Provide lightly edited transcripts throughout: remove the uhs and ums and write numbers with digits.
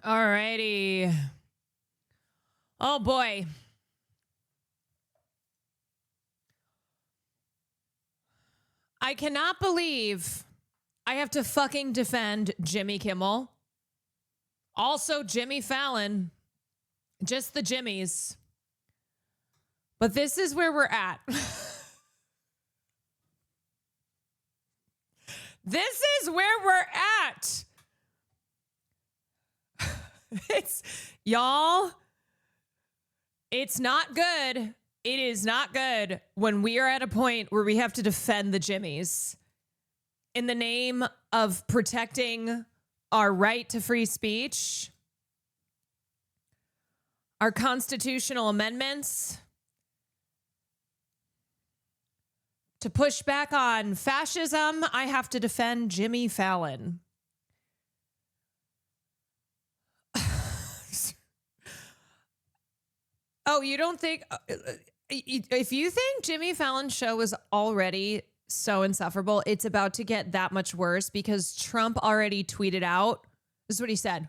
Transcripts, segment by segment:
Alrighty. Oh boy. I cannot believe I have to fucking defend Jimmy Kimmel. Also Jimmy Fallon. Just the Jimmies. But this is where we're at. This is where we're at. Y'all, it's not good. It is not good when we are at a point where we have to defend the Jimmies in the name of protecting our right to free speech, our constitutional amendments, to push back on fascism. I have to defend Jimmy Fallon. Oh, you don't think... if you think Jimmy Fallon's show is already so insufferable, it's about to get that much worse because Trump already tweeted out. This is what he said.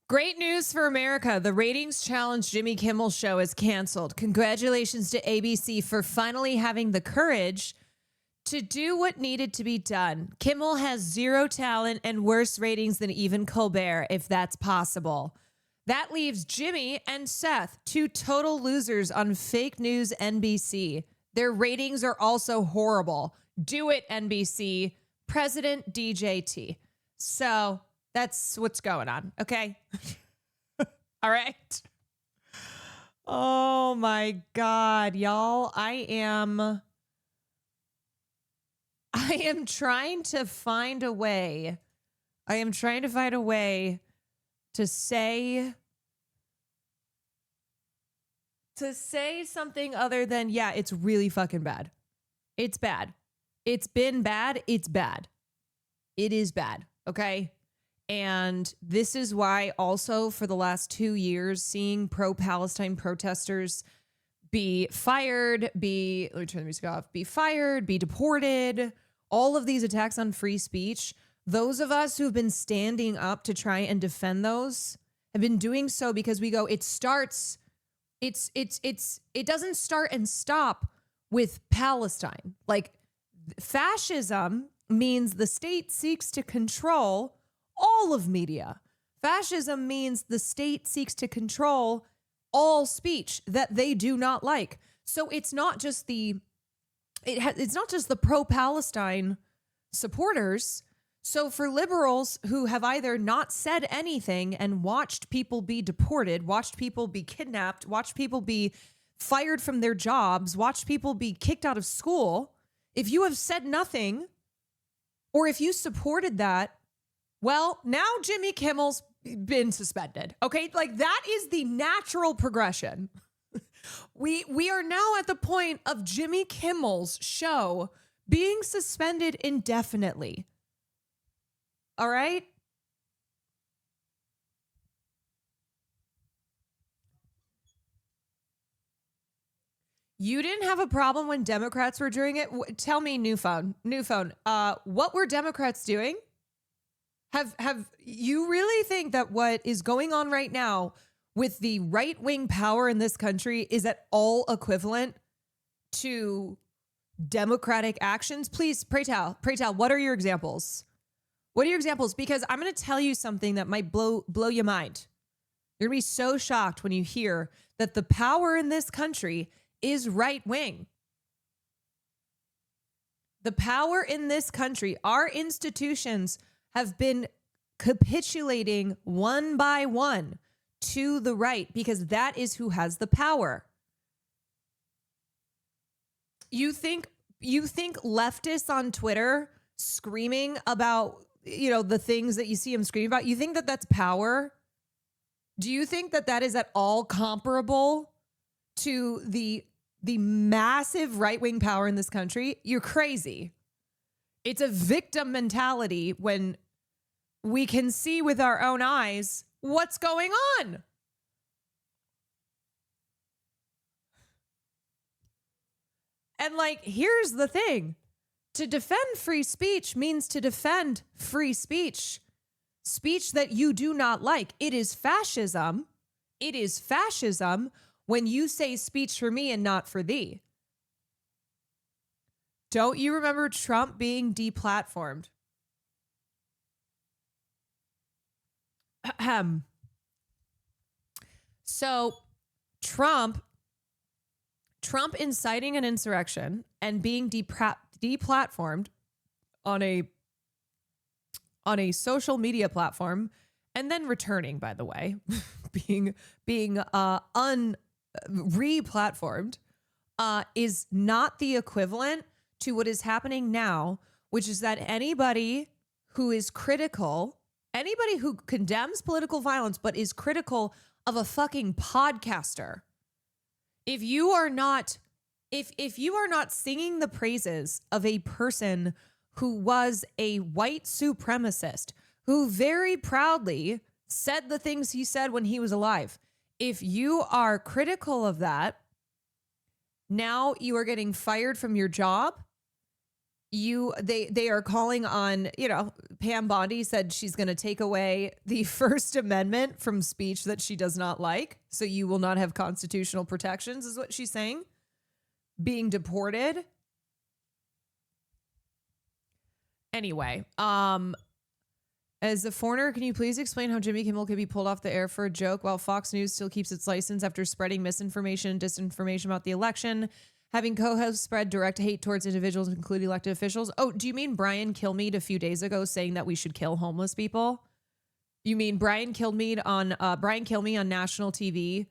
Great news for America. The ratings challenge Jimmy Kimmel's show is canceled. Congratulations to ABC for finally having the courage to do what needed to be done. Kimmel has zero talent and worse ratings than even Colbert, if that's possible. That leaves Jimmy and Seth, two total losers on fake news NBC. Their ratings are also horrible. Do it, NBC. President DJT. So that's what's going on, okay? All right. Oh my God, y'all. I am trying to find a way. I am trying to find a way to say something other than, yeah, it's really fucking bad. It's bad. It's been bad. It's bad. It is bad. Okay. And this is why also for the last 2 years, seeing pro-Palestine protesters be fired, let me turn the music off, be fired, be deported, all of these attacks on free speech, those of us who've been standing up to try and defend those have been doing so because we go, it doesn't start and stop with Palestine. Like, fascism means the state seeks to control all of media. Fascism means the state seeks to control all speech that they do not like. So it's not just the pro-Palestine supporters. So for liberals who have either not said anything and watched people be deported, watched people be kidnapped, watched people be fired from their jobs, watched people be kicked out of school, if you have said nothing or if you supported that, well, now Jimmy Kimmel's been suspended. Okay, like that is the natural progression. We are now at the point of Jimmy Kimmel's show being suspended indefinitely. All right? You didn't have a problem when Democrats were doing it? Tell me, new phone. What were Democrats doing? Have you really think that what is going on right now with the right-wing power in this country is at all equivalent to democratic actions? Please, pray tell, what are your examples? What are your examples? Because I'm going to tell you something that might blow your mind. You're going to be so shocked when you hear that the power in this country is right-wing. The power in this country, our institutions have been capitulating one by one to the right because that is who has the power. You think leftists on Twitter screaming about, the things that you see them screaming about, you think that that's power? Do you think that that is at all comparable to the massive right-wing power in this country? You're crazy. It's a victim mentality when we can see with our own eyes what's going on. And here's the thing. To defend free speech means to defend free speech. Speech that you do not like. It is fascism. It is fascism when you say speech for me and not for thee. Don't you remember Trump being deplatformed? So Trump inciting an insurrection and being deplatformed on a social media platform, and then returning, by the way, being re-platformed, is not the equivalent to what is happening now, which is that anybody who is critical, anybody who condemns political violence but is critical of a fucking podcaster, if you are not singing the praises of a person who was a white supremacist, who very proudly said the things he said when he was alive, if you are critical of that, now you are getting fired from your job. They are calling on, Pam Bondi said she's going to take away the First Amendment from speech that she does not like. So you will not have constitutional protections, is what she's saying. Being deported. Anyway, as a foreigner, can you please explain how Jimmy Kimmel could be pulled off the air for a joke while Fox News still keeps its license after spreading misinformation and disinformation about the election, having co-hosts spread direct hate towards individuals, including elected officials? Oh, do you mean Brian Kilmeade a few days ago saying that we should kill homeless people? You mean Brian Kilmeade on national TV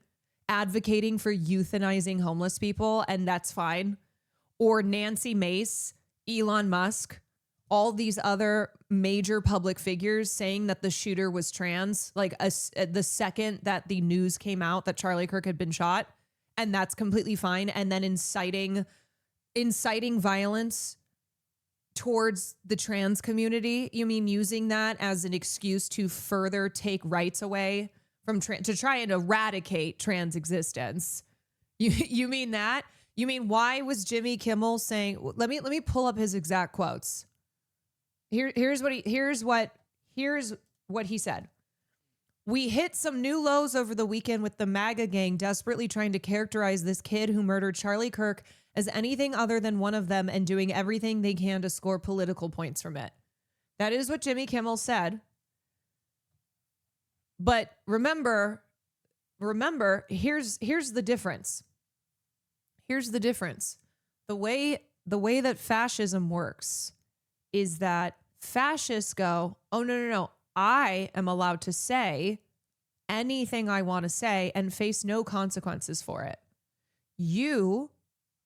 advocating for euthanizing homeless people, and that's fine? Or Nancy Mace, Elon Musk, all these other major public figures saying that the shooter was trans, like the second that the news came out that Charlie Kirk had been shot, and that's completely fine. And then inciting violence towards the trans community. You mean using that as an excuse to further take rights away from to try and eradicate trans existence? You mean that? You mean, why was Jimmy Kimmel saying, let me pull up his exact quotes. Here's what he said. We hit some new lows over the weekend with the MAGA gang desperately trying to characterize this kid who murdered Charlie Kirk as anything other than one of them and doing everything they can to score political points from it. That is what Jimmy Kimmel said. But remember, here's the difference. Here's the difference. The way that fascism works is that fascists go, oh, no. I am allowed to say anything I want to say and face no consequences for it. You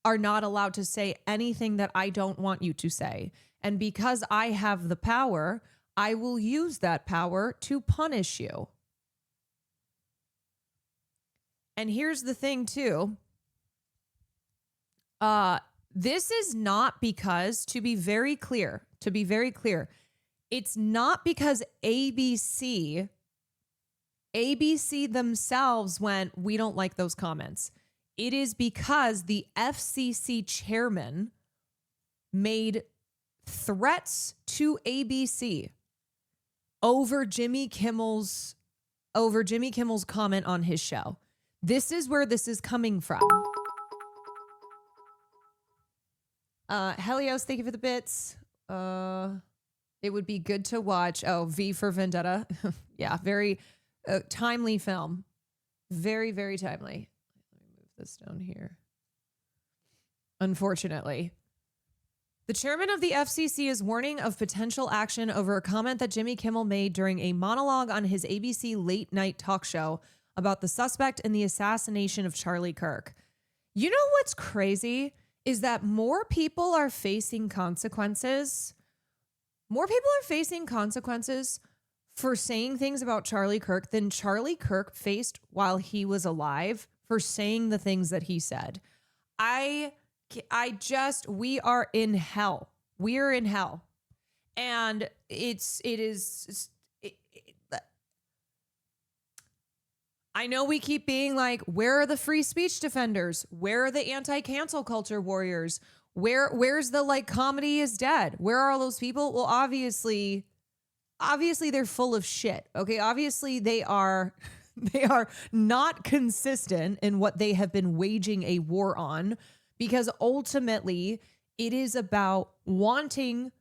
are not allowed to say anything that I don't want you to say. And because I have the power, I will use that power to punish you. And here's the thing, too. This is not because, to be very clear, it's not because ABC themselves went, we don't like those comments. It is because the FCC chairman made threats to ABC over Jimmy Kimmel's comment on his show. This is where this is coming from. Helios, thank you for the bits. It would be good to watch. Oh, V for Vendetta. Yeah, very timely film. Very, very timely. Let me move this down here. Unfortunately. The chairman of the FCC is warning of potential action over a comment that Jimmy Kimmel made during a monologue on his ABC late night talk show about the suspect in the assassination of Charlie Kirk. You know what's crazy is that more people are facing consequences. More people are facing consequences for saying things about Charlie Kirk than Charlie Kirk faced while he was alive for saying the things that he said. We are in hell. We are in hell. And I know we keep being like, where are the free speech defenders? Where are the anti-cancel culture warriors? Where's the like comedy is dead? Where are all those people? Well, obviously they're full of shit. Okay, obviously they are they are not consistent in what they have been waging a war on, because ultimately it is about wanting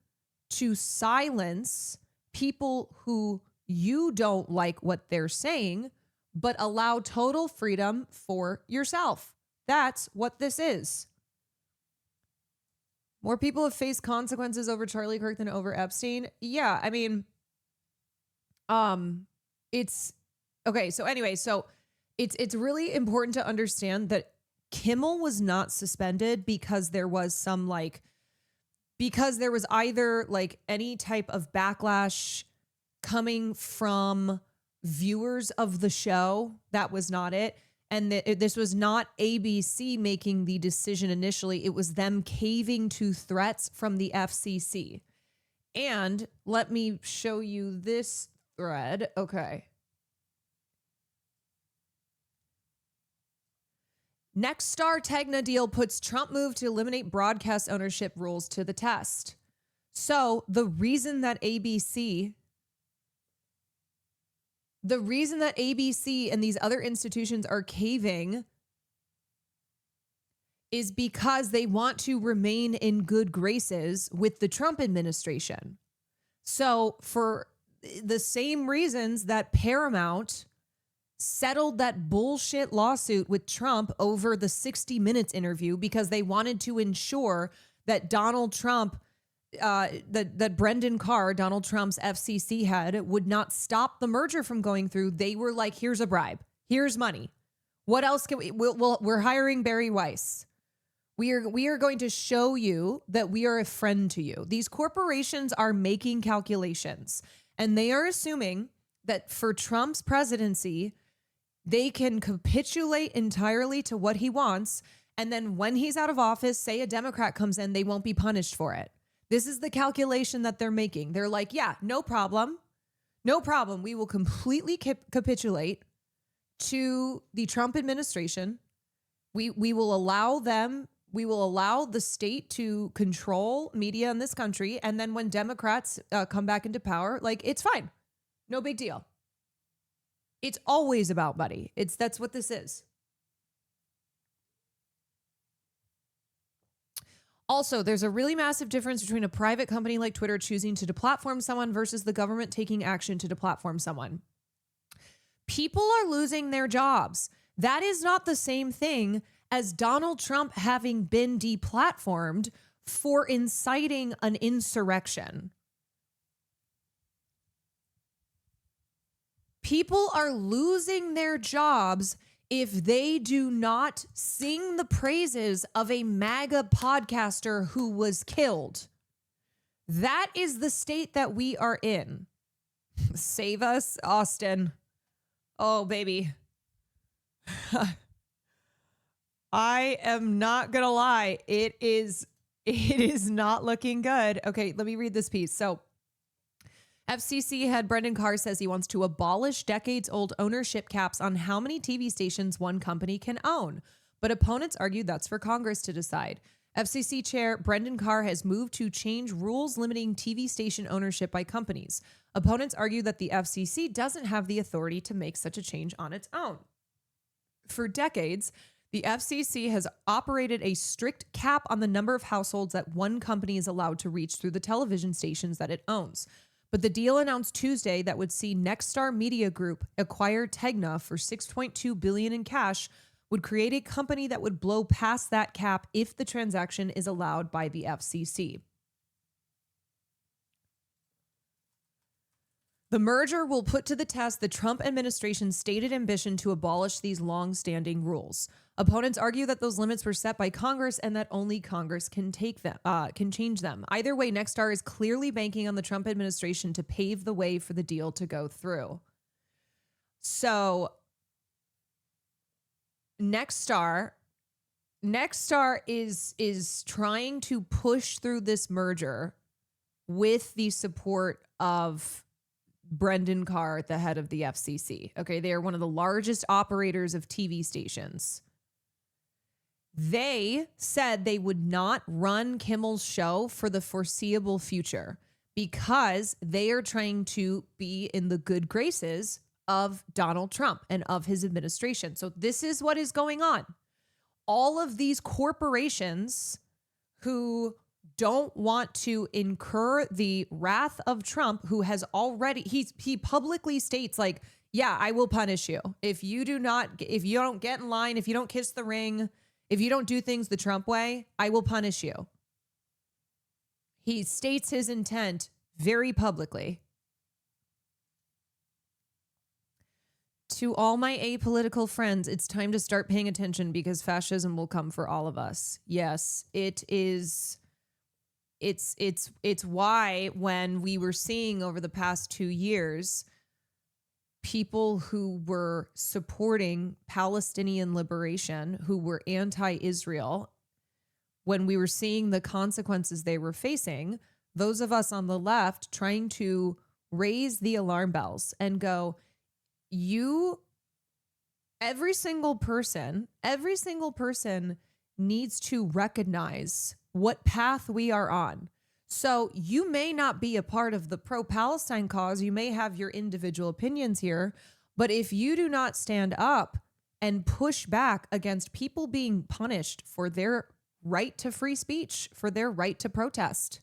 to silence people who you don't like what they're saying, but allow total freedom for yourself. That's what this is. More people have faced consequences over Charlie Kirk than over Epstein. Yeah, I mean, it's okay. So anyway, it's really important to understand that Kimmel was not suspended because there was either like any type of backlash coming from viewers of the show. That was not it. And this was not ABC making the decision initially. It was them caving to threats from the FCC. And let me show you this thread. Okay. Nexstar Tegna deal puts Trump move to eliminate broadcast ownership rules to the test. So the reason that ABC and these other institutions are caving is because they want to remain in good graces with the Trump administration. So for the same reasons that Paramount settled that bullshit lawsuit with Trump over the 60 Minutes interview, because they wanted to ensure that Donald Trump, that Brendan Carr, Donald Trump's FCC head, would not stop the merger from going through. They were like, here's a bribe. Here's money. What else can we're hiring Barry Weiss. We are going to show you that we are a friend to you. These corporations are making calculations, and they are assuming that for Trump's presidency, they can capitulate entirely to what he wants. And then when he's out of office, say a Democrat comes in, they won't be punished for it. This is the calculation that they're making. They're like, yeah, no problem. No problem. We will completely capitulate to the Trump administration. We will allow the state to control media in this country. And then when Democrats come back into power, like, it's fine. No big deal. It's always about money. That's what this is. Also, there's a really massive difference between a private company like Twitter choosing to deplatform someone versus the government taking action to deplatform someone. People are losing their jobs. That is not the same thing as Donald Trump having been deplatformed for inciting an insurrection. People are losing their jobs if they do not sing the praises of a MAGA podcaster who was killed. That is the state that we are in. Save us, Austin. Oh, baby. I am not going to lie. It is not looking good. Okay, let me read this piece. So, FCC head Brendan Carr says he wants to abolish decades-old ownership caps on how many TV stations one company can own. But opponents argue that's for Congress to decide. FCC Chair Brendan Carr has moved to change rules limiting TV station ownership by companies. Opponents argue that the FCC doesn't have the authority to make such a change on its own. For decades, the FCC has operated a strict cap on the number of households that one company is allowed to reach through the television stations that it owns. But the deal announced Tuesday that would see Nexstar Media Group acquire Tegna for $6.2 billion in cash would create a company that would blow past that cap if the transaction is allowed by the FCC. The merger will put to the test the Trump administration's stated ambition to abolish these long-standing rules. Opponents argue that those limits were set by Congress and that only Congress can change them. Either way, Nexstar is clearly banking on the Trump administration to pave the way for the deal to go through. So, Nexstar is trying to push through this merger with the support of Brendan Carr, the head of the FCC. Okay, they are one of the largest operators of TV stations. They said they would not run Kimmel's show for the foreseeable future because they are trying to be in the good graces of Donald Trump and of his administration. So this is what is going on. All of these corporations who don't want to incur the wrath of Trump, who has already, he publicly states like, yeah, I will punish you. If you don't get in line, if you don't kiss the ring, if you don't do things the Trump way, I will punish you. He states his intent very publicly. To all my apolitical friends, it's time to start paying attention because fascism will come for all of us. Yes, it is. It's why when we were seeing over the past 2 years, people who were supporting Palestinian liberation, who were anti-Israel, when we were seeing the consequences they were facing, those of us on the left trying to raise the alarm bells and go, every single person needs to recognize what path we are on. So you may not be a part of the pro-Palestine cause. You may have your individual opinions here, but if you do not stand up and push back against people being punished for their right to free speech, for their right to protest,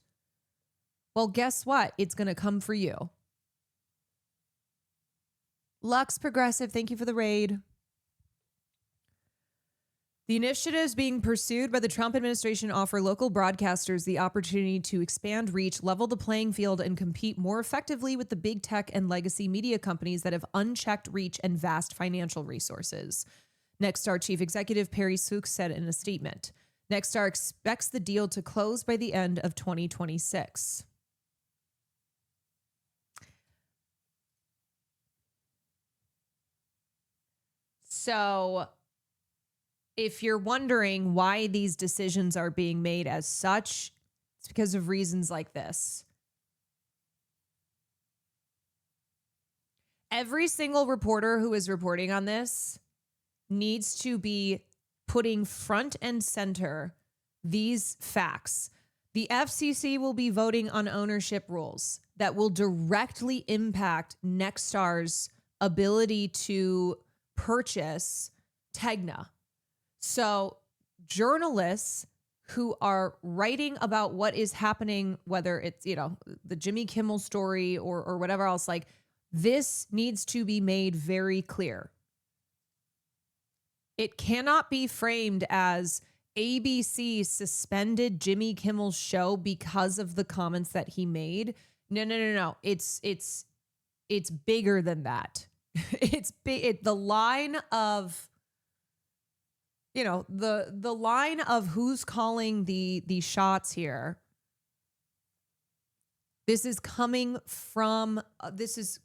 well, guess what? It's going to come for you. Lux Progressive, thank you for the raid. The initiatives being pursued by the Trump administration offer local broadcasters the opportunity to expand reach, level the playing field, and compete more effectively with the big tech and legacy media companies that have unchecked reach and vast financial resources. Nexstar Chief Executive Perry Sook said in a statement. Nexstar expects the deal to close by the end of 2026. So if you're wondering why these decisions are being made as such, it's because of reasons like this. Every single reporter who is reporting on this needs to be putting front and center these facts. The FCC will be voting on ownership rules that will directly impact Nexstar's ability to purchase Tegna. So journalists who are writing about what is happening, whether it's, the Jimmy Kimmel story or whatever else, like this needs to be made very clear. It cannot be framed as ABC suspended Jimmy Kimmel's show because of the comments that he made. No. It's bigger than that. It's big. The line of, the line of who's calling the shots here. This is coming from, the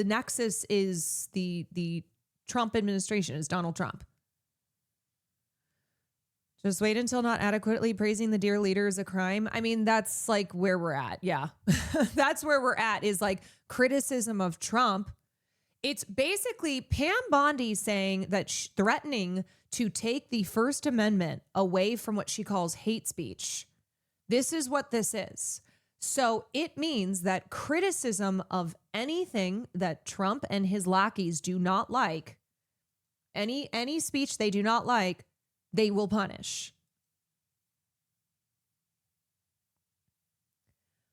nexus is the Trump administration, is Donald Trump. Just wait until not adequately praising the dear leader is a crime. I mean, that's like where we're at. Yeah. That's where we're at, is like criticism of Trump. It's basically Pam Bondi saying that threatening to take the First Amendment away from what she calls hate speech. This is what this is. So it means that criticism of anything that Trump and his lackeys do not like, any speech they do not like, they will punish.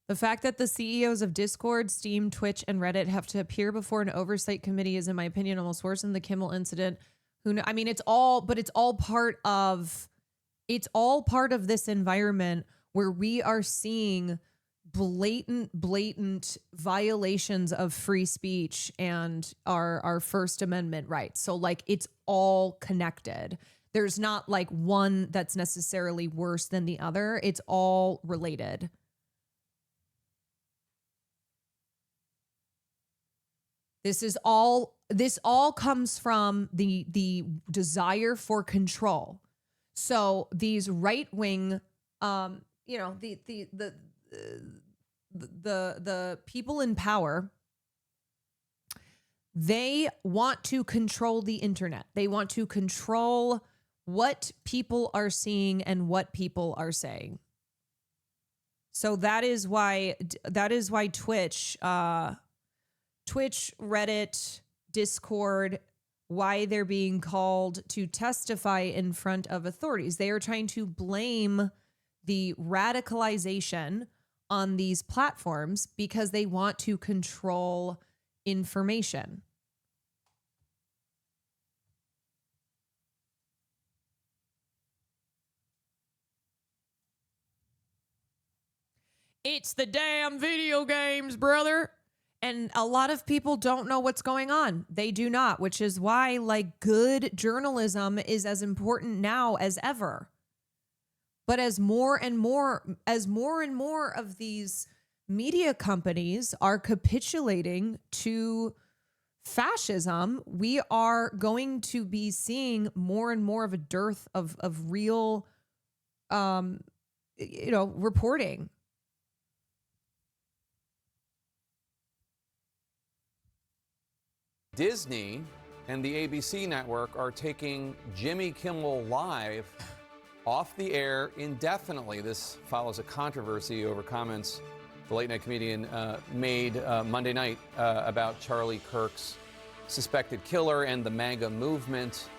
The fact that the CEOs of Discord, Steam, Twitch, and Reddit have to appear before an oversight committee is, in my opinion, almost worse than the Kimmel incident. It's all part of this environment where we are seeing blatant violations of free speech and our First Amendment rights. So like it's all connected. There's not like one that's necessarily worse than the other. It's all related. This all comes from the desire for control. So these right-wing, the people in power, they want to control the internet. They want to control what people are seeing and what people are saying. So that is why Twitch, Reddit, Discord, why they're being called to testify in front of authorities. They are trying to blame the radicalization on these platforms because they want to control information. It's the damn video games, brother. And a lot of people don't know what's going on. They do not, which is why like good journalism is as important now as ever. But as more and more of these media companies are capitulating to fascism, we are going to be seeing more and more of a dearth of real, reporting. Disney and the ABC network are taking Jimmy Kimmel Live off the air indefinitely. This follows a controversy over comments the late-night comedian made Monday night about Charlie Kirk's suspected killer and the MAGA movement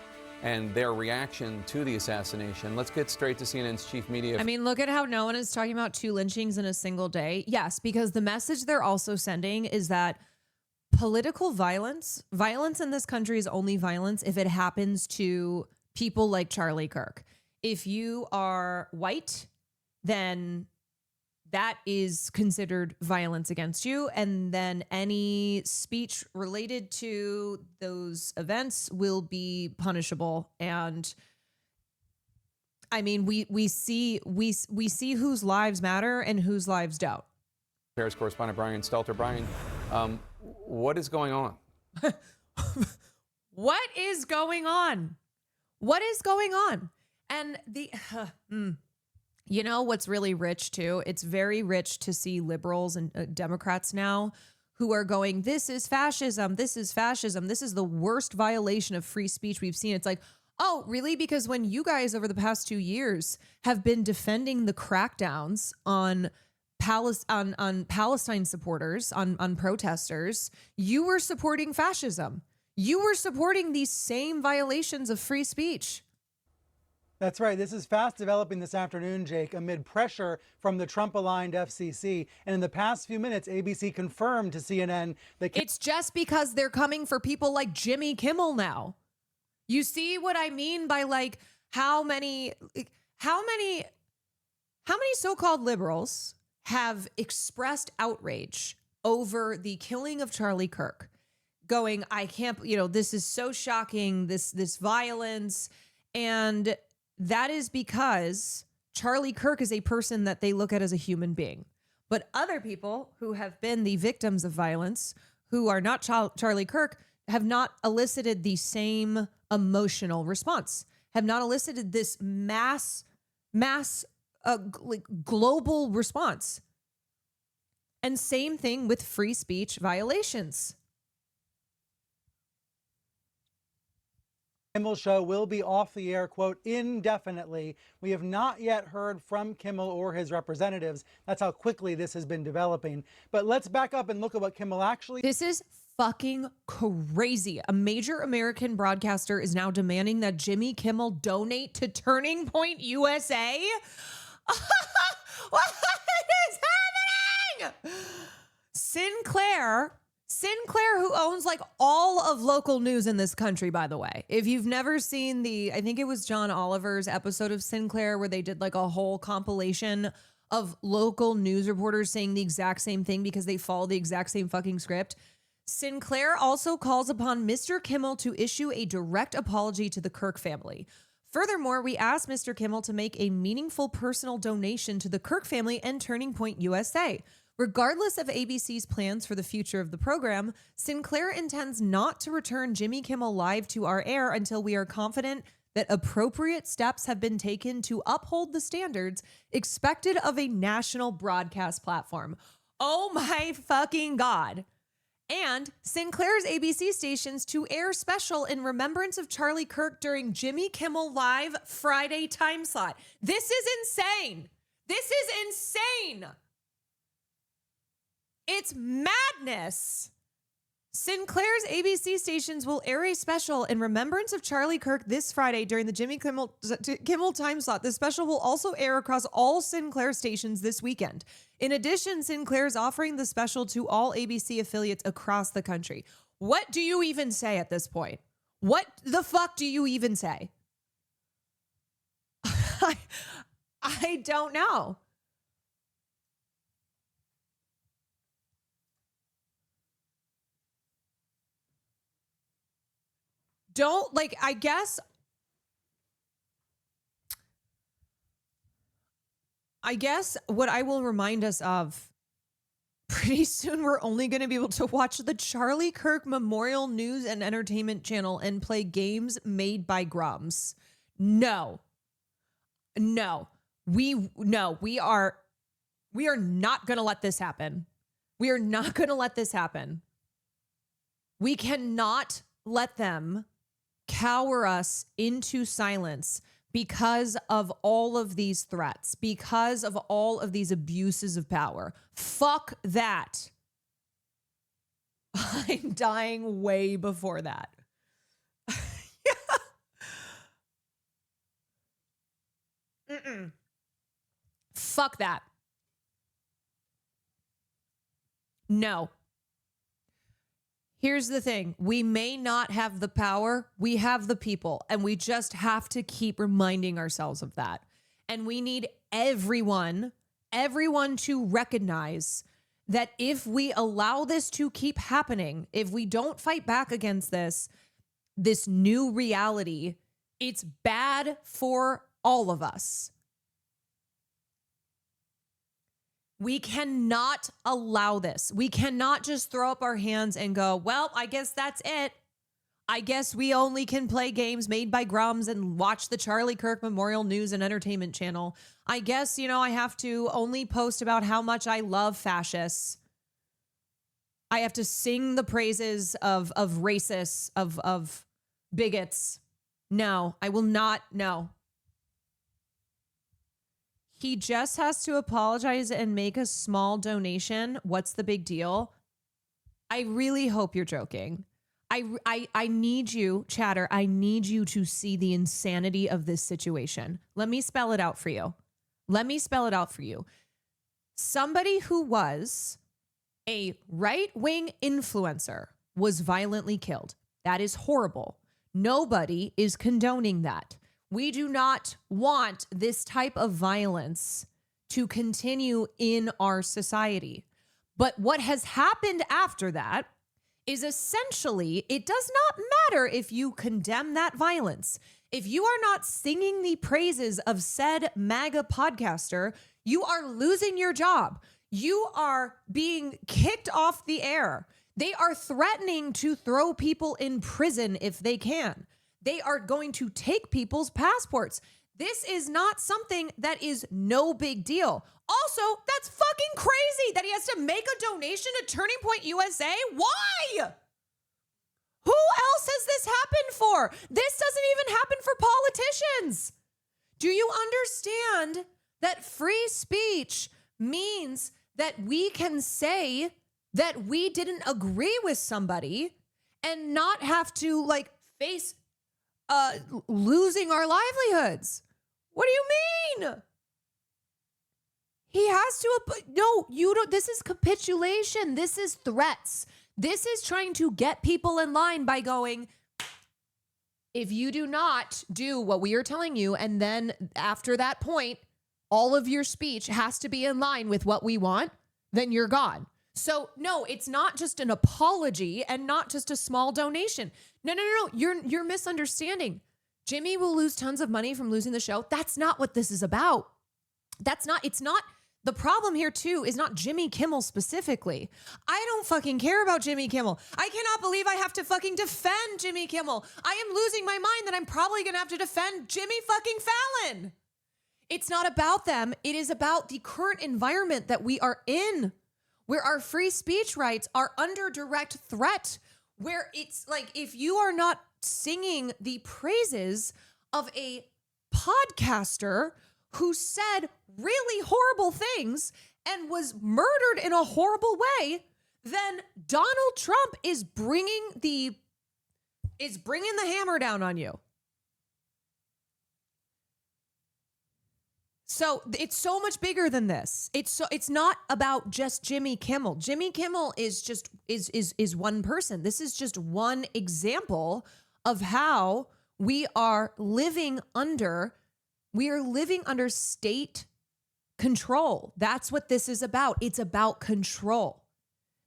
and their reaction to the assassination. Let's get straight to CNN's chief media. I mean, look at how no one is talking about 2 lynchings in a single day. Yes, because the message they're also sending is that political violence in this country is only violence if it happens to people like Charlie Kirk. If you are white, then that is considered violence against you. And then any speech related to those events will be punishable. And I mean, we see whose lives matter and whose lives don't. Paris correspondent Brian Stelter. Brian, what is going on? What is going on? What is going on? And you know what's really rich too? It's very rich to see liberals and Democrats now who are going, this is fascism. This is fascism. This is the worst violation of free speech we've seen. It's like, oh, really? Because when you guys over the past 2 years have been defending the crackdowns on Palestine supporters, on protesters, you were supporting fascism. You were supporting these same violations of free speech. That's right. This is fast developing this afternoon, Jake, amid pressure from the Trump-aligned FCC. And in the past few minutes, ABC confirmed to CNN that it's just because they're coming for people like Jimmy Kimmel now. You see what I mean by like how many so-called liberals have expressed outrage over the killing of Charlie Kirk, going, I can't, this is so shocking, this violence. And that is because Charlie Kirk is a person that they look at as a human being. But other people who have been the victims of violence, who are not Charlie Kirk, have not elicited the same emotional response, have not elicited this mass global response. And same thing with free speech violations. Kimmel show will be off the air, quote, indefinitely. We have not yet heard from Kimmel or his representatives. That's how quickly this has been developing. But let's back up and look at what Kimmel actually... This is fucking crazy. A major American broadcaster is now demanding that Jimmy Kimmel donate to Turning Point USA. What is happening? Sinclair, who owns like all of local news in this country, by the way. If you've never seen I think it was John Oliver's episode of Sinclair where they did like a whole compilation of local news reporters saying the exact same thing because they follow the exact same fucking script. Sinclair also calls upon Mr. Kimmel to issue a direct apology to the Kirk family. Furthermore, we asked Mr. Kimmel to make a meaningful personal donation to the Kirk family and Turning Point USA. Regardless of ABC's plans for the future of the program, Sinclair intends not to return Jimmy Kimmel Live to our air until we are confident that appropriate steps have been taken to uphold the standards expected of a national broadcast platform. Oh my fucking God. And Sinclair's ABC stations to air special in remembrance of Charlie Kirk during Jimmy Kimmel Live Friday time slot. This is insane. This is insane. It's madness. Sinclair's ABC stations will air a special in remembrance of Charlie Kirk this Friday during the Jimmy Kimmel time slot. The special will also air across all Sinclair stations this weekend. In addition, Sinclair is offering the special to all ABC affiliates across the country. What do you even say at this point? What the fuck do you even say? I don't know. I guess what I will remind us of, pretty soon we're only going to be able to watch the Charlie Kirk Memorial News and Entertainment Channel and play games made by Grums. No. We are not going to let this happen. We are not going to let this happen. We cannot let them cower us into silence because of all of these threats, because of all of these abuses of power. Fuck that. I'm dying way before that. Mm-mm. Fuck that. No. Here's the thing. We may not have the power. We have the people, and we just have to keep reminding ourselves of that. And we need everyone to recognize that if we allow this to keep happening, if we don't fight back against this new reality, it's bad for all of us. We cannot allow this. We cannot just throw up our hands and go, well, I guess that's it. I guess we only can play games made by Grums and watch the Charlie Kirk Memorial News and Entertainment Channel. I guess, I have to only post about how much I love fascists. I have to sing the praises of racists, of bigots. No, I will not. No. He just has to apologize and make a small donation. What's the big deal? I really hope you're joking. I need you, chatter. I need you to see the insanity of this situation. Let me spell it out for you. Somebody who was a right-wing influencer was violently killed. That is horrible. Nobody is condoning that. We do not want this type of violence to continue in our society. But what has happened after that is essentially, it does not matter if you condemn that violence. If you are not singing the praises of said MAGA podcaster, you are losing your job. You are being kicked off the air. They are threatening to throw people in prison if they can. They are going to take people's passports. This is not something that is no big deal. Also, that's fucking crazy that he has to make a donation to Turning Point USA. Why? Who else has this happened for? This doesn't even happen for politicians. Do you understand that free speech means that we can say that we didn't agree with somebody and not have to face losing our livelihoods? What do you mean? He has to, no, you don't. This is capitulation. This is threats. This is trying to get people in line by going, if you do not do what we are telling you, and then after that point, all of your speech has to be in line with what we want, then you're gone. So no, it's not just an apology and not just a small donation. No. You're misunderstanding. Jimmy will lose tons of money from losing the show. That's not what this is about. It's not. The problem here too is not Jimmy Kimmel specifically. I don't fucking care about Jimmy Kimmel. I cannot believe I have to fucking defend Jimmy Kimmel. I am losing my mind that I'm probably going to have to defend Jimmy fucking Fallon. It's not about them. It is about the current environment that we are in. where our free speech rights are under direct threat, where it's like if you are not singing the praises of a podcaster who said really horrible things and was murdered in a horrible way, then Donald Trump is bringing the hammer down on you. So it's so much bigger than this. It's not about just Jimmy Kimmel. Jimmy Kimmel is just is one person. This is just one example of how we are living under state control. That's what this is about. It's about control.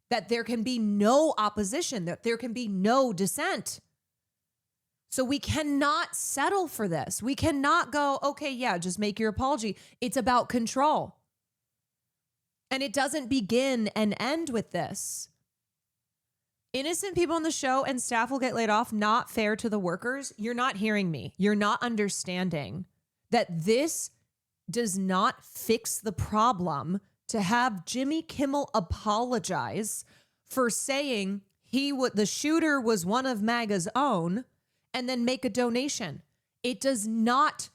That there can be no opposition, that there can be no dissent. So we cannot settle for this. We cannot go, okay, yeah, just make your apology. It's about control. And it doesn't begin and end with this. Innocent people on the show and staff will get laid off. Not fair to the workers. You're not hearing me. You're not understanding that this does not fix the problem to have Jimmy Kimmel apologize for saying the shooter was one of MAGA's own, and then make a donation. It does not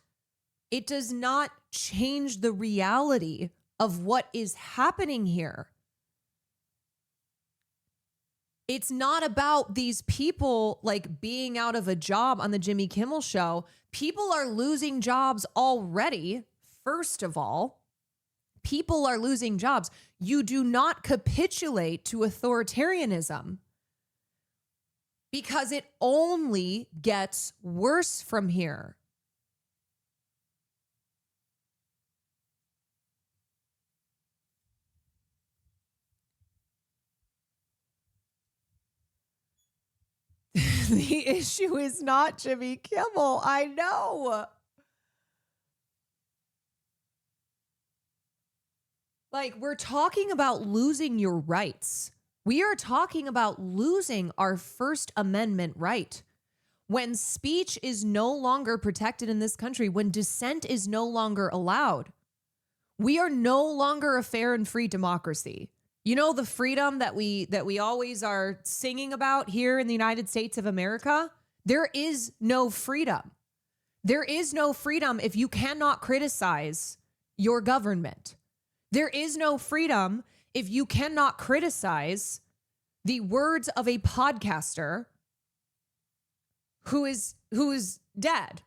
change the reality of what is happening here. It's not about these people like being out of a job on the Jimmy Kimmel show. People are losing jobs already. First of all, people are losing jobs. You do not capitulate to authoritarianism, because it only gets worse from here. The issue is not Jimmy Kimmel. I know. Like, we're talking about losing your rights. We are talking about losing our First Amendment right. When speech is no longer protected in this country, when dissent is no longer allowed, we are no longer a fair and free democracy. You know, the freedom that we always are singing about here in the United States of America, there is no freedom. There is no freedom if you cannot criticize your government. There is no freedom if you cannot criticize the words of a podcaster who is dead.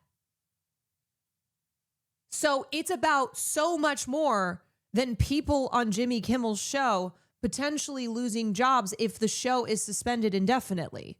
So it's about so much more than people on Jimmy Kimmel's show potentially losing jobs if the show is suspended indefinitely.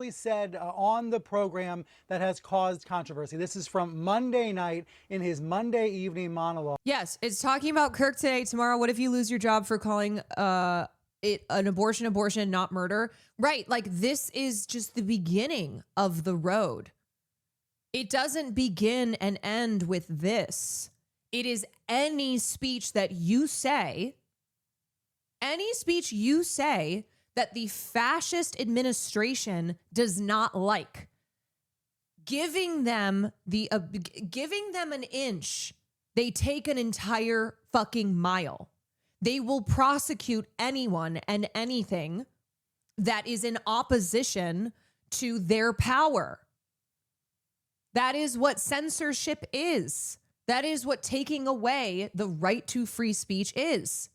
Said on the program that has caused controversy. This is from Monday night in his Monday evening monologue. Yes, it's talking about Kirk today. Tomorrow, what if you lose your job for calling it an abortion, not murder? Right, like this is just the beginning of the road. It doesn't begin and end with this. It is any speech that you say, that the fascist administration does not like. Giving them an inch, they take an entire fucking mile. They will prosecute anyone and anything that is in opposition to their power. That is what censorship is. That is what taking away the right to free speech is.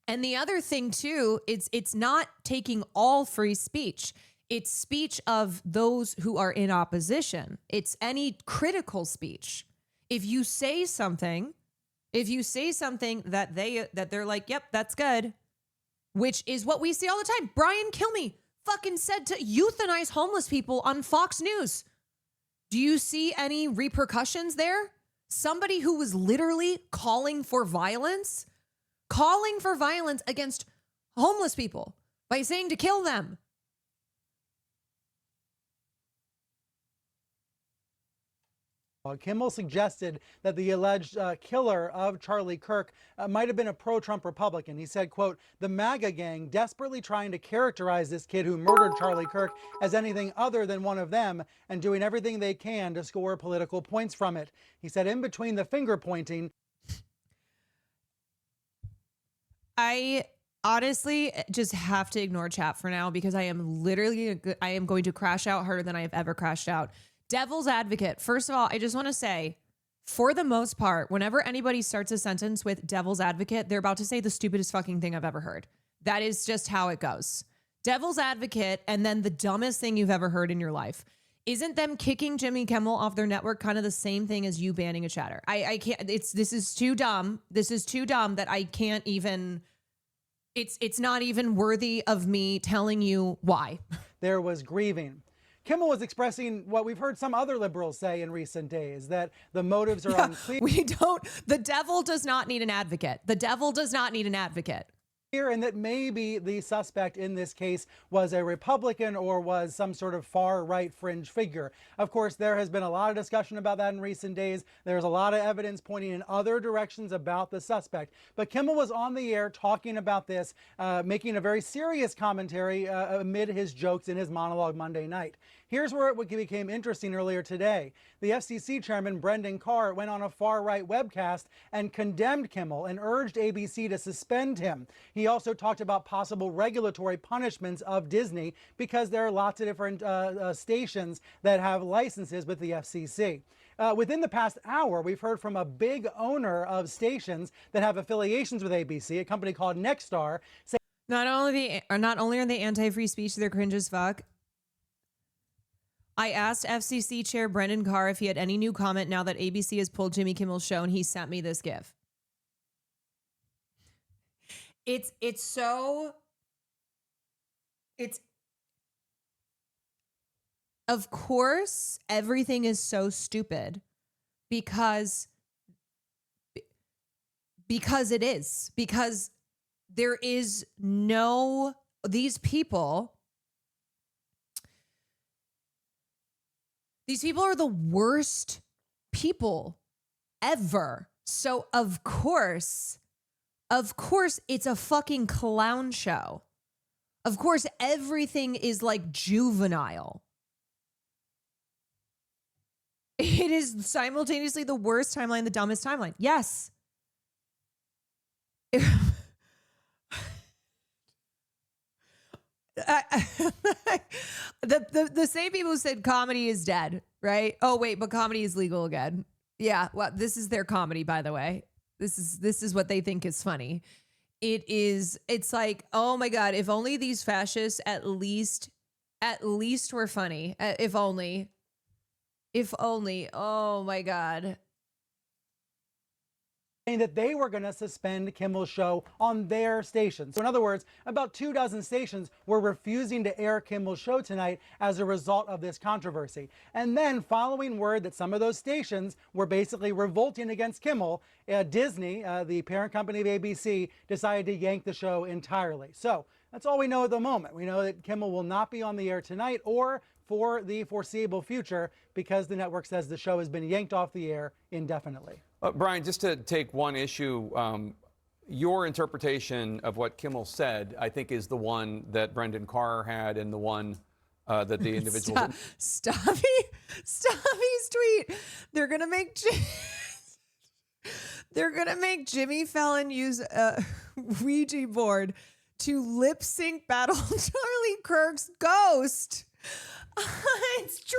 And the other thing, too, it's not taking all free speech. It's speech of those who are in opposition. It's any critical speech. If you say something that they're like, yep, that's good, which is what we see all the time. Brian Kilmeade fucking said to euthanize homeless people on Fox News. Do you see any repercussions there? Somebody who was literally calling for violence against homeless people by saying to kill them. Kimmel suggested that the alleged killer of Charlie Kirk might have been a pro-Trump Republican. He said, quote, "The MAGA gang desperately trying to characterize this kid who murdered Charlie Kirk as anything other than one of them and doing everything they can to score political points from it." He said, in between the finger pointing, I honestly just have to ignore chat for now because I am going to crash out harder than I have ever crashed out. Devil's advocate. First of all, I just want to say, for the most part, whenever anybody starts a sentence with devil's advocate, they're about to say the stupidest fucking thing I've ever heard. That is just how it goes. Devil's advocate, and then the dumbest thing you've ever heard in your life. Isn't them kicking Jimmy Kimmel off their network kind of the same thing as you banning a chatter? I can't. This is too dumb. This is too dumb that I can't even. It's not even worthy of me telling you why. There was grieving. Kimmel was expressing what we've heard some other liberals say in recent days, that the motives are unclear. The devil does not need an advocate. The devil does not need an advocate. And that maybe the suspect in this case was a Republican or was some sort of far-right fringe figure. Of course, there has been a lot of discussion about that in recent days. There's a lot of evidence pointing in other directions about the suspect. But Kimmel was on the air talking about this, making a very serious commentary amid his jokes in his monologue Monday night. Here's where it became interesting earlier today. The FCC chairman, Brendan Carr, went on a far-right webcast and condemned Kimmel and urged ABC to suspend him. He also talked about possible regulatory punishments of Disney because there are lots of different stations that have licenses with the FCC. Within the past hour, we've heard from a big owner of stations that have affiliations with ABC, a company called Nexstar. Not only are they anti-free speech, they're cringe as fuck. I asked FCC Chair Brendan Carr if he had any new comment now that ABC has pulled Jimmy Kimmel's show, and he sent me this GIF. Of course, everything is so stupid because it is. Because there is no, these people are the worst people ever. So of course, it's a fucking clown show. Of course, everything is like juvenile. It is simultaneously the worst timeline, the dumbest timeline. Yes. The same people who said comedy is dead, right? Oh wait, but comedy is legal again. Yeah, well, this is their comedy, by the way. This is what they think is funny. It's like, oh my God, if only these fascists at least were funny. If only, oh my God. That they were going to suspend Kimmel's show on their station. So in other words, about 24 stations were refusing to air Kimmel's show tonight as a result of this controversy. And then following word that some of those stations were basically revolting against Kimmel, Disney, the parent company of ABC, decided to yank the show entirely. So that's all we know at the moment. We know that Kimmel will not be on the air tonight or for the foreseeable future because the network says the show has been yanked off the air indefinitely. Brian, just to take one issue, your interpretation of what Kimmel said, I think, is the one that Brendan Carr had and the one that the individual. Stubby's tweet. They're gonna make Jimmy Fallon use a Ouija board to lip sync battle Charlie Kirk's ghost. It's true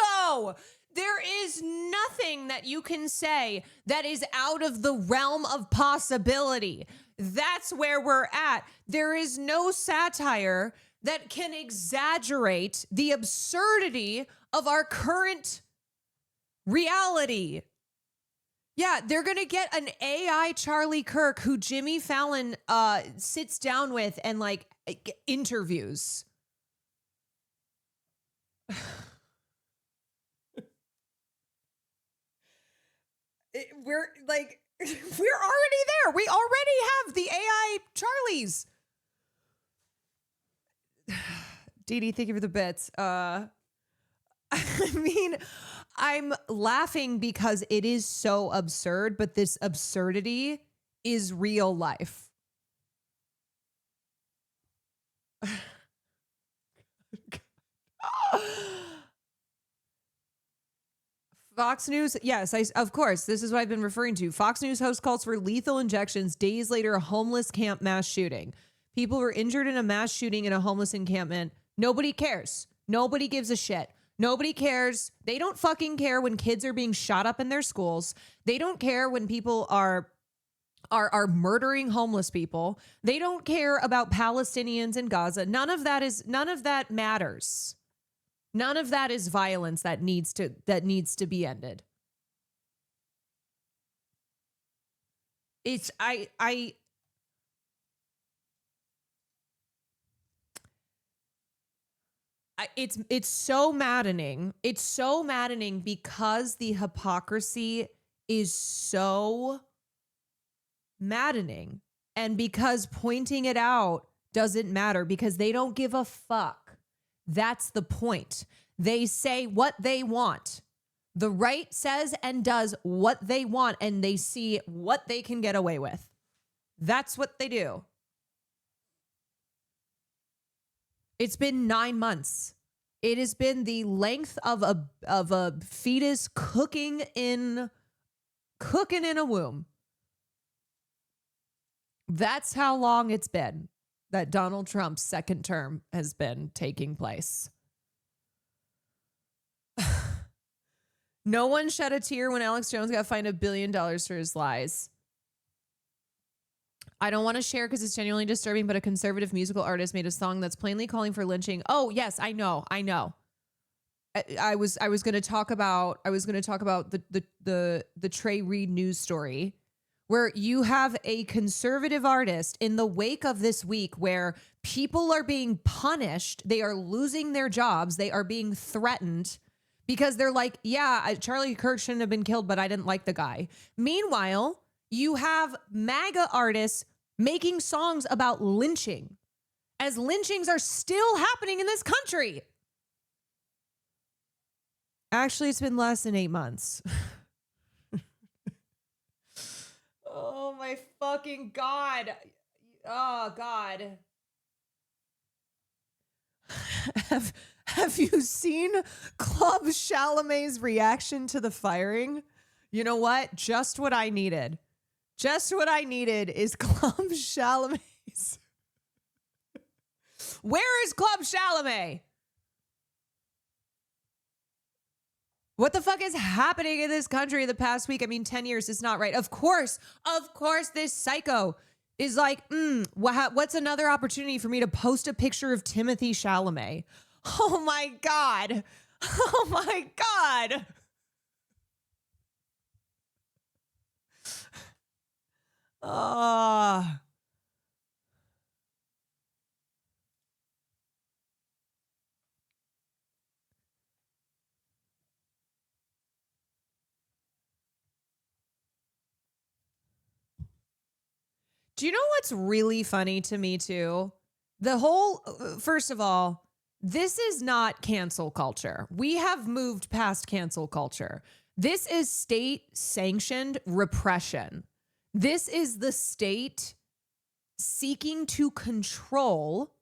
though. There is nothing that you can say that is out of the realm of possibility. That's where we're at. There is no satire that can exaggerate the absurdity of our current reality. Yeah, they're going to get an AI Charlie Kirk who Jimmy Fallon sits down with and like interviews. We're already there. We already have the AI Charlies. Dee Dee, thank you for the bits. I mean, I'm laughing because it is so absurd, but this absurdity is real life. Fox News, yes, of course, this is what I've been referring to. Fox News host calls for lethal injections. Days later, a homeless camp mass shooting. People were injured in a mass shooting in a homeless encampment. Nobody cares. Nobody gives a shit. Nobody cares. They don't fucking care when kids are being shot up in their schools. They don't care when people are murdering homeless people. They don't care about Palestinians in Gaza. None of that matters. None of that is violence that needs to be ended. It's it's so maddening. It's so maddening because the hypocrisy is so maddening, and because pointing it out doesn't matter because they don't give a fuck. That's the point. They say what they want. The right says and does what they want, and they see what they can get away with. That's what they do. It's been 9 months. It has been the length of a fetus cooking in a womb. That's how long it's been that Donald Trump's second term has been taking place. No one shed a tear when Alex Jones got fined $1 billion for his lies. I don't want to share because it's genuinely disturbing, but a conservative musical artist made a song that's plainly calling for lynching. Oh, yes, I know. I was going to talk about the TREY Reid news story, where you have a conservative artist in the wake of this week where people are being punished. They are losing their jobs. They are being threatened because they're like, yeah, Charlie Kirk shouldn't have been killed, but I didn't like the guy. Meanwhile, you have MAGA artists making songs about lynching, as lynchings are still happening in this country. Actually, it's been less than 8 months. Oh my fucking God. Oh God. Have you seen Club Chalamet's reaction to the firing? You know what? Just what I needed. Just what I needed is Club Chalamet's. Where is Club Chalamet? What the fuck is happening in this country the past week? I mean, 10 years is not right. Of course, this psycho is like, what's another opportunity for me to post a picture of Timothy Chalamet? Oh my God. Oh my God. Do you know what's really funny to me too? First of all, this is not cancel culture. We have moved past cancel culture. This is state sanctioned repression. This is the state seeking to control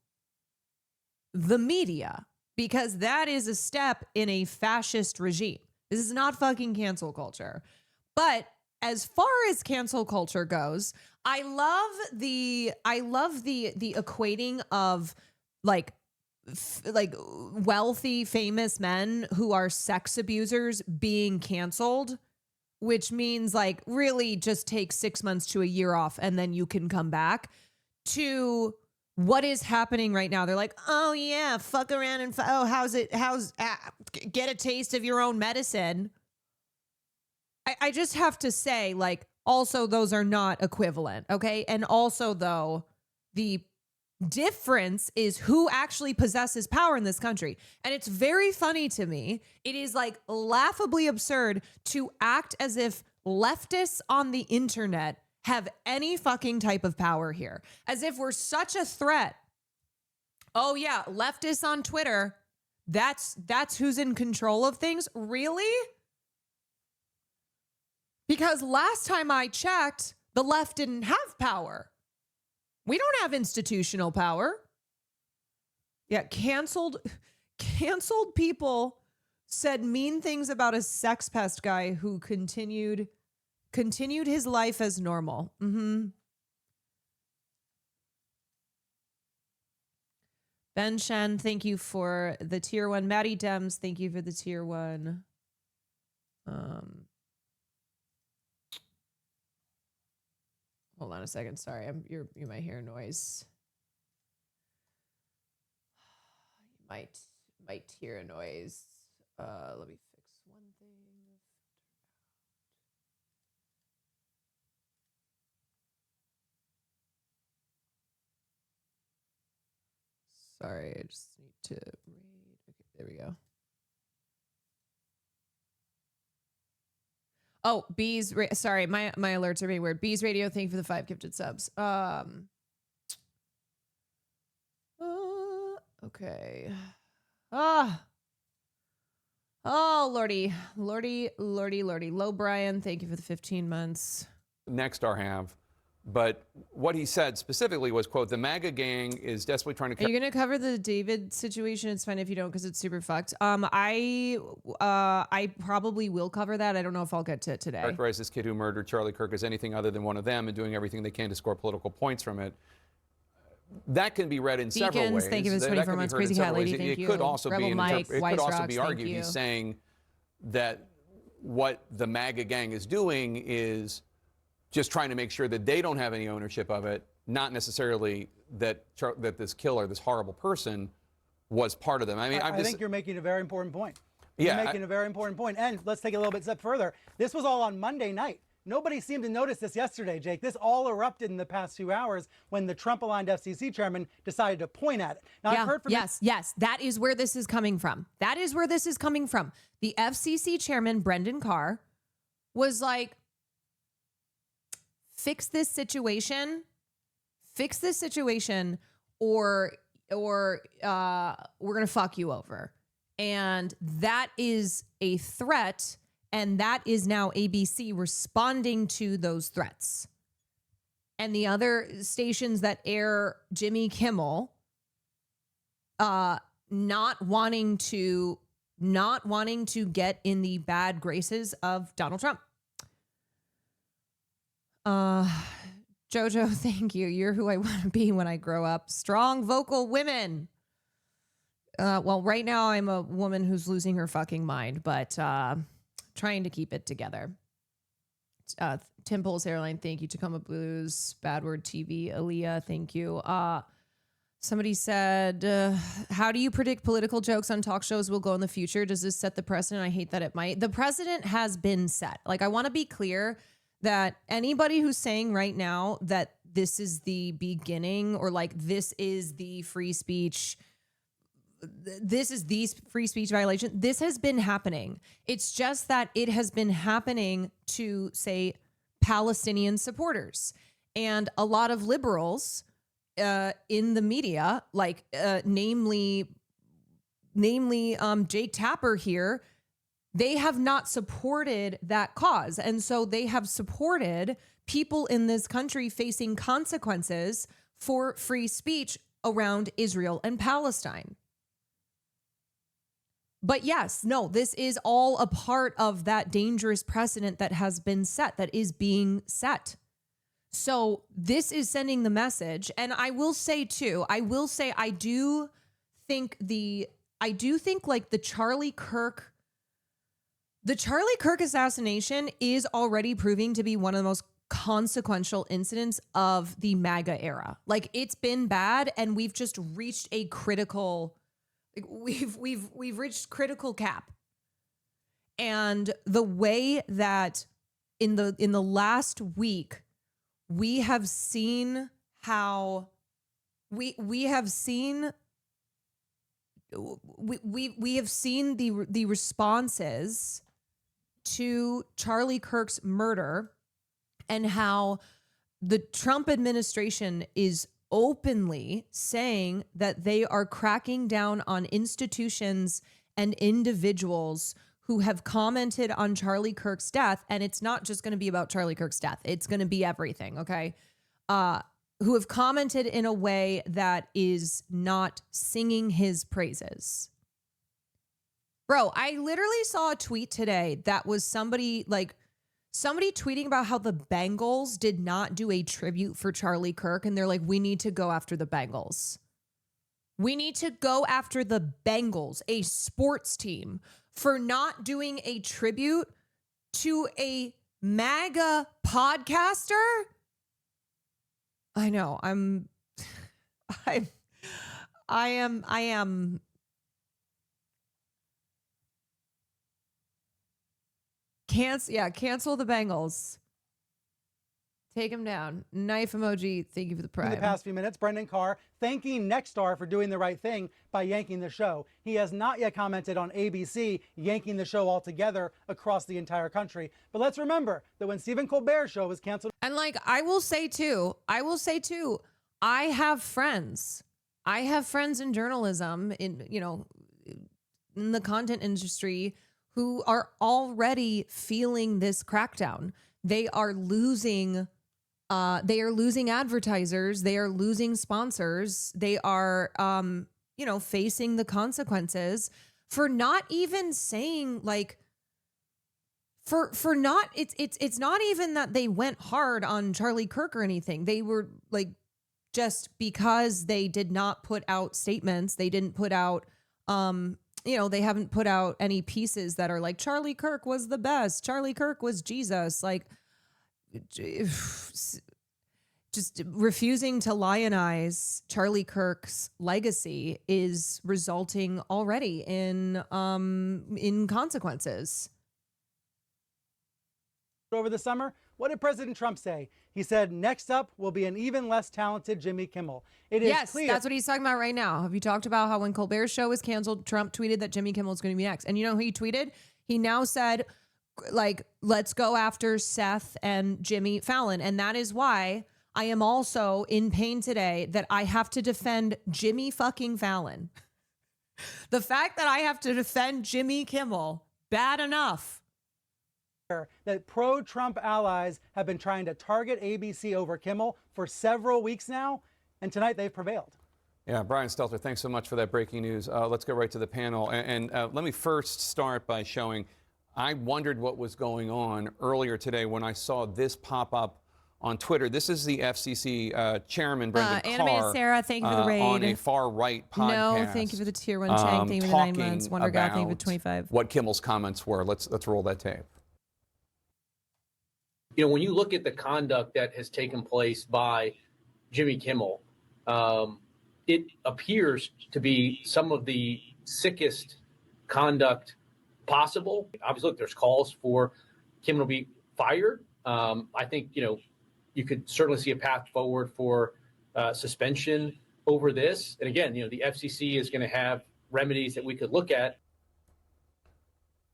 the media because that is a step in a fascist regime. This is not fucking cancel culture. But as far as cancel culture goes, I love the equating of like wealthy, famous men who are sex abusers being canceled, which means like really just take 6 months to a year off and then you can come back, to what is happening right now. They're like, oh yeah, fuck around and get a taste of your own medicine. I just have to say, like, also those are not equivalent, okay? And also, though, the difference is who actually possesses power in this country. And it's very funny to me. It is like laughably absurd to act as if leftists on the internet have any fucking type of power here. As if we're such a threat. Oh yeah, leftists on Twitter, that's who's in control of things? Really? Because last time I checked, the left didn't have power. We don't have institutional power. Yeah, canceled people said mean things about a sex pest guy who continued his life as normal. Ben Shen, thank you for the tier 1. Maddie Dems, thank you for the tier 1. Hold on a second. Sorry, you might hear a noise. You might hear a noise. Let me fix one thing. Sorry, I just need to read. Okay, there we go. Oh, Bees. Sorry, my alerts are being weird. Bees Radio, thank you for the 5 gifted subs. Okay. Oh, Lordy. Low Brian, thank you for the 15 months. Next, our have. But what he said specifically was, quote, the MAGA gang is desperately trying to... Are you going to cover the David situation? It's fine if you don't, because it's super fucked. I probably will cover that. I don't know if I'll get to it today. Characterize this kid who murdered Charlie Kirk as anything other than one of them and doing everything they can to score political points from it. That can be read in several ways. Thank you for the 24 months. Crazy Cat Lady, thank you. It could also Rebel be Mike, it could also be Rocks, argued he's saying that what the MAGA gang is doing is just trying to make sure that they don't have any ownership of it, not necessarily that this killer, this horrible person, was part of them. I mean, I think you're making a very important point. Yeah, you're making a very important point. And let's take it a little bit step further. This was all on Monday night. Nobody seemed to notice this yesterday, Jake. This all erupted in the past few hours when the Trump-aligned FCC chairman decided to point at it. Now, I've heard from yes, that is where this is coming from. That is where this is coming from. The FCC chairman, Brendan Carr, was like, fix this situation, or we're going to fuck you over. And that is a threat. And that is now ABC responding to those threats. And the other stations that air Jimmy Kimmel, not wanting to get in the bad graces of Donald Trump. Jojo, thank you. You're who I want to be when I grow up. Strong vocal women. Well, right now I'm a woman who's losing her fucking mind, but trying to keep it together. Tim Poles Airline, thank you. Tacoma Blues, Bad Word TV, Aaliyah, thank you. Somebody said, how do you predict political jokes on talk shows will go in the future? Does this set the precedent? I hate that it might. The precedent has been set. Like, I want to be clear that anybody who's saying right now that this is the beginning, or like this is the free speech, this is the free speech violation, this has been happening. It's just that it has been happening to, say, Palestinian supporters. And a lot of liberals in the media, like namely Jake Tapper here, they have not supported that cause. And so they have supported people in this country facing consequences for free speech around Israel and Palestine. But yes, no, this is all a part of that dangerous precedent that has been set, that is being set. So this is sending the message. And I will say too, I do think like the Charlie Kirk assassination is already proving to be one of the most consequential incidents of the MAGA era. Like, it's been bad, and we've just reached a critical, like, we've reached critical cap. And the way that in the last week we have seen how we have seen the responses to Charlie Kirk's murder, and how the Trump administration is openly saying that they are cracking down on institutions and individuals who have commented on Charlie Kirk's death, and it's not just going to be about Charlie Kirk's death. It's going to be everything, okay? Who have commented in a way that is not singing his praises. Bro, I literally saw a tweet today that was somebody tweeting about how the Bengals did not do a tribute for Charlie Kirk, and they're like, we need to go after the Bengals. We need to go after the Bengals, a sports team, for not doing a tribute to a MAGA podcaster. I know. I am. Cancel the Bengals. Take him down. Knife emoji. Thank you for the prime. In the past few minutes, Brendan Carr thanking Nexstar for doing the right thing by yanking the show. He has not yet commented on ABC yanking the show altogether across the entire country. But let's remember that when Stephen Colbert's show was canceled. And I will say too, I have friends. I have friends in journalism, in the content industry, who are already feeling this crackdown. They are losing advertisers. They are losing sponsors. They are, facing the consequences for not even saying for not, it's not even that they went hard on Charlie Kirk or anything. They were just because they did not put out statements. They didn't put out, they haven't put out any pieces that are like Charlie Kirk was the best. Charlie Kirk was Jesus. Just refusing to lionize Charlie Kirk's legacy is resulting already in consequences. Over the summer, what did President Trump say? He said, next up will be an even less talented Jimmy Kimmel. It is clear. That's what he's talking about right now. Have you talked about how when Colbert's show was canceled, Trump tweeted that Jimmy Kimmel is going to be next? And you know who he tweeted? He now said, let's go after Seth and Jimmy Fallon. And that is why I am also in pain today that I have to defend Jimmy fucking Fallon. The fact that I have to defend Jimmy Kimmel, bad enough. That pro-Trump allies have been trying to target ABC over Kimmel for several weeks now, and tonight they've prevailed. Yeah, Brian Stelter, thanks so much for that breaking news. Let's go right to the panel. And let me first start by showing, I wondered what was going on earlier today when I saw this pop up on Twitter. This is the FCC chairman, Brendan Carr. Animated Sarah, thank you for the raid. On a far-right podcast. No, thank you for the tier 1 Chang. Thank you for the 9 months. Wonder God, thank you for 25. What Kimmel's comments were. Let's roll that tape. When you look at the conduct that has taken place by Jimmy Kimmel, it appears to be some of the sickest conduct possible. Obviously, look, there's calls for Kimmel to be fired. I think, you could certainly see a path forward for suspension over this. And again, the FCC is going to have remedies that we could look at.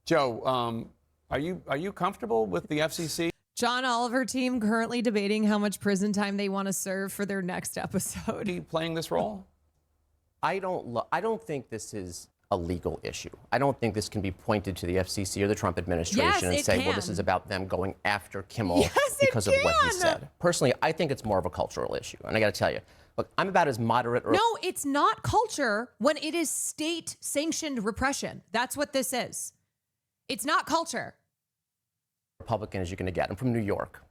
Joe, are you comfortable with the FCC? John Oliver team currently debating how much prison time they want to serve for their next episode. Are you playing this role? I don't think this is a legal issue. I don't think this can be pointed to the FCC or the Trump administration and say, well, this is about them going after Kimmel because of what he said. Personally, I think it's more of a cultural issue. And I got to tell you, look, I'm about as moderate. No, it's not culture when it is state-sanctioned repression. That's what this is. It's not culture. Republican as you're going to get. I'm from New York.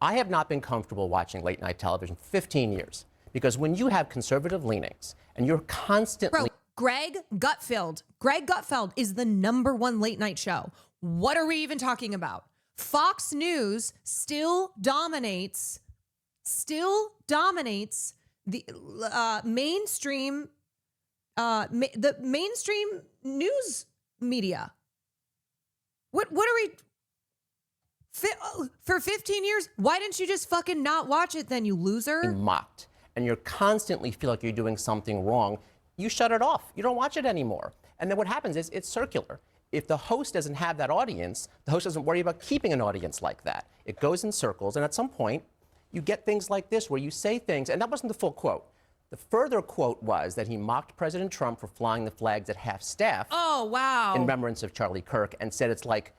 I have not been comfortable watching late night television for 15 years because when you have conservative leanings and you're constantly... Bro, Greg Gutfeld is the #1 late night show. What are we even talking about? Fox News still dominates the mainstream news media. What are we... For 15 years, why didn't you just fucking not watch it then, you loser? Mocked, and you constantly feel like you're doing something wrong, you shut it off. You don't watch it anymore. And then what happens is it's circular. If the host doesn't have that audience, the host doesn't worry about keeping an audience like that. It goes in circles, and at some point, you get things like this where you say things, and that wasn't the full quote. The further quote was that he mocked President Trump for flying the flags at half-staff. Oh, wow. In remembrance of Charlie Kirk, and said it's like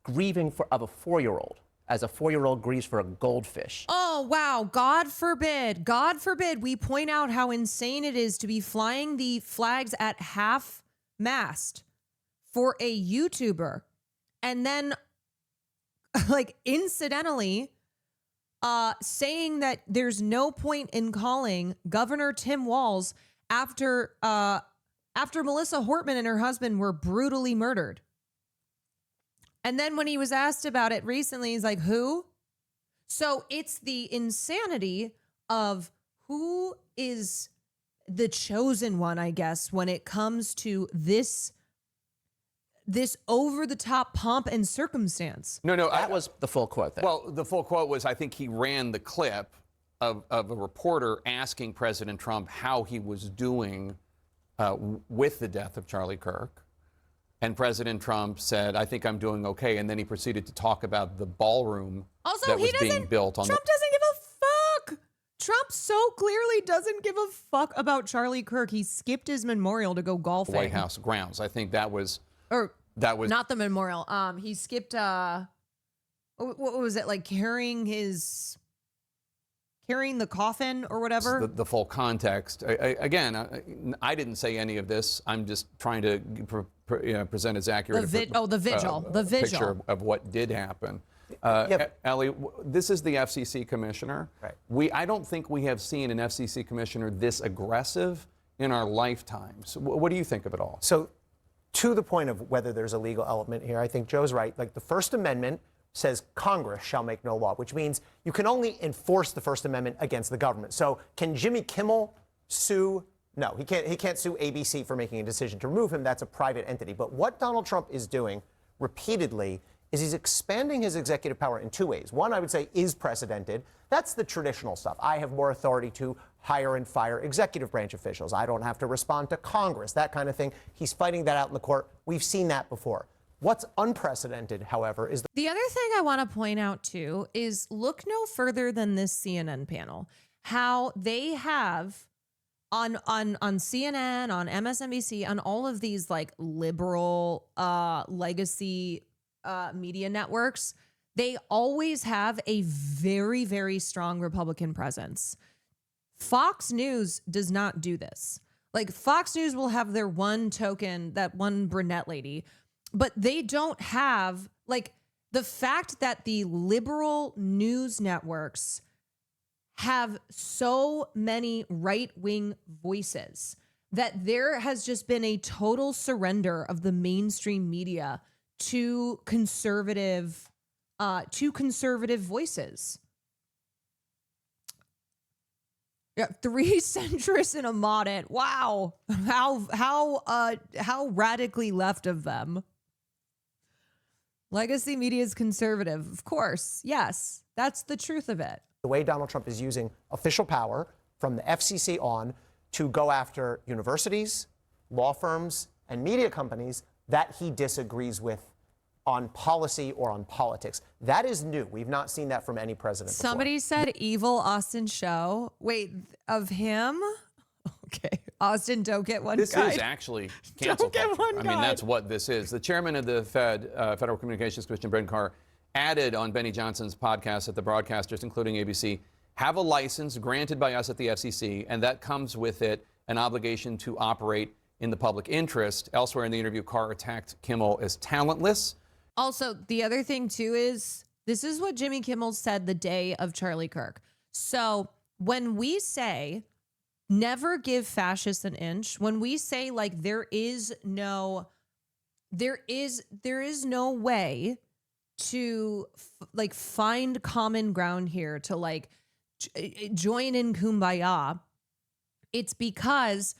grieving of a 4-year-old, as a 4-year-old grieves for a goldfish. Oh, wow. God forbid we point out how insane it is to be flying the flags at half-mast for a YouTuber. And then, like, incidentally, saying that there's no point in calling Governor Tim Walz after Melissa Hortman and her husband were brutally murdered. And then when he was asked about it recently, he's like, who? So it's the insanity of who is the chosen one, I guess, when it comes to this over-the-top pomp and circumstance. No, That was the full quote there. Well, the full quote was, I think he ran the clip of a reporter asking President Trump how he was doing with the death of Charlie Kirk. And President Trump said, I think I'm doing okay. And then he proceeded to talk about the ballroom that was being built on Trump doesn't give a fuck. Trump so clearly doesn't give a fuck about Charlie Kirk. He skipped his memorial to go golfing. White House grounds. I think that was not the memorial. He skipped what was it, like carrying the coffin or whatever? The full context. Again, I didn't say any of this. I'm just trying to present as accurate the vigil picture of what did happen. Ellie, this is the FCC commissioner. Right. I don't think we have seen an FCC commissioner this aggressive in our lifetimes. What do you think of it all? So, to the point of whether there's a legal element here, I think Joe's right. Like, the First Amendment says Congress shall make no law, which means you can only enforce the First Amendment against the government. So can Jimmy Kimmel sue? No, he can't. He can't sue ABC for making a decision to remove him. That's a private entity. But what Donald Trump is doing repeatedly is he's expanding his executive power in two ways. One, I would say, is precedented. That's the traditional stuff. I have more authority to hire and fire executive branch officials. I don't have to respond to Congress, that kind of thing. He's fighting that out in the court. We've seen that before. What's unprecedented, however, is the other thing I want to point out, too, is look no further than this CNN panel. How they have on CNN, on MSNBC, on all of these like liberal legacy media networks, they always have a very, very strong Republican presence. Fox News does not do this. Like, Fox News will have their one token, that one brunette lady, but they don't have, like, the fact that the liberal news networks have so many right-wing voices that there has just been a total surrender of the mainstream media to conservative voices. Yeah, 3 centrists and a moderate. Wow, how radically left of them. Legacy media is conservative, of course. Yes, that's the truth of it. the way Donald Trump is using official power from the FCC on to go after universities, law firms, and media companies that he disagrees with on policy or on politics. That is new. We've not seen that from any president before. Somebody said evil Austin Show. Wait, of him? Okay. Austin, don't get one This guide. is actually cancel culture. I mean, that's what this is. The chairman of the Federal Communications Commission, Brendan Carr, added on Benny Johnson's podcast that the broadcasters, including ABC, have a license granted by us at the FCC, and that comes with it an obligation to operate in the public interest. Elsewhere in the interview, Carr attacked Kimmel as talentless. Also, the other thing, too, is this is what Jimmy Kimmel said the day of Charlie Kirk. So when we say never give fascists an inch, when we say like there is no way to like find common ground here to like join in kumbaya, it's because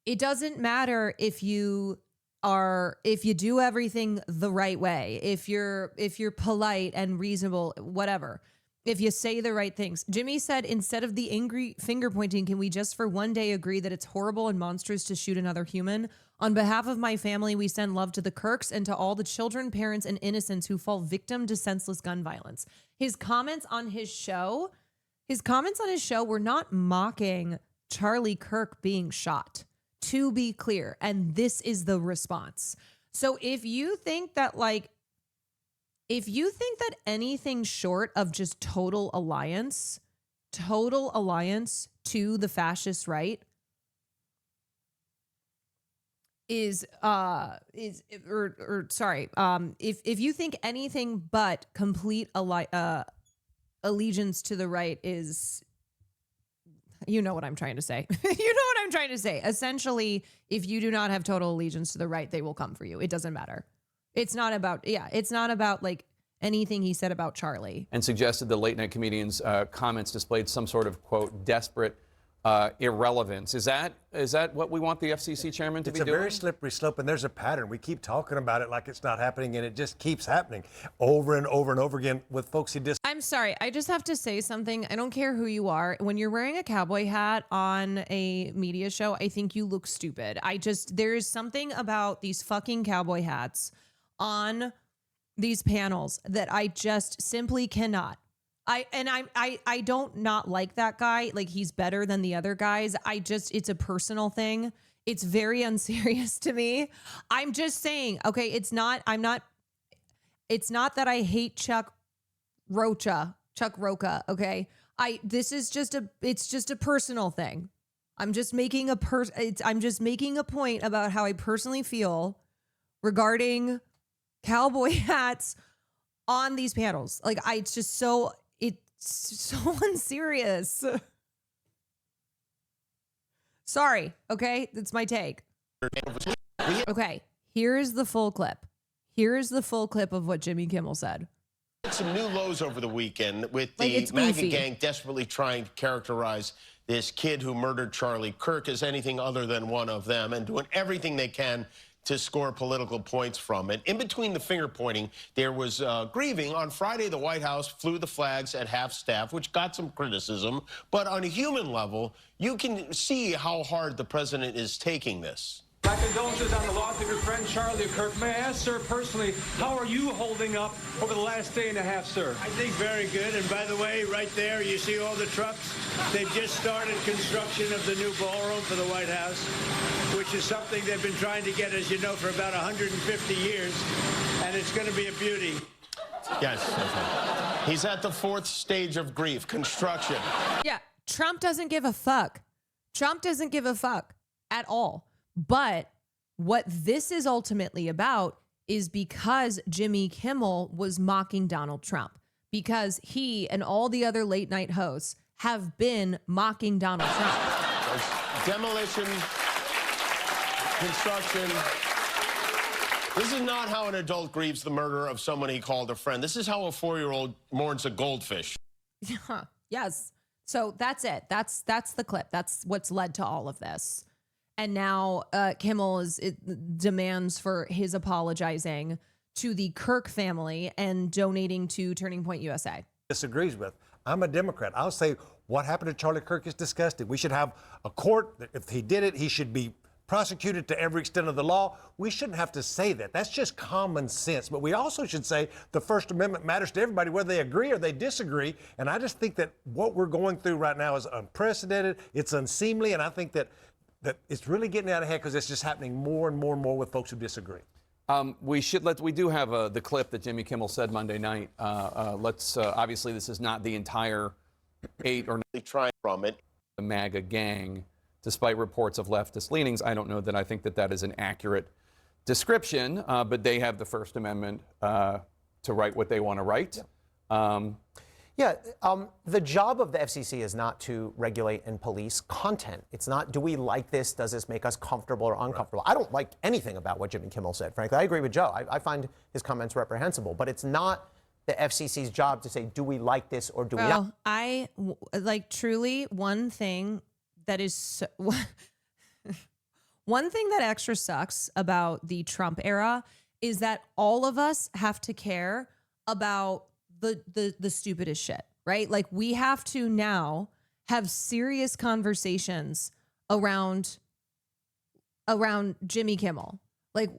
it doesn't matter if you do everything the right way, if you're polite and reasonable, whatever, if you say the right things. Jimmy said, instead of the angry finger pointing, can we just for one day agree that it's horrible and monstrous to shoot another human? On behalf of my family, we send love to the Kirks and to all the children, parents, and innocents who fall victim to senseless gun violence. His comments on his show were not mocking Charlie Kirk being shot, to be clear. And this is the response. So if you think that anything short of just total alliance to the fascist right if you think anything but complete allegiance to the right is, you know what I'm trying to say. Essentially, if you do not have total allegiance to the right, they will come for you. It doesn't matter. It's not about like anything he said about Charlie. And suggested the late night comedian's comments displayed some sort of, quote, desperate irrelevance. Is that what we want the FCC chairman to be doing? It's a very slippery slope, and there's a pattern. We keep talking about it like it's not happening, and it just keeps happening over and over and over again with folks who I'm sorry. I just have to say something. I don't care who you are. When you're wearing a cowboy hat on a media show, I think you look stupid. There is something about these fucking cowboy hats on these panels that I just simply cannot. I don't not like that guy. Like, he's better than the other guys. It's a personal thing. It's very unserious to me. I'm just saying, okay, it's not that I hate Chuck Rocha, okay? It's just a personal thing. I'm just making a point about how I personally feel regarding cowboy hats on these panels. Like, it's so unserious. Sorry, okay? That's my take. Okay, here's the full clip. Here's the full clip of what Jimmy Kimmel said. Some new lows over the weekend with the MAGA gang desperately trying to characterize this kid who murdered Charlie Kirk as anything other than one of them and doing everything they can to score political points from it. In between the finger pointing, there was grieving. On Friday, the White House flew the flags at half staff, which got some criticism. But on a human level, you can see how hard the president is taking this. My condolences on the loss of your friend Charlie Kirk. May I ask, sir, personally, how are you holding up over the last day and a half, sir? I think very good. And by the way, right there, you see all the trucks? They've just started construction of the new ballroom for the White House, which is something they've been trying to get, as you know, for about 150 years. And it's going to be a beauty. Yes. He's at the fourth stage of grief, construction. Yeah, Trump doesn't give a fuck. Trump doesn't give a fuck at all. But what this is ultimately about is because Jimmy Kimmel was mocking Donald Trump, because he and all the other late night hosts have been mocking Donald Trump. Demolition, construction. This is not how an adult grieves the murder of someone he called a friend. This is how a 4-year-old mourns a goldfish. Yes. So that's it. That's the clip. That's what's led to all of this. And now Kimmel demands for his apologizing to the Kirk family and donating to Turning Point USA. disagrees with. I'm a Democrat. I'll say what happened to Charlie Kirk is disgusting. We should have a court. If he did it, he should be prosecuted to every extent of the law. We shouldn't have to say that. That's just common sense. But we also should say the First Amendment matters to everybody, whether they agree or they disagree. And I just think that what we're going through right now is unprecedented. It's unseemly. And I think that it's really getting out of hand because it's just happening more and more and more with folks who disagree. We do have the clip that Jimmy Kimmel said Monday night. Obviously this is not the entire 8 or 9 trying from it. The MAGA gang, despite reports of leftist leanings. I don't know that I think that is an accurate description, but they have the First Amendment to write what they want to write. The job of the FCC is not to regulate and police content. It's not, do we like this? Does this make us comfortable or uncomfortable? Right. I don't like anything about what Jimmy Kimmel said, frankly. I agree with Joe. I find his comments reprehensible, but it's not the FCC's job to say, do we like this or do we not? Truly, one thing that is one thing that extra sucks about the Trump era is that all of us have to care about the stupidest shit, right? Like, we have to now have serious conversations around Jimmy Kimmel. Like,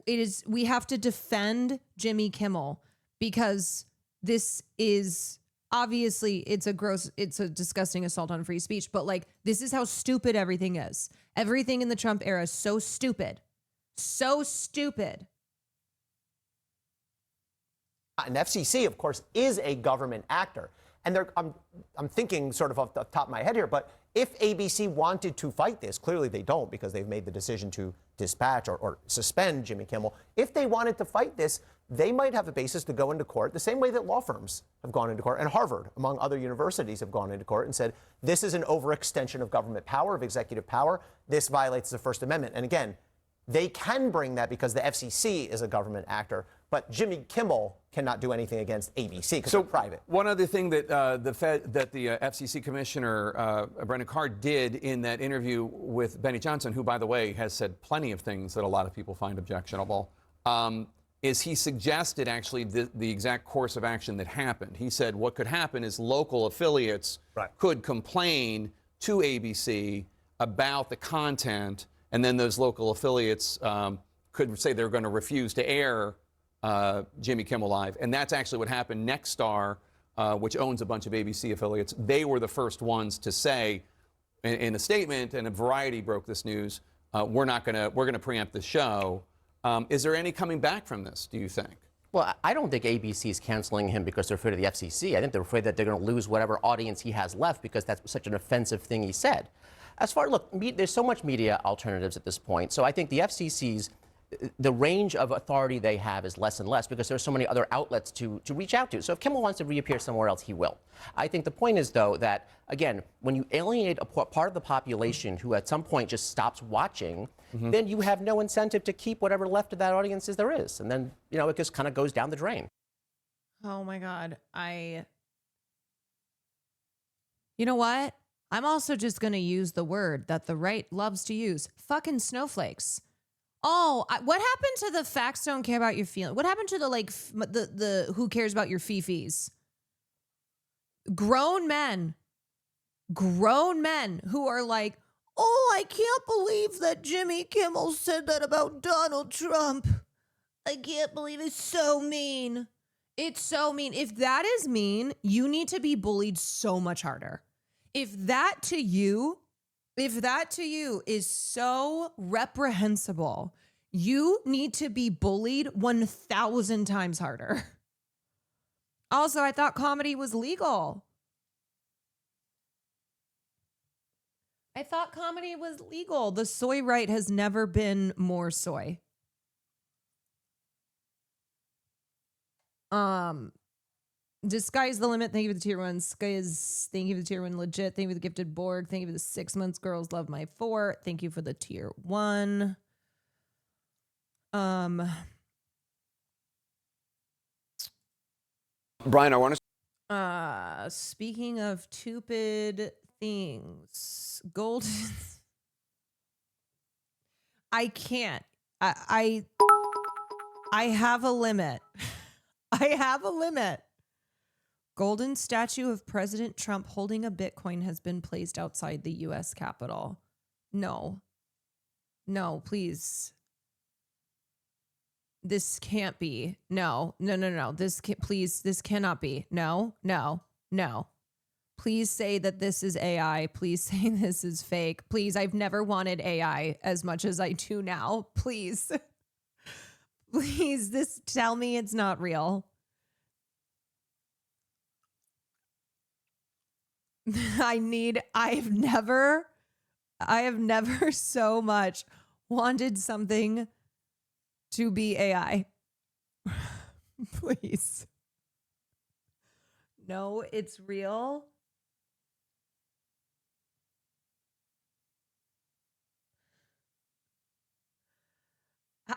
we have to defend Jimmy Kimmel because this is obviously it's a disgusting assault on free speech, but like, this is how stupid everything is. Everything in the Trump era is so stupid. So stupid. And FCC, of course, is a government actor. And I'm thinking sort of off the top of my head here, but if ABC wanted to fight this, clearly they don't because they've made the decision to dispatch or suspend Jimmy Kimmel. If they wanted to fight this, they might have a basis to go into court the same way that law firms have gone into court, and Harvard, among other universities, have gone into court and said, this is an overextension of government power, of executive power. This violates the First Amendment. And again, they can bring that because the FCC is a government actor, but Jimmy Kimmel cannot do anything against ABC because they're private. One other thing that the FCC commissioner Brendan Carr did in that interview with Benny Johnson, who, by the way, has said plenty of things that a lot of people find objectionable, is he suggested actually the exact course of action that happened. He said what could happen is local affiliates could complain to ABC about the content, and then those local affiliates could say they're going to refuse to air Jimmy Kimmel Live. And that's actually what happened. Nexstar, which owns a bunch of ABC affiliates, they were the first ones to say in a statement, and Variety broke this news, we're going to preempt the show. Is there any coming back from this, do you think? Well, I don't think ABC is canceling him because they're afraid of the FCC. I think they're afraid that they're going to lose whatever audience he has left because that's such an offensive thing he said. As far, look, there's so much media alternatives at this point. So I think the FCC's, the range of authority they have is less and less because there's so many other outlets to reach out to. So if Kimmel wants to reappear somewhere else, he will. I think the point is, though, that, again, when you alienate a part of the population who at some point just stops watching, then you have no incentive to keep whatever left of that audience there is. And then, you know, it just kind of goes down the drain. Oh, my God. You know what? I'm also just going to use the word that the right loves to use. Fucking snowflakes. Oh, what happened to the facts don't care about your feelings? What happened to the, like, the who cares about your fifis? Grown men who are like, oh, I can't believe that Jimmy Kimmel said that about Donald Trump. I can't believe it's so mean. It's so mean. If that is mean, you need to be bullied so much harder. If that to you is so reprehensible, you need to be bullied 1,000 times harder. Also, I thought comedy was legal. The soy right has never been more soy. Disguise the limit. Thank you for the tier 1. Skiz, thank you for the tier 1. Legit. Thank you for the gifted Borg. Thank you for the 6 months. Girls love my 4. Thank you for the tier 1. Brian, I want to. Speaking of stupid things, golden. I can't. I have a limit. I have a limit. Golden statue of President Trump holding a Bitcoin has been placed outside the U.S. Capitol. No, please. This can't be. No. This cannot be. No. Please say that this is AI. Please say this is fake. Please, I've never wanted AI as much as I do now. Please. Please, tell me it's not real. I have never so much wanted something to be AI. Please. No, it's real.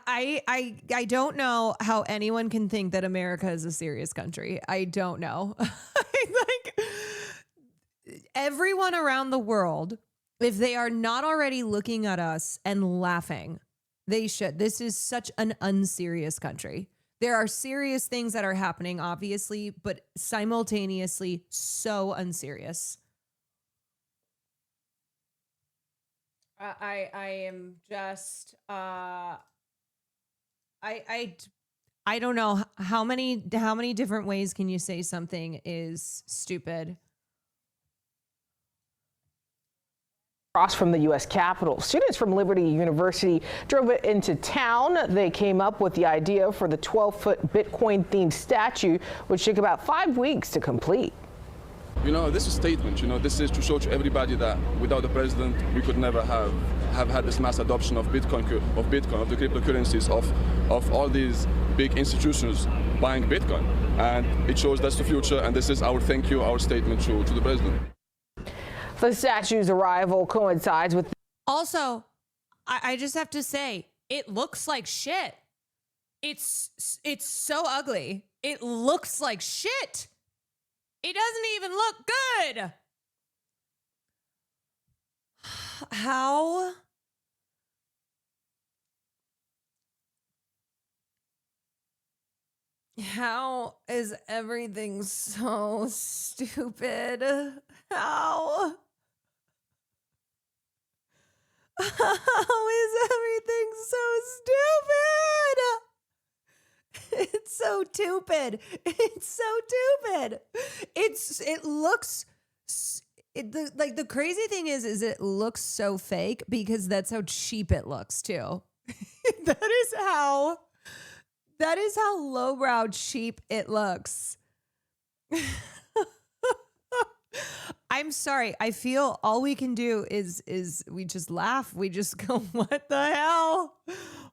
I don't know how anyone can think that America is a serious country. I don't know. Like, everyone around the world, if they are not already looking at us and laughing, they should. This is such an unserious country. There are serious things that are happening, obviously, but simultaneously so unserious. I am just, I don't know how many different ways can you say something is stupid? Across from the U.S. Capitol, students from Liberty University drove it into town. They came up with the idea for the 12-foot Bitcoin-themed statue, which took about 5 weeks to complete. You know, this is a statement. You know, this is to show to everybody that without the president, we could never have had this mass adoption of Bitcoin, of the cryptocurrencies, of all these big institutions buying Bitcoin. And it shows that's the future. And this is our thank you, our statement to the president. The statue's arrival coincides with. Also, I just have to say, it looks like shit. It's so ugly. It looks like shit. It doesn't even look good. How is everything so stupid? How is everything so stupid? It's so stupid. It's so stupid. The crazy thing is it looks so fake because that's how cheap it looks too. That is how lowbrow cheap it looks. I'm sorry. I feel all we can do is we just laugh. We just go, what the hell?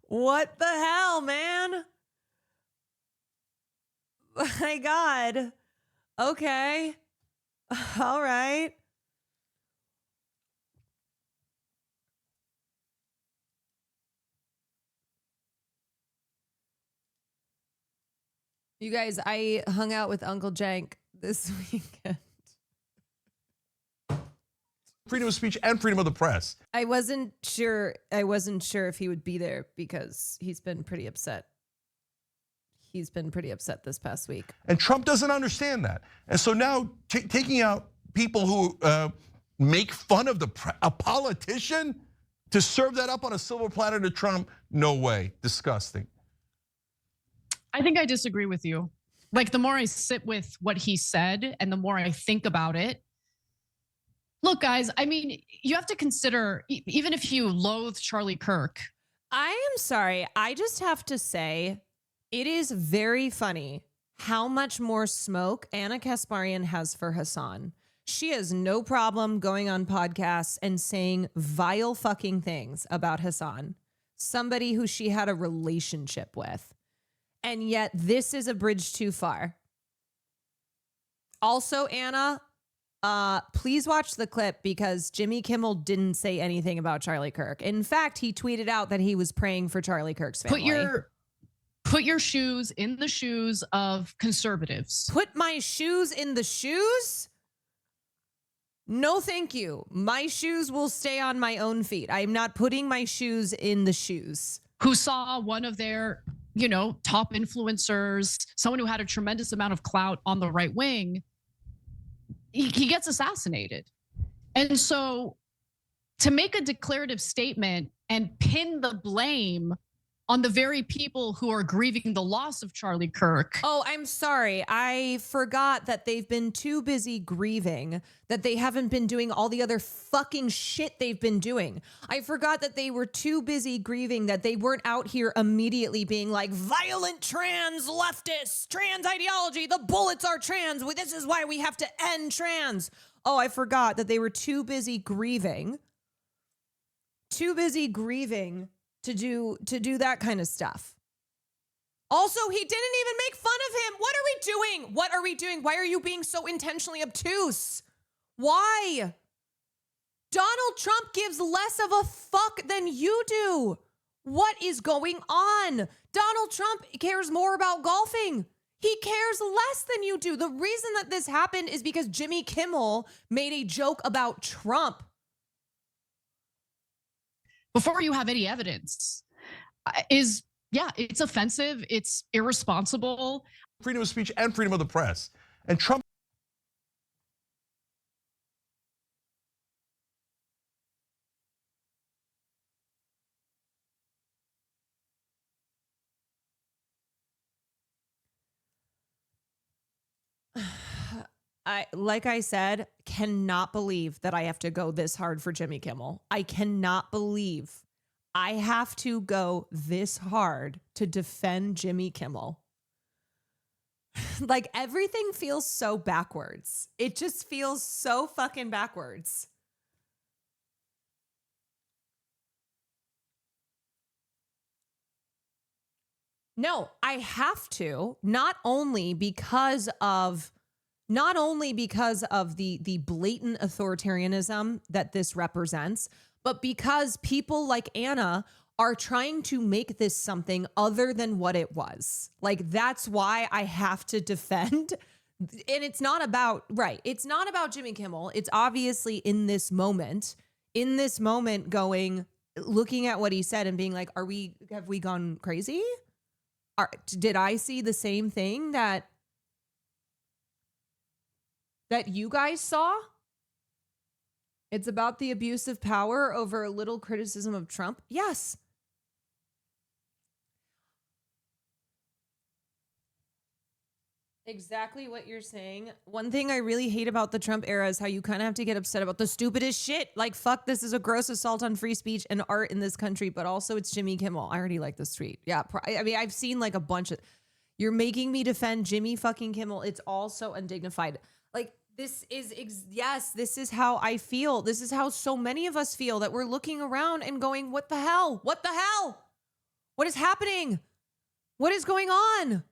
What the hell, man? My God. Okay. All right. You guys, I hung out with Uncle Jank this weekend. Freedom of speech and freedom of the press. I wasn't sure if he would be there because he's been pretty upset. He's been pretty upset this past week. And Trump doesn't understand that. And so now taking out people who make fun of a politician to serve that up on a silver platter to Trump, no way. Disgusting. I think I disagree with you. Like, the more I sit with what he said and the more I think about it. Look, guys, I mean, you have to consider, even if you loathe Charlie Kirk. I am sorry. I just have to say, it is very funny how much more smoke Anna Kasparian has for Hassan. She has no problem going on podcasts and saying vile fucking things about Hassan, somebody who she had a relationship with. And yet this is a bridge too far. Also, Anna, please watch the clip because Jimmy Kimmel didn't say anything about Charlie Kirk. In fact, he tweeted out that he was praying for Charlie Kirk's family. Put your shoes in the shoes of conservatives. Put my shoes in the shoes? No, thank you. My shoes will stay on my own feet. I am not putting my shoes in the shoes. Who saw one of their, top influencers, someone who had a tremendous amount of clout on the right wing, he gets assassinated. And so to make a declarative statement and pin the blame on the very people who are grieving the loss of Charlie Kirk. Oh, I'm sorry. I forgot that they've been too busy grieving, that they haven't been doing all the other fucking shit they've been doing. I forgot that they were too busy grieving, that they weren't out here immediately being like, violent trans leftists, trans ideology, the bullets are trans. This is why we have to end trans. Oh, I forgot that they were too busy grieving. To do that kind of stuff. Also, he didn't even make fun of him. What are we doing? Why are you being so intentionally obtuse? Why? Donald Trump gives less of a fuck than you do. What is going on? Donald Trump cares more about golfing. He cares less than you do. The reason that this happened is because Jimmy Kimmel made a joke about Trump. Before you have any evidence, it's offensive. It's irresponsible. Freedom of speech and freedom of the press. And Trump. like I said, cannot believe that I have to go this hard for Jimmy Kimmel. I cannot believe I have to go this hard to defend Jimmy Kimmel. Like, everything feels so backwards. It just feels so fucking backwards. No, I have to, not only because of the blatant authoritarianism that this represents, but because people like Anna are trying to make this something other than what it was. Like, that's why I have to defend. And it's not about, right, it's not about Jimmy Kimmel. It's obviously in this moment going, looking at what he said and being like, have we gone crazy? Did I see the same thing that you guys saw? It's about the abuse of power over a little criticism of Trump. Yes. Exactly what you're saying. One thing I really hate about the Trump era is how you kind of have to get upset about the stupidest shit. Like, fuck, this is a gross assault on free speech and art in this country, but also it's Jimmy Kimmel. I already like this tweet. Yeah, I mean, I've seen like a bunch of, you're making me defend Jimmy fucking Kimmel. It's all so undignified. Like, this is, yes, this is how I feel. This is how so many of us feel, that we're looking around and going, what the hell? What the hell? What is happening? What is going on?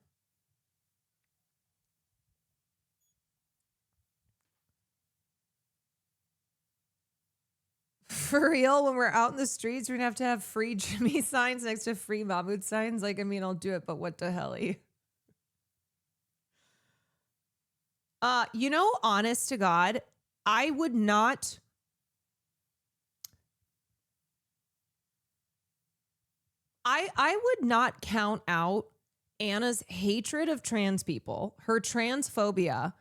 For real, when we're out in the streets, we're gonna have free Jimmy signs next to free Mahmoud signs. Like, I mean, I'll do it, but what the hell? Honest to God, I would not count out Anna's hatred of trans people, her transphobia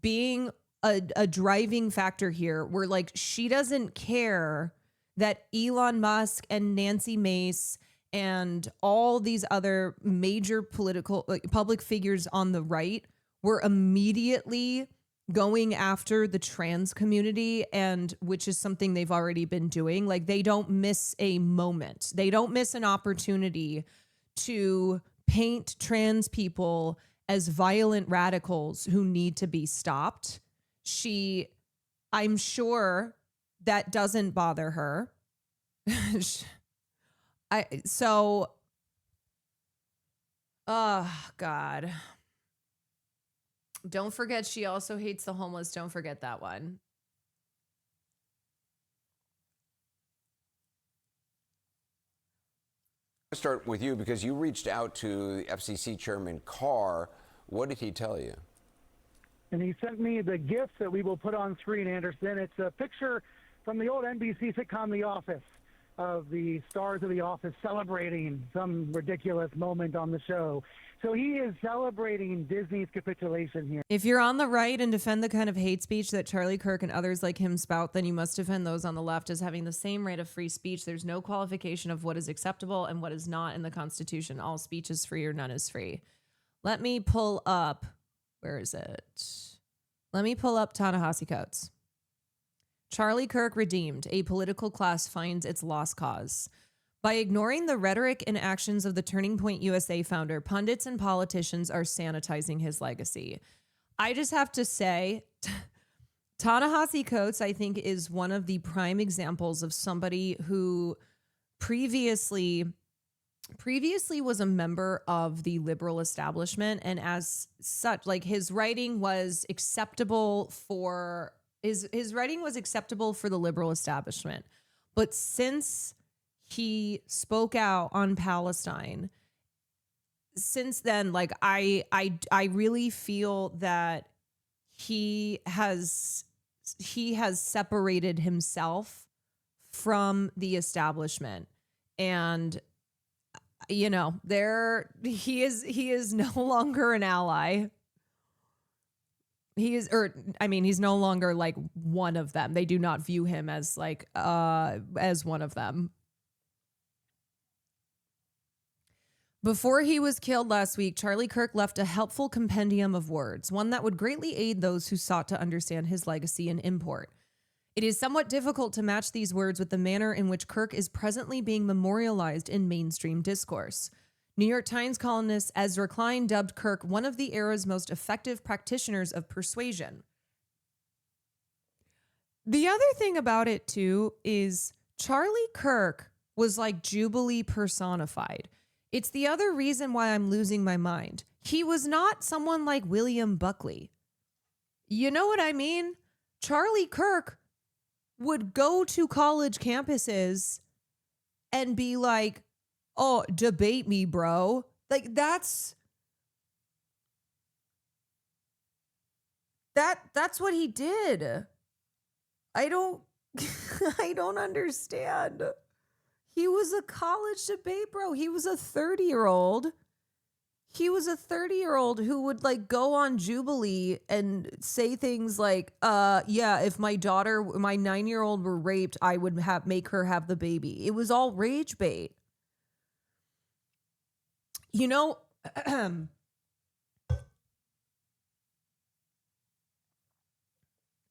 being a driving factor here, where like she doesn't care that Elon Musk and Nancy Mace and all these other major political public figures on the right were immediately going after the trans community, and which is something they've already been doing. Like, they don't miss a moment. They don't miss an opportunity to paint trans people as violent radicals who need to be stopped. I'm sure that doesn't bother her. Oh God. Don't forget, she also hates the homeless. Don't forget that one. I'll start with you because you reached out to the FCC Chairman Carr. What did he tell you? And he sent me the gifts that we will put on screen, Anderson. It's a picture from the old NBC sitcom The Office, of the stars of The Office celebrating some ridiculous moment on the show. So he is celebrating Disney's capitulation here. If you're on the right and defend the kind of hate speech that Charlie Kirk and others like him spout, then you must defend those on the left as having the same right of free speech. There's no qualification of what is acceptable and what is not in the Constitution. All speech is free or none is free. Let me pull up. Where is it? Let me pull up Ta-Nehisi Coates. Charlie Kirk redeemed. A political class finds its lost cause. By ignoring the rhetoric and actions of the Turning Point USA founder, pundits and politicians are sanitizing his legacy. I just have to say, Ta-Nehisi Coates, I think, is one of the prime examples of somebody who previously was a member of the liberal establishment, and as such, like, his writing was acceptable for his writing was acceptable for the liberal establishment. But since he spoke out on Palestine, since then, like, I really feel that he has separated himself from the establishment. And he is no longer an ally. He's no longer like one of them. They do not view him as like as one of them. Before he was killed last week, Charlie Kirk left a helpful compendium of words, one that would greatly aid those who sought to understand his legacy and import. It is somewhat difficult to match these words with the manner in which Kirk is presently being memorialized in mainstream discourse. New York Times columnist Ezra Klein dubbed Kirk one of the era's most effective practitioners of persuasion. The other thing about it, too, is Charlie Kirk was like Jubilee personified. It's the other reason why I'm losing my mind. He was not someone like William Buckley. You know what I mean? Charlie Kirk would go to college campuses and be like, oh, debate me, bro. Like that's what he did. I don't understand. He was a college debate bro. He was a 30-year-old. He was a 30-year-old who would like go on Jubilee and say things like, yeah, if my 9-year-old were raped, I would make her have the baby. It was all rage bait. You know,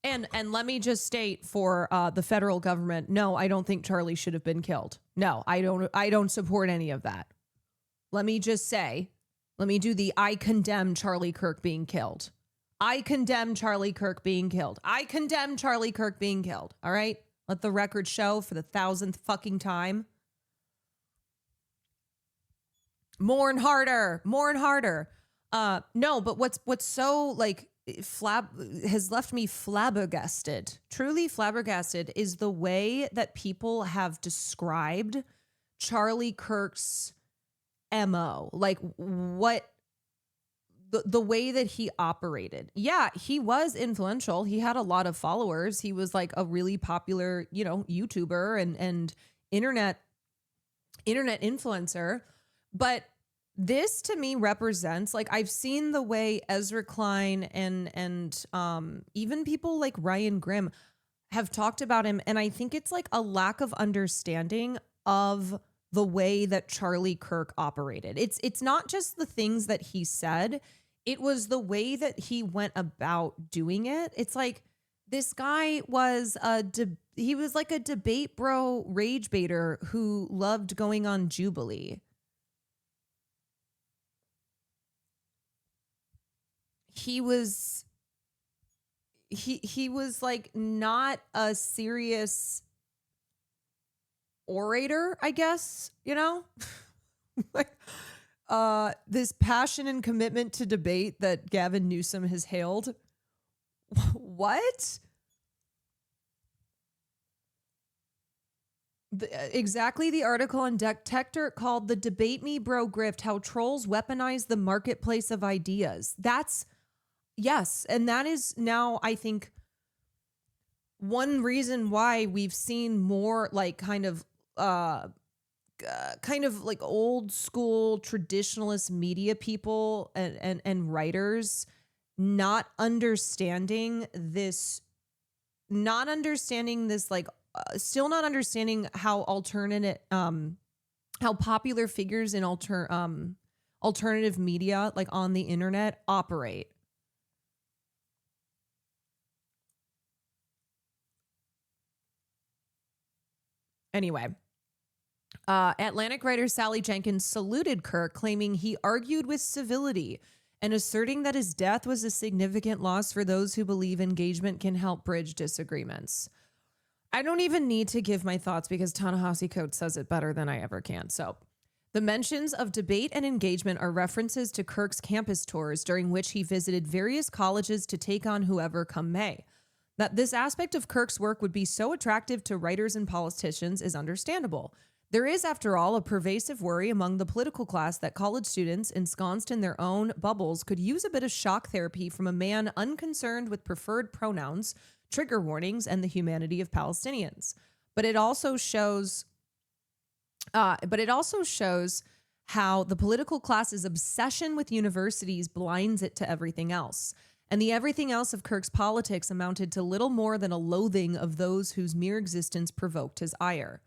and let me just state for the federal government, no, I don't think Charlie should have been killed. No, I don't support any of that. Let me just say, let me do the I condemn Charlie Kirk being killed. I condemn Charlie Kirk being killed. I condemn Charlie Kirk being killed. All right? Let the record show for the 1,000th fucking time. Mourn harder. Mourn harder. No, but what's so like has left me flabbergasted, truly flabbergasted, is the way that people have described Charlie Kirk's MO, like what the way that he operated. Yeah, he was influential. He had a lot of followers. He was like a really popular, YouTuber and internet influencer. But this to me represents, like, I've seen the way Ezra Klein and even people like Ryan Grimm have talked about him, and I think it's like a lack of understanding of the way that Charlie Kirk operated. It's not just the things that he said, it was the way that he went about doing it. It's like this guy was he was like a debate bro rage baiter who loved going on Jubilee. He was like not a serious orator, I guess, like this passion and commitment to debate that Gavin Newsom has hailed. What? Exactly the article on Detector called "The Debate Me Bro Grift: How Trolls Weaponize the Marketplace of Ideas." Yes, and that is now, I think, one reason why we've seen more like kind of like old school traditionalist media people and writers not understanding this like still not understanding how alternate how popular figures in alternative media like on the internet operate. Anyway, Atlantic writer Sally Jenkins saluted Kirk, claiming he argued with civility and asserting that his death was a significant loss for those who believe engagement can help bridge disagreements. I don't even need to give my thoughts because Ta-Nehisi Coates says it better than I ever can. So the mentions of debate and engagement are references to Kirk's campus tours during which he visited various colleges to take on whoever come may. That this aspect of Kirk's work would be so attractive to writers and politicians is understandable. There is, after all, a pervasive worry among the political class that college students, ensconced in their own bubbles, could use a bit of shock therapy from a man unconcerned with preferred pronouns, trigger warnings, and the humanity of Palestinians. But it also shows how the political class's obsession with universities blinds it to everything else. And the everything else of Kirk's politics amounted to little more than a loathing of those whose mere existence provoked his ire.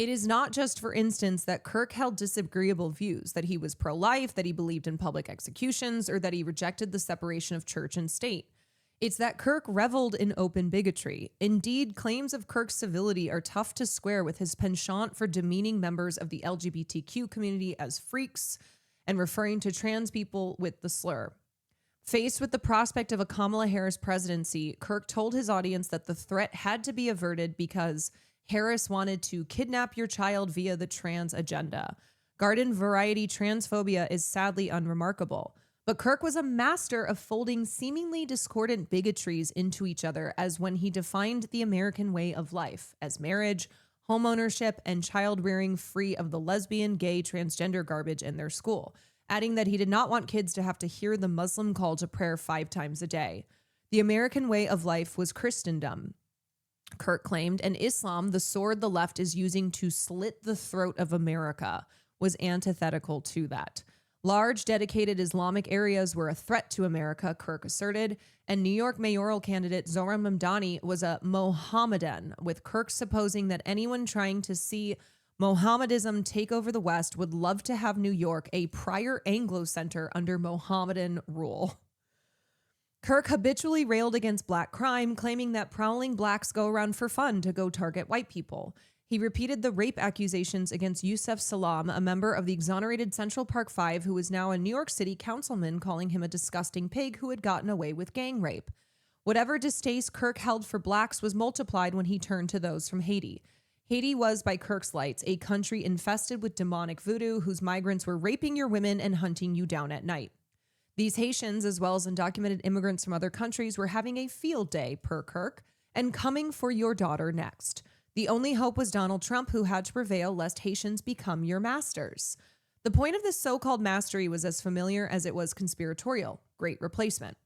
It is not just, for instance, that Kirk held disagreeable views, that he was pro-life, that he believed in public executions, or that he rejected the separation of church and state. It's that Kirk reveled in open bigotry. Indeed, claims of Kirk's civility are tough to square with his penchant for demeaning members of the LGBTQ community as freaks and referring to trans people with the slur. Faced with the prospect of a Kamala Harris presidency, Kirk told his audience that the threat had to be averted because Harris wanted to kidnap your child via the trans agenda. Garden variety transphobia is sadly unremarkable. But Kirk was a master of folding seemingly discordant bigotries into each other, as when he defined the American way of life as marriage, homeownership, and child rearing free of the lesbian, gay, transgender garbage in their school, adding that he did not want kids to have to hear the Muslim call to prayer 5 times a day. The American way of life was Christendom, Kirk claimed, and Islam, the sword the left is using to slit the throat of America, was antithetical to that. Large, dedicated Islamic areas were a threat to America, Kirk asserted, and New York mayoral candidate Zohran Mamdani was a Mohammedan, with Kirk supposing that anyone trying to see Mohammedism take over the West would love to have New York a prior Anglo center under Mohammedan rule. Kirk habitually railed against black crime, claiming that prowling blacks go around for fun to go target white people. He repeated the rape accusations against Yusef Salam, a member of the exonerated Central Park Five, who is now a New York City councilman, calling him a disgusting pig who had gotten away with gang rape. Whatever distaste Kirk held for blacks was multiplied when he turned to those from Haiti. Haiti was, by Kirk's lights, a country infested with demonic voodoo whose migrants were raping your women and hunting you down at night. These Haitians, as well as undocumented immigrants from other countries, were having a field day, per Kirk, and coming for your daughter next. The only hope was Donald Trump, who had to prevail lest Haitians become your masters. The point of this so-called mastery was as familiar as it was conspiratorial. Great replacement.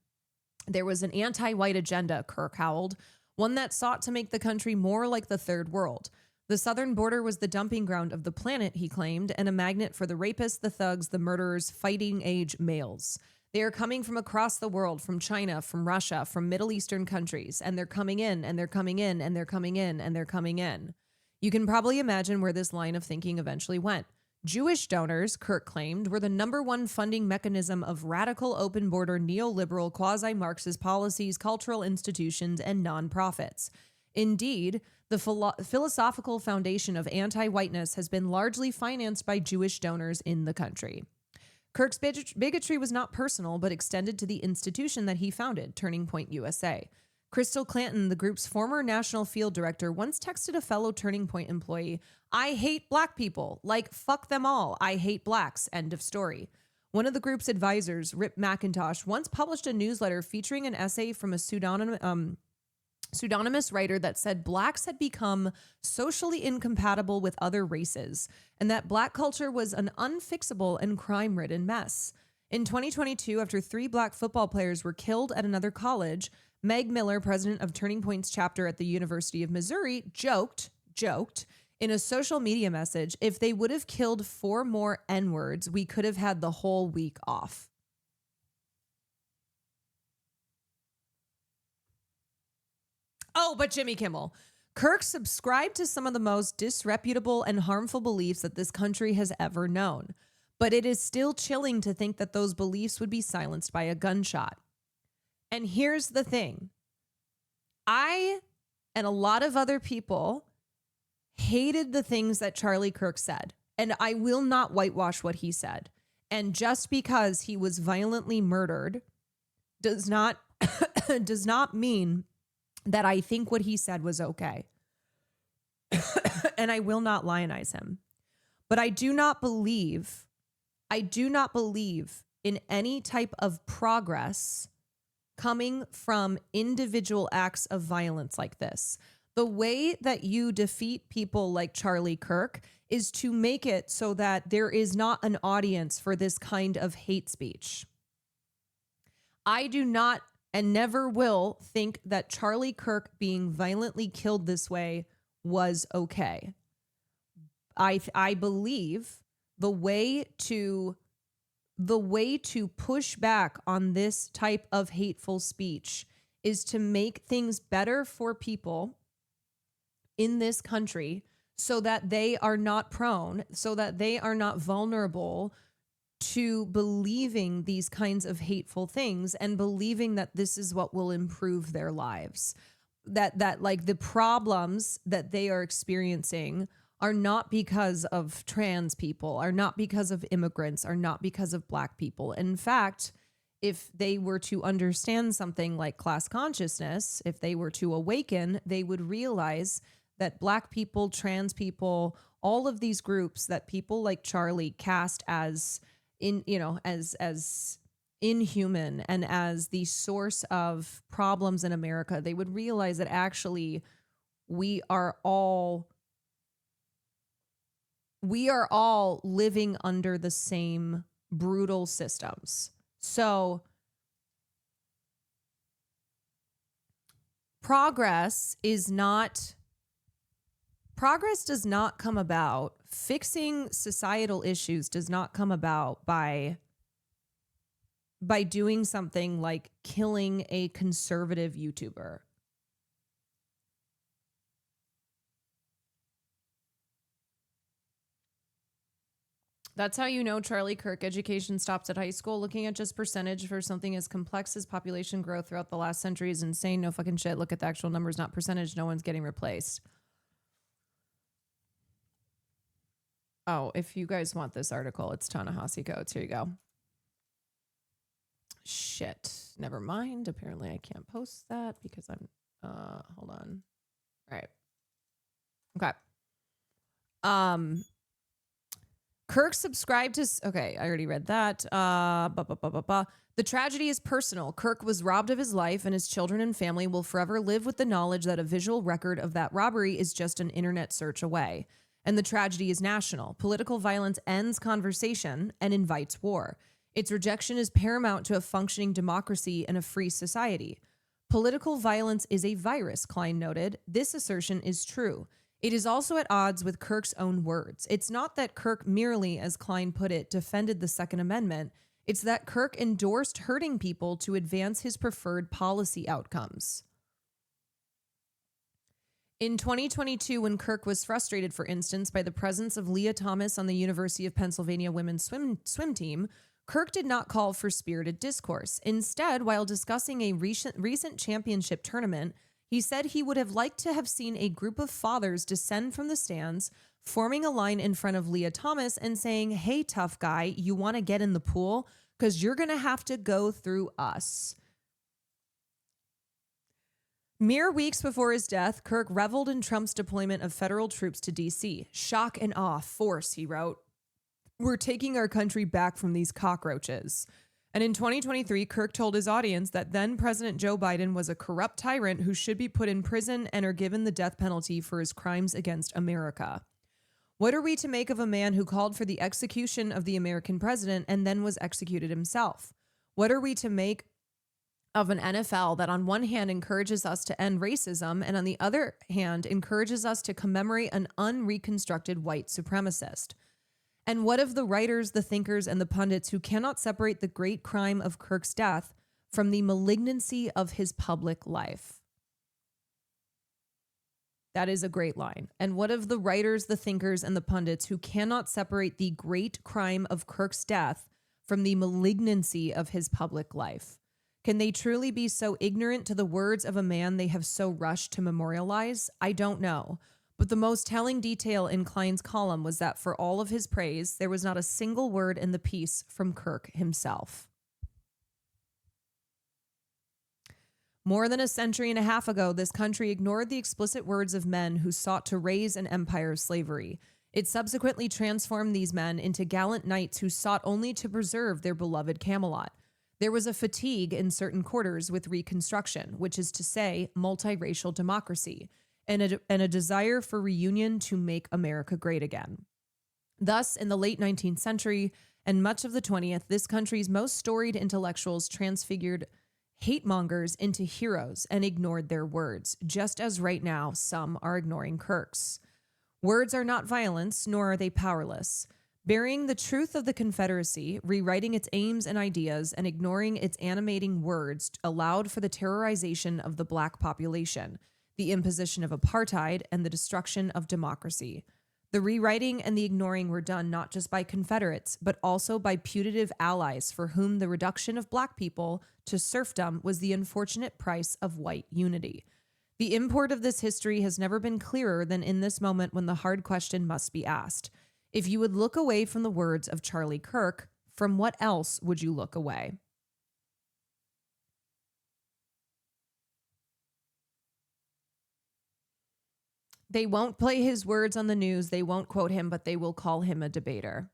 There was an anti-white agenda, Kirk howled, one that sought to make the country more like the third world. The southern border was the dumping ground of the planet, he claimed, and a magnet for the rapists, the thugs, the murderers, fighting-age males. They are coming from across the world, from China, from Russia, from Middle Eastern countries, and they're coming in, and they're coming in, and they're coming in, and they're coming in. You can probably imagine where this line of thinking eventually went. Jewish donors, Kirk claimed, were the #1 funding mechanism of radical open-border neoliberal quasi-Marxist policies, cultural institutions, and nonprofits. Indeed, the philosophical foundation of anti-whiteness has been largely financed by Jewish donors in the country. Kirk's bigotry was not personal, but extended to the institution that he founded, Turning Point USA. Crystal Clanton, the group's former national field director, once texted a fellow Turning Point employee, "I hate black people. Like, fuck them all. I hate blacks." End of story. One of the group's advisors, Rip McIntosh, once published a newsletter featuring an essay from a pseudonymous writer that said blacks had become socially incompatible with other races and that black culture was an unfixable and crime-ridden mess. In 2022, after 3 black football players were killed at another college, Meg Miller, president of Turning Point's chapter at the University of Missouri, joked in a social media message, "If they would have killed 4 more N-words, we could have had the whole week off." Oh, but Jimmy Kimmel. Kirk subscribed to some of the most disreputable and harmful beliefs that this country has ever known. But it is still chilling to think that those beliefs would be silenced by a gunshot. And here's the thing. I and a lot of other people hated the things that Charlie Kirk said. And I will not whitewash what he said. And just because he was violently murdered does not mean that I think what he said was okay. And I will not lionize him. But I do not believe in any type of progress coming from individual acts of violence like this. The way that you defeat people like Charlie Kirk is to make it so that there is not an audience for this kind of hate speech. I do not and never will think that Charlie Kirk being violently killed this way was okay. I believe the way to push back on this type of hateful speech is to make things better for people in this country so that they are not prone, so that they are not vulnerable to believing these kinds of hateful things and believing that this is what will improve their lives. That like the problems that they are experiencing are not because of trans people, are not because of immigrants, are not because of Black people. In fact, if they were to understand something like class consciousness, if they were to awaken, they would realize that Black people, trans people, all of these groups that people like Charlie cast as as inhuman and as the source of problems in America, they would realize that actually we are all living under the same brutal systems. So progress does not come about, fixing societal issues does not come about by doing something like killing a conservative YouTuber. That's how you know Charlie Kirk education stops at high school. Looking at just percentage for something as complex as population growth throughout the last century is insane. No fucking shit. Look at the actual numbers, not percentage. No one's getting replaced. Oh, if you guys want this article, it's Ta-Nehisi Coates. Here you go. Shit. Never mind. Apparently I can't post that because I'm, hold on. All right. Okay. Kirk subscribed to, okay, I already read that. The tragedy is personal. Kirk was robbed of his life, and his children and family will forever live with the knowledge that a visual record of that robbery is just an internet search away. And the tragedy is national. Political violence ends conversation and invites war. Its rejection is paramount to a functioning democracy and a free society. Political violence is a virus, Klein noted. This assertion is true. It is also at odds with Kirk's own words. It's not that Kirk merely, as Klein put it, defended the Second Amendment. It's that Kirk endorsed hurting people to advance his preferred policy outcomes. In 2022, when Kirk was frustrated, for instance, by the presence of Leah Thomas on the University of Pennsylvania women's swim team, Kirk did not call for spirited discourse. Instead, while discussing a recent championship tournament, he said he would have liked to have seen a group of fathers descend from the stands, forming a line in front of Leah Thomas and saying, "Hey, tough guy, you want to get in the pool? Because you're going to have to go through us." Mere weeks before his death, Kirk reveled in Trump's deployment of federal troops to D.C. Shock and awe, force, he wrote. We're taking our country back from these cockroaches. And in 2023, Kirk told his audience that then President Joe Biden was a corrupt tyrant who should be put in prison and are given the death penalty for his crimes against America. What are we to make of a man who called for the execution of the American president and then was executed himself? What are we to make of an NFL that on one hand encourages us to end racism and on the other hand encourages us to commemorate an unreconstructed white supremacist? And what of the writers, the thinkers, and the pundits who cannot separate the great crime of Kirk's death from the malignancy of his public life? That is a great line. And what of the writers, the thinkers, and the pundits who cannot separate the great crime of Kirk's death from the malignancy of his public life? Can they truly be so ignorant to the words of a man they have so rushed to memorialize? I don't know. But the most telling detail in Klein's column was that for all of his praise, there was not a single word in the piece from Kirk himself. More than a century and a half ago, this country ignored the explicit words of men who sought to raise an empire of slavery. It subsequently transformed these men into gallant knights who sought only to preserve their beloved Camelot. There was a fatigue in certain quarters with Reconstruction, which is to say, multiracial democracy, and a desire for reunion to make America great again. Thus, in the late 19th century and much of the 20th, this country's most storied intellectuals transfigured hate-mongers into heroes and ignored their words, just as right now some are ignoring Kirk's. Words are not violence, nor are they powerless. Burying the truth of the Confederacy, rewriting its aims and ideas, and ignoring its animating words allowed for the terrorization of the Black population. the imposition of apartheid, and the destruction of democracy. The rewriting and the ignoring were done not just by Confederates, but also by putative allies for whom the reduction of Black people to serfdom was the unfortunate price of white unity. The import of this history has never been clearer than in this moment when the hard question must be asked. If you would look away from the words of Charlie Kirk, from what else would you look away? They won't play his words on the news. They won't quote him, but they will call him a debater.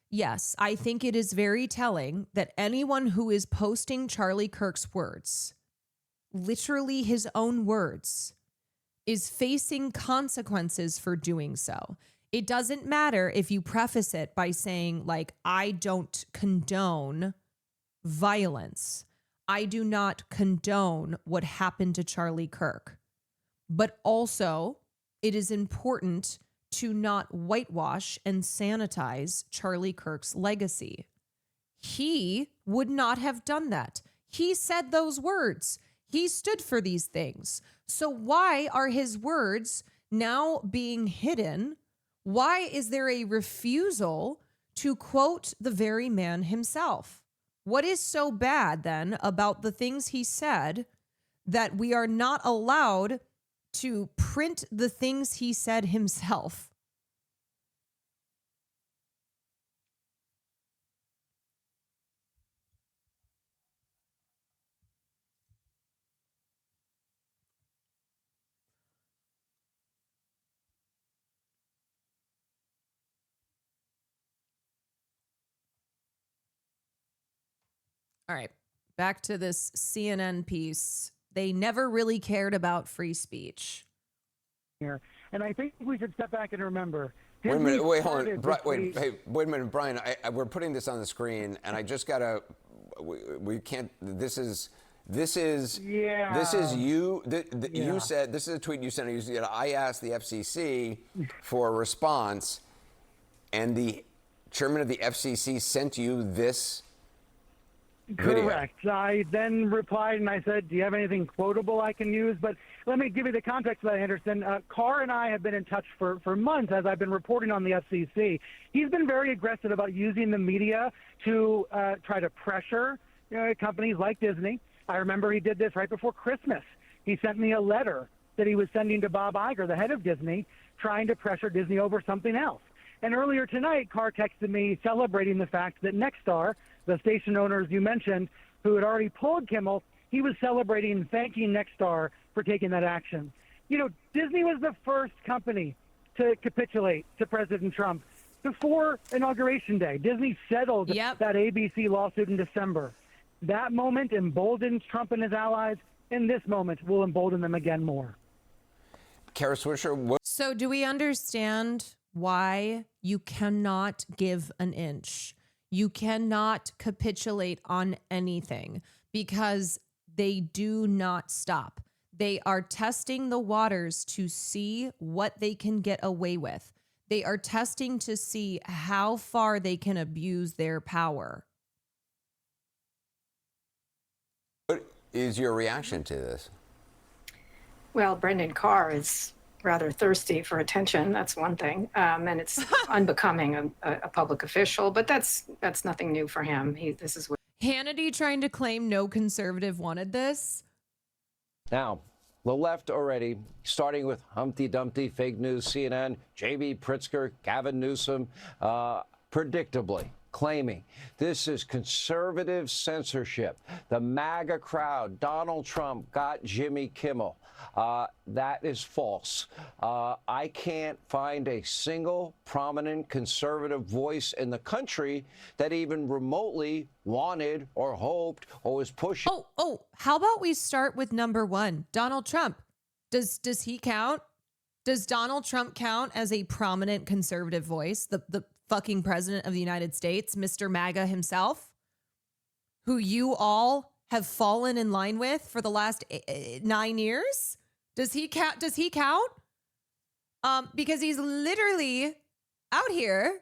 Yes, I think it is very telling that anyone who is posting Charlie Kirk's words, literally his own words, is facing consequences for doing so. It doesn't matter if you preface it by saying, like, I don't condone violence. I do not condone what happened to Charlie Kirk. But also, it is important to not whitewash and sanitize Charlie Kirk's legacy. He would not have done that. He said those words. He stood for these things. So why are his words now being hidden? Why is there a refusal to quote the very man himself? What is so bad then about the things he said that we are not allowed to print the things he said himself? All right, back to this CNN piece. They never really cared about free speech. Here, and I think we should step back and remember. Wait a minute. Wait, hold on. Wait a minute, Brian. We're putting this on the screen, and I just gotta. We can't. This is you. You said this is a tweet you sent. You said I asked the FCC for a response, and the chairman of the FCC sent you this. Correct. Video. I then replied and I said, do you have anything quotable I can use? But let me give you the context of that, Anderson. Carr and I have been in touch for months as I've been reporting on the FCC. He's been very aggressive about using the media to try to pressure companies like Disney. I remember he did this right before Christmas. He sent me a letter that he was sending to Bob Iger, the head of Disney, trying to pressure Disney over something else. And earlier tonight, Carr texted me celebrating the fact that Nexstar, the station owners you mentioned, who had already pulled Kimmel, he was celebrating and thanking Nexstar for taking that action. You know, Disney was the first company to capitulate to President Trump before Inauguration Day. Disney settled that ABC lawsuit in December. That moment emboldened Trump and his allies, and this moment will embolden them again more. Kara Swisher, So do we understand why you cannot give an inch? You cannot capitulate on anything because they do not stop. They are testing the waters to see what they can get away with. They are testing to see how far they can abuse their power. what is your reaction to this? Well, Brendan Carr is rather thirsty for attention. That's one thing, and it's unbecoming a public official. But that's nothing new for him. This is what Hannity trying to claim no conservative wanted this. Now, the left already, starting with Humpty Dumpty, fake news, CNN, J.B. Pritzker, Gavin Newsom, predictably claiming this is conservative censorship. The MAGA crowd, Donald Trump got Jimmy Kimmel. That is false. I can't find a single prominent conservative voice in the country that even remotely wanted or hoped or was pushing. Oh, how about we start with number one, Donald Trump. Does he count? Does Donald Trump count as a prominent conservative voice? The fucking president of the United States, Mr. MAGA himself, who you all have fallen in line with for the last 9 years? Does he count? Because he's literally out here.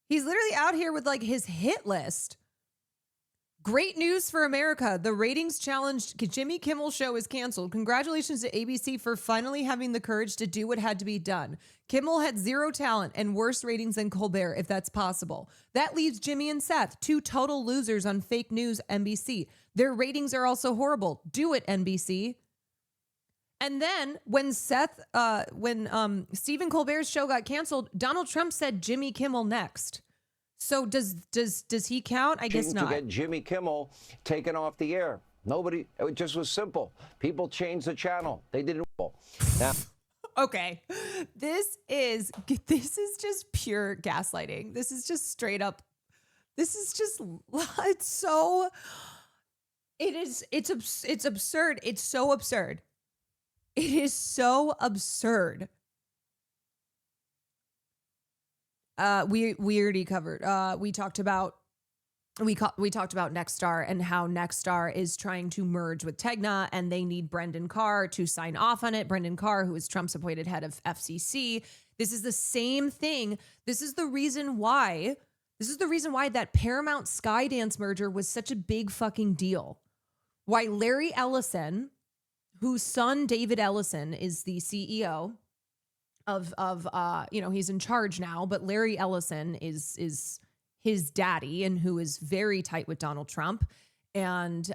He's literally out here with like his hit list. Great news for America. The ratings challenged Jimmy Kimmel show is canceled. Congratulations to ABC for finally having the courage to do what had to be done. Kimmel had zero talent and worse ratings than Colbert, if that's possible. That leaves Jimmy and Seth, two total losers on fake news NBC. Their ratings are also horrible. Do it, NBC. And then when Stephen Colbert's show got canceled, Donald Trump said Jimmy Kimmel next. So does he count? I guess not. To get Jimmy Kimmel taken off the air. Nobody, it just was simple. People changed the channel. They didn't. Now, okay, this is just pure gaslighting. This is just straight up. This is just, it's so, it's absurd. It's so absurd. It is so absurd. We already covered. We talked about Nexstar and how Nexstar is trying to merge with Tegna, and they need Brendan Carr to sign off on it. Brendan Carr, who is Trump's appointed head of FCC. This is the same thing. This is the reason why that Paramount Skydance merger was such a big fucking deal. Why Larry Ellison, whose son David Ellison is the CEO of he's in charge now, but Larry Ellison is his daddy and who is very tight with Donald Trump. And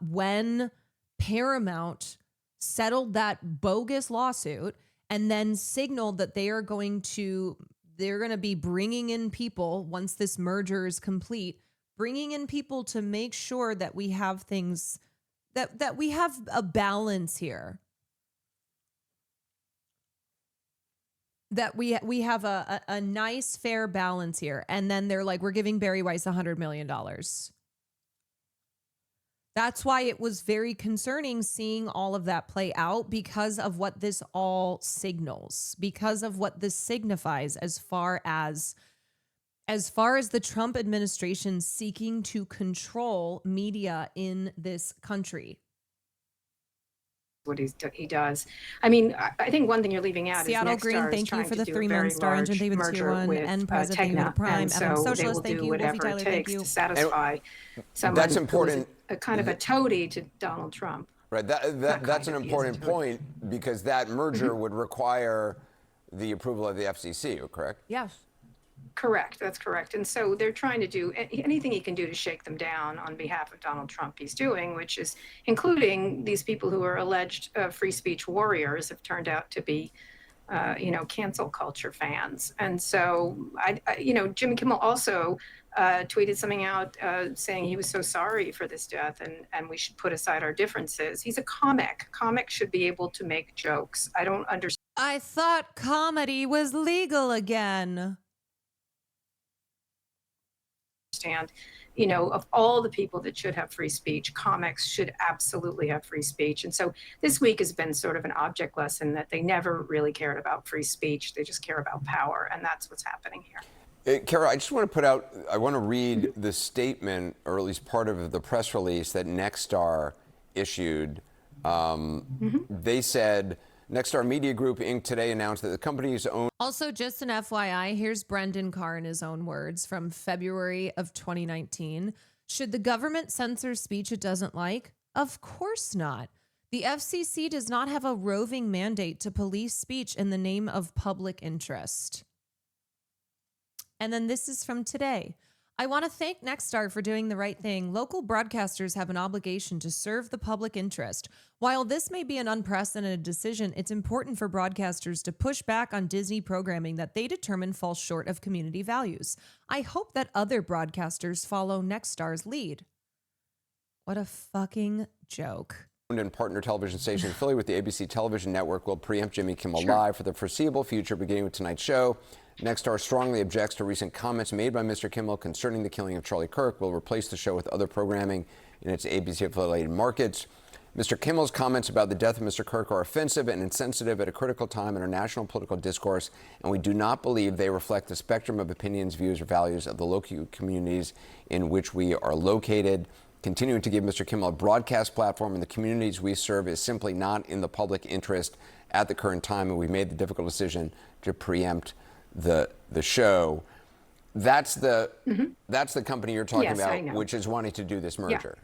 when Paramount settled that bogus lawsuit and then signaled that they're going to be bringing in people once this merger is complete, bringing in people to make sure that we have things, that we have a balance here. That we have a nice, fair balance here. And then they're like, we're giving Barry Weiss $100 million. That's why it was very concerning seeing all of that play out, because of what this all signals, because of what this signifies as far as the Trump administration seeking to control media in this country. What he does. I mean, I think one thing you're leaving out Seattle is Green, thank you for the 3-month star engine, David Tier 1, and President, thank you for the Prime, Adam Socialist, thank you, Wolfie Tyler, thank you. To satisfy someone that's important. A kind of a toady to Donald Trump. Right. That's an important point, because that merger would require the approval of the FCC, correct? Yes. Correct. That's correct. And so they're trying to do anything he can do to shake them down on behalf of Donald Trump. He's doing, which is including these people who are alleged free speech warriors have turned out to be, cancel culture fans. And so, Jimmy Kimmel also tweeted something out saying he was so sorry for this death and we should put aside our differences. He's a comic. Comics should be able to make jokes. I don't understand. I thought comedy was legal again. Of all the people that should have free speech, comics should absolutely have free speech. And so this week has been sort of an object lesson that they never really cared about free speech. They just care about power. And that's what's happening here. Kara, I just want to read the statement, or at least part of the press release that Nexstar issued. They said, Nexstar Media Group, Inc. today announced that the company's own... Also, just an FYI, here's Brendan Carr in his own words from February of 2019. Should the government censor speech it doesn't like? Of course not. The FCC does not have a roving mandate to police speech in the name of public interest. And then this is from today. I want to thank Nexstar for doing the right thing. Local broadcasters have an obligation to serve the public interest. While this may be an unprecedented decision, it's important for broadcasters to push back on Disney programming that they determine falls short of community values. I hope that other broadcasters follow Nexstar's lead. What a fucking joke. And partner television station affiliated with the ABC television network will preempt Jimmy Kimmel Live for the foreseeable future, beginning with tonight's show. Nexstar strongly objects to recent comments made by Mr. Kimmel concerning the killing of Charlie Kirk. Will replace the show with other programming in its ABC-affiliated markets. Mr. Kimmel's comments about the death of Mr. Kirk are offensive and insensitive at a critical time in our national political discourse, and we do not believe they reflect the spectrum of opinions, views, or values of the local communities in which we are located. Continuing to give Mr. Kimmel a broadcast platform in the communities we serve is simply not in the public interest at the current time, and we made the difficult decision to preempt the show. That's the company you're talking Yes, I about, know. which is wanting to do this merger.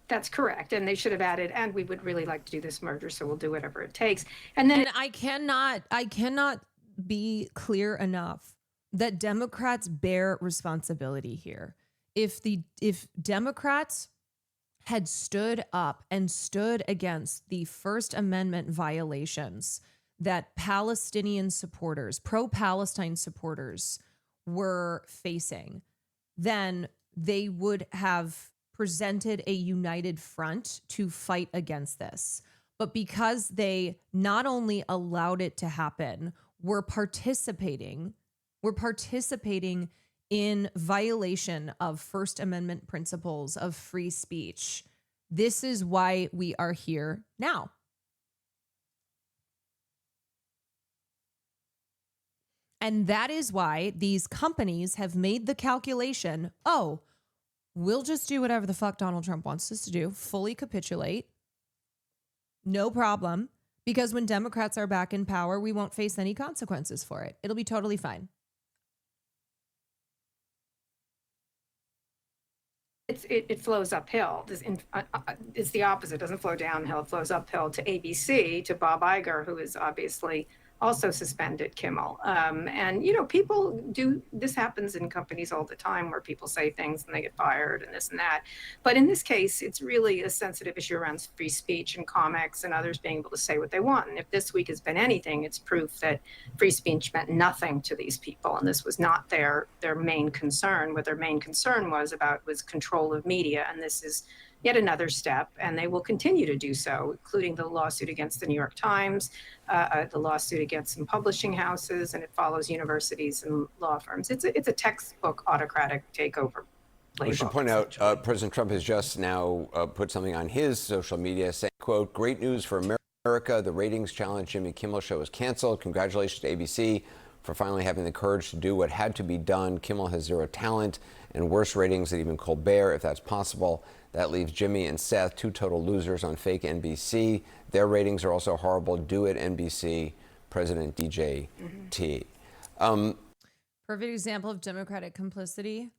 That's correct. And they should have added, and we would really like to do this merger, so we'll do whatever it takes. And then I cannot be clear enough that Democrats bear responsibility here. If Democrats had stood up and stood against the First Amendment violations that Palestinian supporters, pro-Palestine supporters, were facing, then they would have presented a united front to fight against this. But because they not only allowed it to happen, were participating in violation of First Amendment principles of free speech. This is why we are here now. And that is why these companies have made the calculation, oh, we'll just do whatever the fuck Donald Trump wants us to do, fully capitulate, no problem, because when Democrats are back in power, we won't face any consequences for it. It'll be totally fine. it flows uphill. It's the opposite. It doesn't flow downhill. It flows uphill to ABC, to Bob Iger, who is obviously also suspended Kimmel. And, you know, people do, this happens in companies all the time where people say things and they get fired and this and that. But in this case, it's really a sensitive issue around free speech and comics and others being able to say what they want. And if this week has been anything, it's proof that free speech meant nothing to these people. And this was not their main concern. What their main concern was control of media. And this is yet another step, and they will continue to do so, including the lawsuit against the New York Times, the lawsuit against some publishing houses, and it follows universities and law firms. It's a textbook autocratic takeover. We should point out President Trump has just now put something on his social media saying, quote, "Great news for America. The ratings challenge Jimmy Kimmel show is canceled. Congratulations to ABC for finally having the courage to do what had to be done. Kimmel has zero talent and worse ratings than even Colbert, if that's possible. That leaves Jimmy and Seth, two total losers on fake NBC. Their ratings are also horrible. Do it, NBC." President DJT. Perfect example of Democratic complicity.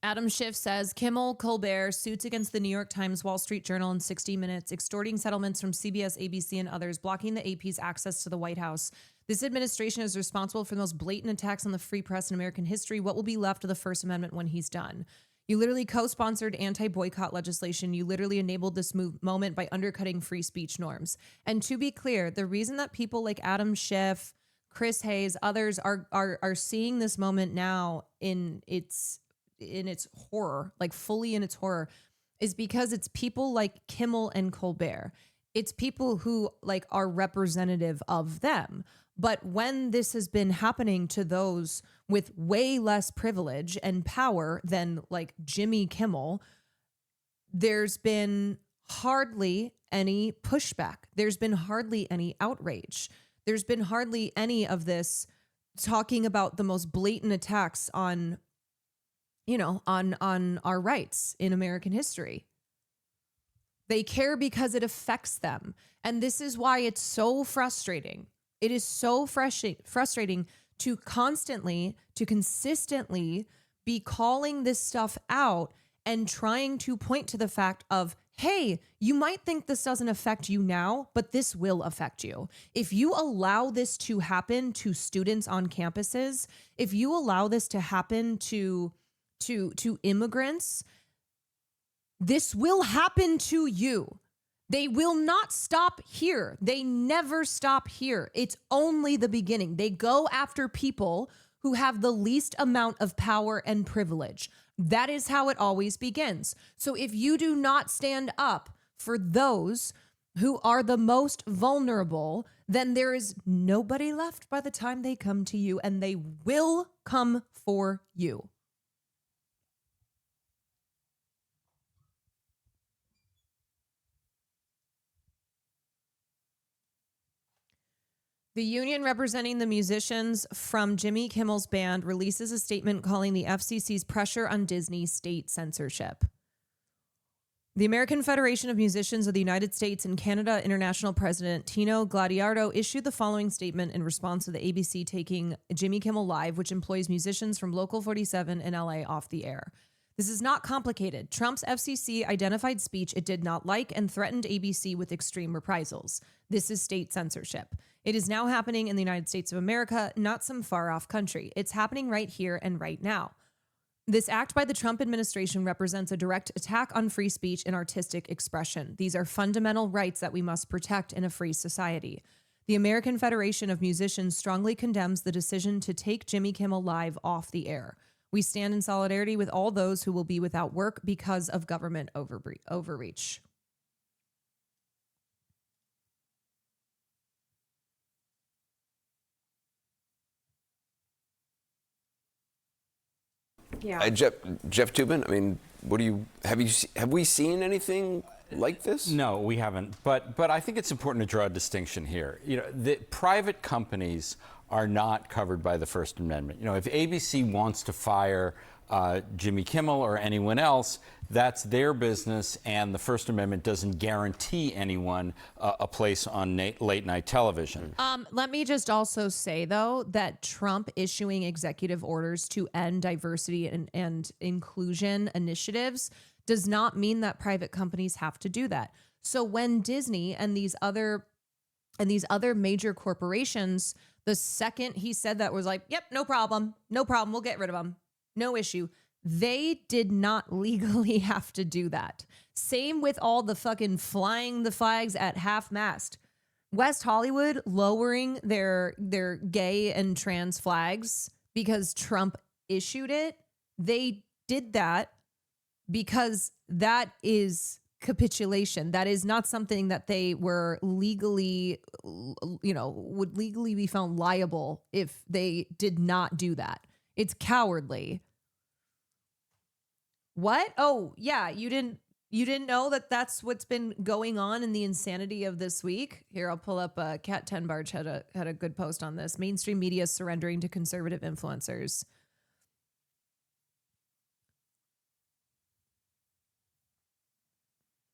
Adam Schiff says, Kimmel, Colbert, suits against the New York Times, Wall Street Journal, and 60 Minutes, extorting settlements from CBS, ABC, and others, blocking the AP's access to the White House. This administration is responsible for the most blatant attacks on the free press in American history. What will be left of the First Amendment when he's done? You literally co-sponsored anti-boycott legislation. You literally enabled this moment by undercutting free speech norms. And to be clear, the reason that people like Adam Schiff, Chris Hayes, others are seeing this moment now in its horror, like fully in its horror, is because it's people like Kimmel and Colbert. It's people who like are representative of them. But when this has been happening to those with way less privilege and power than like Jimmy Kimmel, there's been hardly any pushback. There's been hardly any outrage. There's been hardly any of this talking about the most blatant attacks on, you know, on our rights in American history. They care because it affects them. And this is why it's so frustrating. It is so frustrating to consistently be calling this stuff out and trying to point to the fact of, hey, you might think this doesn't affect you now, but this will affect you. If you allow this to happen to students on campuses, if you allow this to happen to immigrants, this will happen to you. They will not stop here. They never stop here. It's only the beginning. They go after people who have the least amount of power and privilege. That is how it always begins. So if you do not stand up for those who are the most vulnerable, then there is nobody left by the time they come to you, and they will come for you. The union representing the musicians from Jimmy Kimmel's band releases a statement calling the FCC's pressure on Disney state censorship. The American Federation of Musicians of the United States and Canada International President Tino Gladiardo issued the following statement in response to the ABC taking Jimmy Kimmel Live, which employs musicians from Local 47 in LA, off the air. This is not complicated. Trump's FCC identified speech it did not like and threatened ABC with extreme reprisals. This is state censorship. It is now happening in the United States of America, not some far-off country. It's happening right here and right now. This act by the Trump administration represents a direct attack on free speech and artistic expression. These are fundamental rights that we must protect in a free society. The American Federation of Musicians strongly condemns the decision to take Jimmy Kimmel Live off the air. We stand in solidarity with all those who will be without work because of government overreach. Yeah. Jeff Toobin, I mean, have we seen anything like this? No, we haven't. But I think it's important to draw a distinction here. You know, the private companies are not covered by the First Amendment. You know, if ABC wants to fire Jimmy Kimmel or anyone else, that's their business, and the First Amendment doesn't guarantee anyone a place on late night television. Let me just also say, though, that Trump issuing executive orders to end diversity and inclusion initiatives does not mean that private companies have to do that. So when Disney and these other major corporations, the second he said that, was like, yep, no problem, we'll get rid of them, no issue. They did not legally have to do that. Same with all the fucking flying the flags at half-mast. West Hollywood lowering their gay and trans flags because Trump issued it. They did that because that is capitulation. That is not something that they were legally, would legally be found liable if they did not do that. It's cowardly. What? Oh, yeah, you didn't know that that's what's been going on in the insanity of this week? Here, I'll pull up Kat Tenbarge had a good post on this. Mainstream media surrendering to conservative influencers.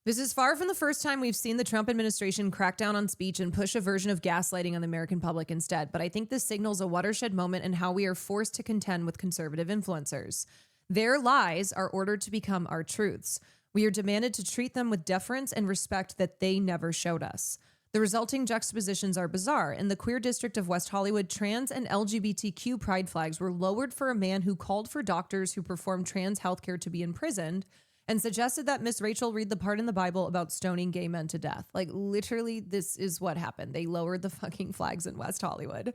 This is far from the first time we've seen the Trump administration crack down on speech and push a version of gaslighting on the American public instead. But I think this signals a watershed moment in how we are forced to contend with conservative influencers. Their lies are ordered to become our truths. We are demanded to treat them with deference and respect that they never showed us. The resulting juxtapositions are bizarre. In the queer district of West Hollywood, trans and LGBTQ pride flags were lowered for a man who called for doctors who perform trans healthcare to be imprisoned and suggested that Miss Rachel read the part in the Bible about stoning gay men to death. Like, literally, this is what happened. They lowered the fucking flags in West Hollywood.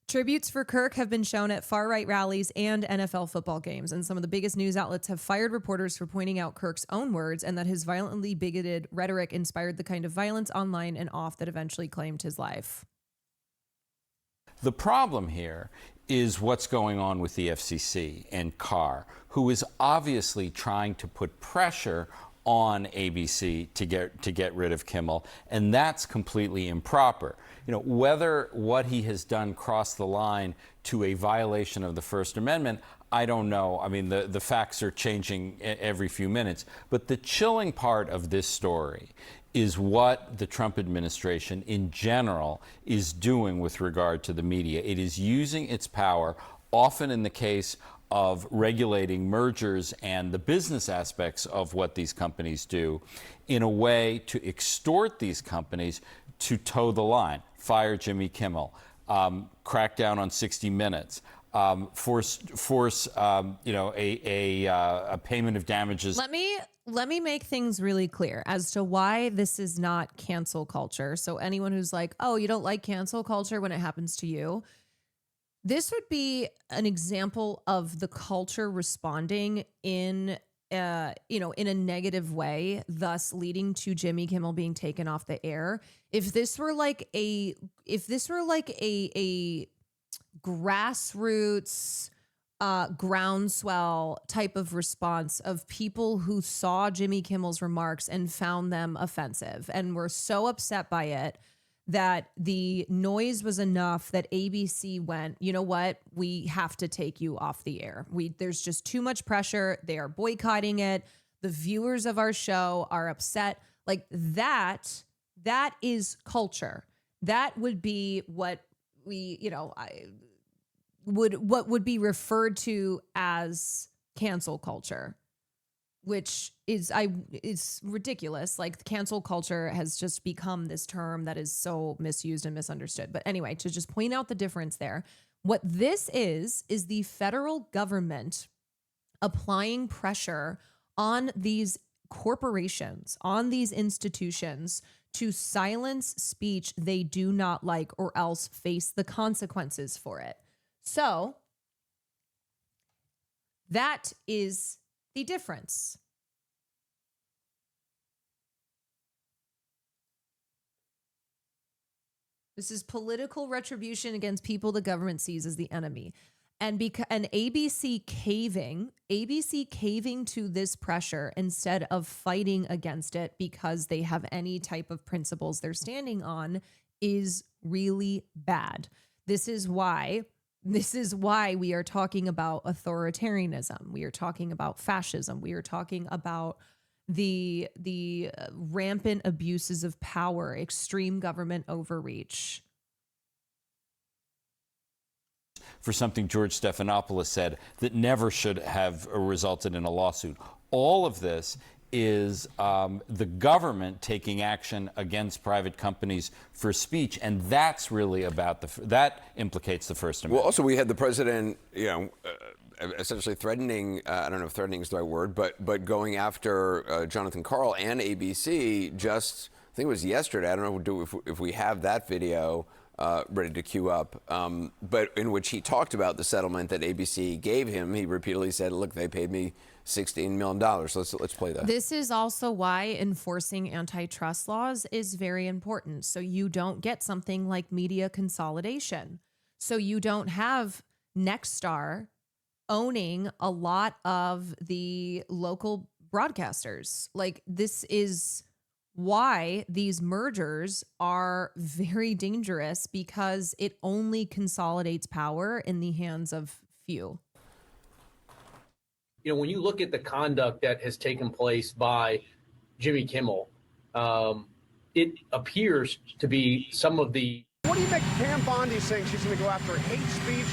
Tributes for Kirk have been shown at far-right rallies and NFL football games, and some of the biggest news outlets have fired reporters for pointing out Kirk's own words and that his violently bigoted rhetoric inspired the kind of violence online and off that eventually claimed his life. The problem here is what's going on with the FCC and Carr, who is obviously trying to put pressure on ABC to get rid of Kimmel, and that's completely improper. You know, whether what he has done crossed the line to a violation of the First Amendment, I don't know. I mean, the facts are changing every few minutes. But the chilling part of this story is what the Trump administration in general is doing with regard to the media. It is using its power, often in the case of regulating mergers and the business aspects of what these companies do, in a way to extort these companies to toe the line. Fire Jimmy Kimmel, crack down on 60 Minutes, force a payment of damages. Let me make things really clear as to why this is not cancel culture. So anyone who's like, oh, you don't like cancel culture when it happens to you, this would be an example of the culture responding in a negative way, thus leading to Jimmy Kimmel being taken off the air. If this were like a grassroots groundswell type of response of people who saw Jimmy Kimmel's remarks and found them offensive and were so upset by it that the noise was enough that ABC went, you know what, we have to take you off the air. There's just too much pressure. They are boycotting it. The viewers of our show are upset. Like that is culture. That would be what we, what would be referred to as cancel culture, which is ridiculous. Like cancel culture has just become this term that is so misused and misunderstood. But anyway, to just point out the difference there, what this is the federal government applying pressure on these corporations, on these institutions to silence speech they do not like or else face the consequences for it. So that is the difference. This is political retribution against people the government sees as the enemy. And ABC caving to this pressure instead of fighting against it because they have any type of principles they're standing on is really bad. This is why we are talking about authoritarianism. We are talking about fascism. We are talking about the rampant abuses of power, extreme government overreach. For something George Stephanopoulos said that never should have resulted in a lawsuit. All of this is the government taking action against private companies for speech, and that's really about that implicates the First Amendment. Well, also we had the president, essentially threatening. I don't know if threatening is the right word, but going after Jonathan Karl and ABC. Just I think it was yesterday. I don't know if we have that video ready to queue up, but in which he talked about the settlement that ABC gave him. He repeatedly said, "Look, they paid me $16 million." So let's play that. This is also why enforcing antitrust laws is very important. So you don't get something like media consolidation. So you don't have Nexstar owning a lot of the local broadcasters. Like, this is why these mergers are very dangerous, because it only consolidates power in the hands of few. When you look at the conduct that has taken place by Jimmy Kimmel, it appears to be some of the... What do you make Pam Bondi saying she's going to go after hate speech?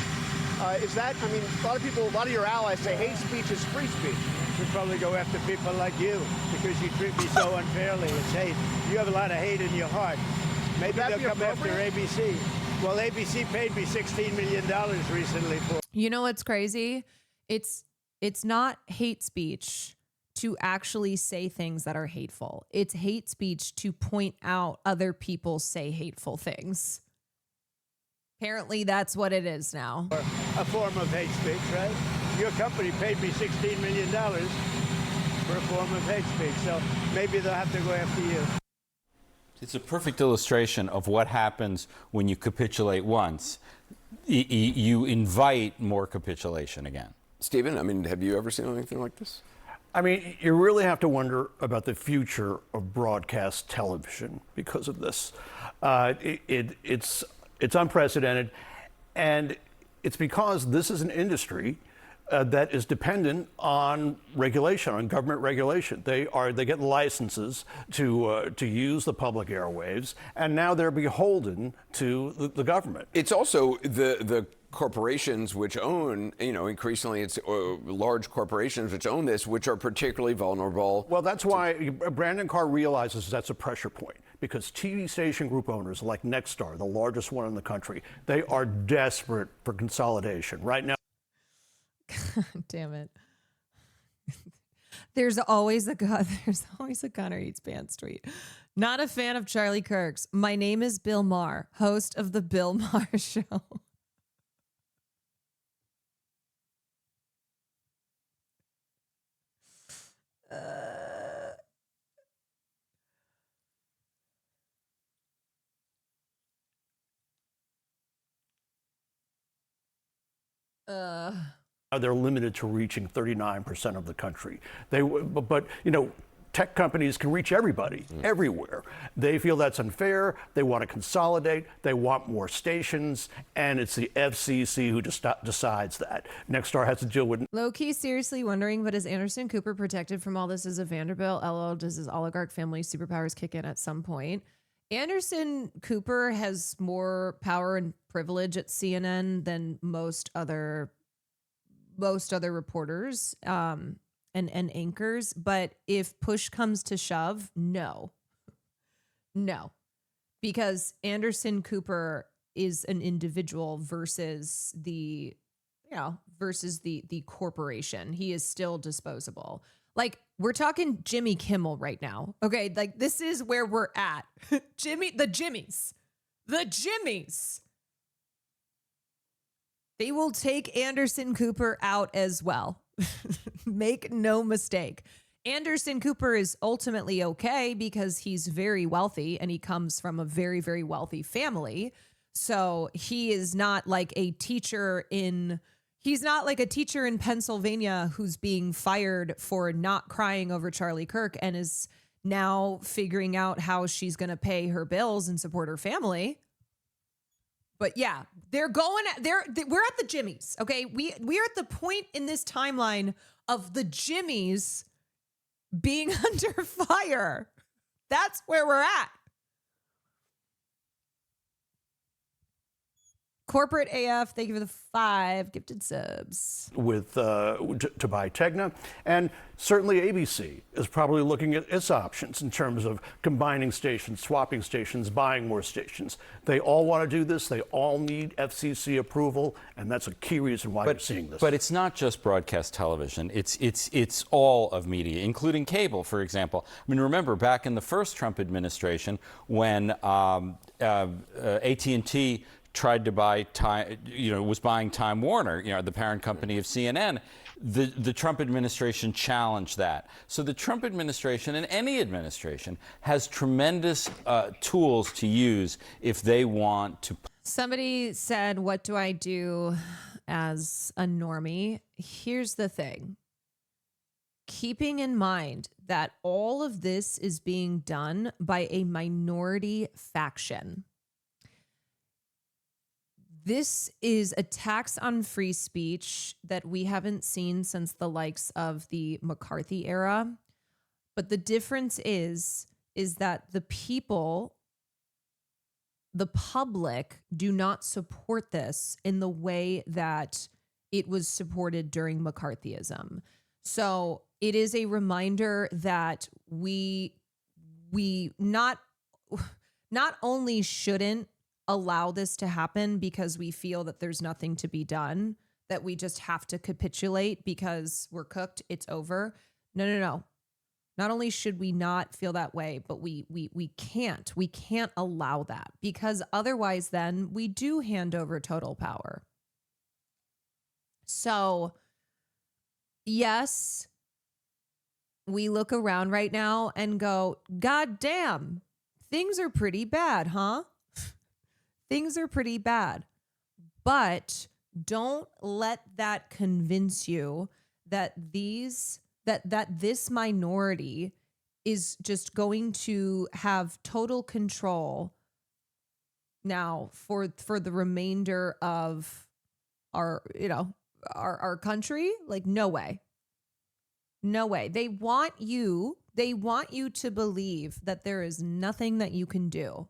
Is that, I mean, a lot of your allies say hate speech is free speech. Should probably go after people like you because you treat me so unfairly. It's hate. You have a lot of hate in your heart. Maybe they'll come after ABC. Well, ABC paid me $16 million recently for... You know what's crazy? It's not hate speech to actually say things that are hateful. It's hate speech to point out other people say hateful things. Apparently that's what it is now. A form of hate speech, right? Your company paid me $16 million for a form of hate speech, so maybe they'll have to go after you. It's a perfect illustration of what happens when you capitulate once. You invite more capitulation again. Stephen, I mean, have you ever seen anything like this? I mean, you really have to wonder about the future of broadcast television because of this. It's unprecedented, and it's because this is an industry that is dependent on regulation, on government regulation. They get licenses to use the public airwaves, and now they're beholden to the government. It's also the corporations which own, increasingly it's large corporations which own this, which are particularly vulnerable. Well, that's why Brandon Carr realizes that's a pressure point, because TV station group owners like Nexstar, the largest one in the country, they are desperate for consolidation right now. God damn it. There's always a Connor Eats Pants tweet. Not a fan of Charlie Kirk's. My name is Bill Maher, host of the Bill Maher Show. They're limited to reaching 39% of the country. But tech companies can reach everybody, everywhere. They feel that's unfair. They want to consolidate. They want more stations. And it's the FCC who just decides that. Nexstar has to deal with... Low-key seriously wondering, but is Anderson Cooper protected from all this as a Vanderbilt? LOL, does his oligarch family superpowers kick in at some point? Anderson Cooper has more power and privilege at CNN than most other reporters and anchors. But if push comes to shove, no, because Anderson Cooper is an individual versus the corporation. He is still disposable. Like, we're talking Jimmy Kimmel right now. Okay. Like, this is where we're at. the Jimmies. They will take Anderson Cooper out as well. Make no mistake. Anderson Cooper is ultimately okay because he's very wealthy and he comes from a very, very wealthy family. So he is not like a teacher in Pennsylvania who's being fired for not crying over Charlie Kirk and is now figuring out how she's going to pay her bills and support her family. But yeah, we're at the Jimmies. Okay. We're at the point in this timeline of the Jimmies being under fire. That's where we're at. Corporate AF, thank you for the 5 gifted subs. To buy Tegna. And certainly ABC is probably looking at its options in terms of combining stations, swapping stations, buying more stations. They all want to do this. They all need FCC approval. And that's a key reason why you're seeing this. But it's not just broadcast television. It's all of media, including cable, for example. I mean, remember back in the first Trump administration when AT&T tried to buy Time, was buying Time Warner, the parent company of CNN. The Trump administration challenged that. So the Trump administration and any administration has tremendous tools to use if they want to. Somebody said, what do I do as a normie? Here's the thing. Keeping in mind that all of this is being done by a minority faction. This is a tax on free speech that we haven't seen since the likes of the McCarthy era. But the difference is that the people, the public, do not support this in the way that it was supported during McCarthyism. So it is a reminder that we not only shouldn't allow this to happen because we feel that there's nothing to be done, that we just have to capitulate because we're cooked, it's over. No. Not only should we not feel that way, but we can't allow that, because otherwise then we do hand over total power. So yes, we look around right now and go, God damn, things are pretty bad, huh? Things are pretty bad, but don't let that convince you that this minority is just going to have total control now for the remainder of our country. Like, no way. They want you to believe that there is nothing that you can do.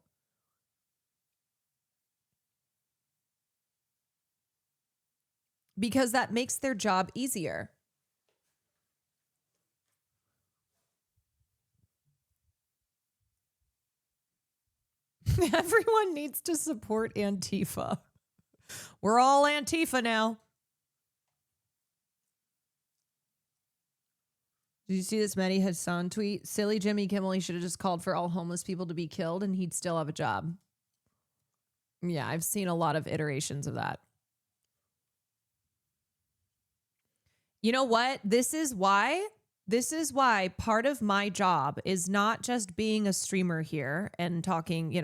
Because that makes their job easier. Everyone needs to support Antifa. We're all Antifa now. Did you see this Mehdi Hassan tweet? Silly Jimmy Kimmel, he should have just called for all homeless people to be killed and he'd still have a job. Yeah, I've seen a lot of iterations of that. You know what? This is why part of my job is not just being a streamer here and talking,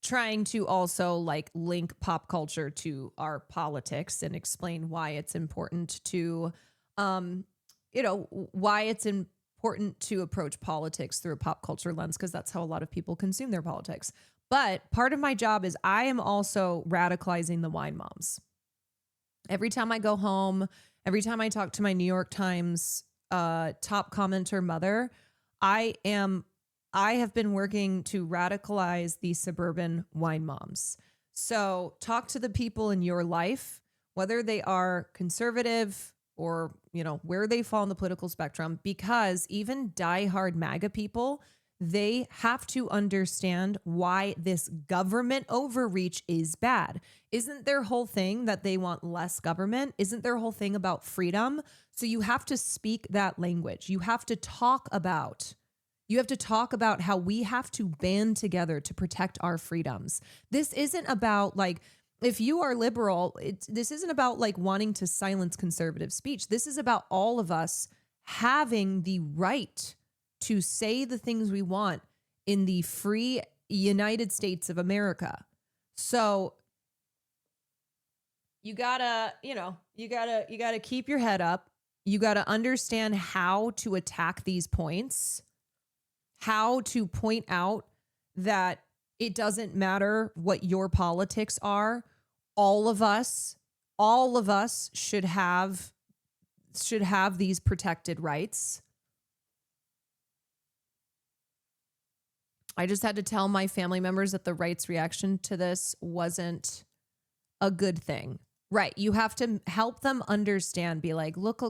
trying to also like link pop culture to our politics and explain why it's important to, why it's important important to approach politics through a pop culture lens because that's how a lot of people consume their politics. But part of my job is I am also radicalizing the wine moms. Every time I go home, every time I talk to my New York Times top commenter mother, I have been working to radicalize the suburban wine moms. So talk to the people in your life, whether they are conservative or, where they fall on the political spectrum, because even diehard MAGA people, they have to understand why this government overreach is bad. Isn't their whole thing that they want less government? Isn't their whole thing about freedom? So you have to speak that language. You have to talk about how we have to band together to protect our freedoms. This isn't about if you are liberal, this isn't about wanting to silence conservative speech. This is about all of us having the right to say the things we want in the free United States of America. So you gotta keep your head up. You gotta understand how to attack these points, how to point out that it doesn't matter what your politics are. All of us should have these protected rights. I just had to tell my family members that the right's reaction to this wasn't a good thing. Right. You have to help them understand, be like, look.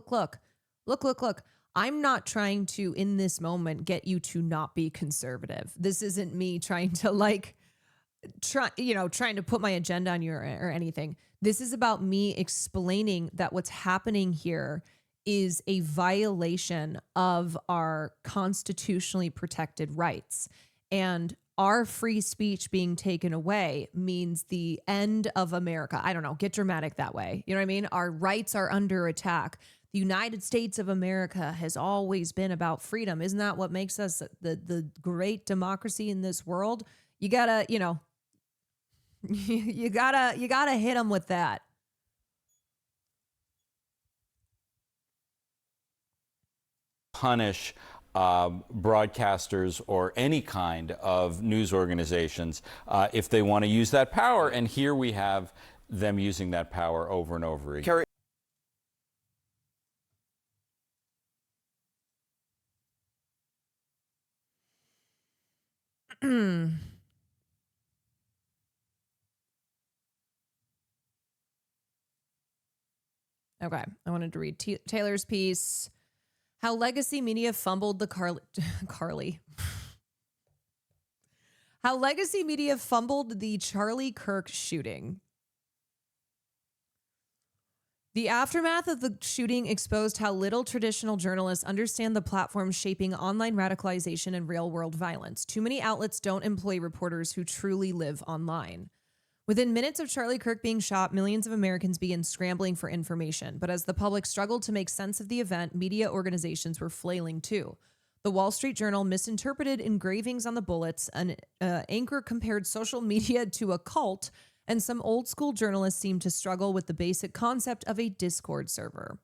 I'm not trying to, in this moment, get you to not be conservative. This isn't me trying to trying to put my agenda on you or anything. This is about me explaining that what's happening here is a violation of our constitutionally protected rights. And our free speech being taken away means the end of America. I don't know, get dramatic that way. You know what I mean? Our rights are under attack. The United States of America has always been about freedom. Isn't that what makes us the great democracy in this world? You gotta, you gotta hit them with that. Punish broadcasters or any kind of news organizations if they want to use that power. And here we have them using that power over and over again. Kerry. Okay, I wanted to read Taylor's piece. How legacy media fumbled the Carly. How legacy media fumbled the Charlie Kirk shooting. The aftermath of the shooting exposed how little traditional journalists understand the platforms shaping online radicalization and real-world violence. Too many outlets don't employ reporters who truly live online. Within minutes of Charlie Kirk being shot, millions of Americans began scrambling for information. But as the public struggled to make sense of the event, media organizations were flailing too. The Wall Street Journal misinterpreted engravings on the bullets, an anchor compared social media to a cult, and some old school journalists seemed to struggle with the basic concept of a Discord server.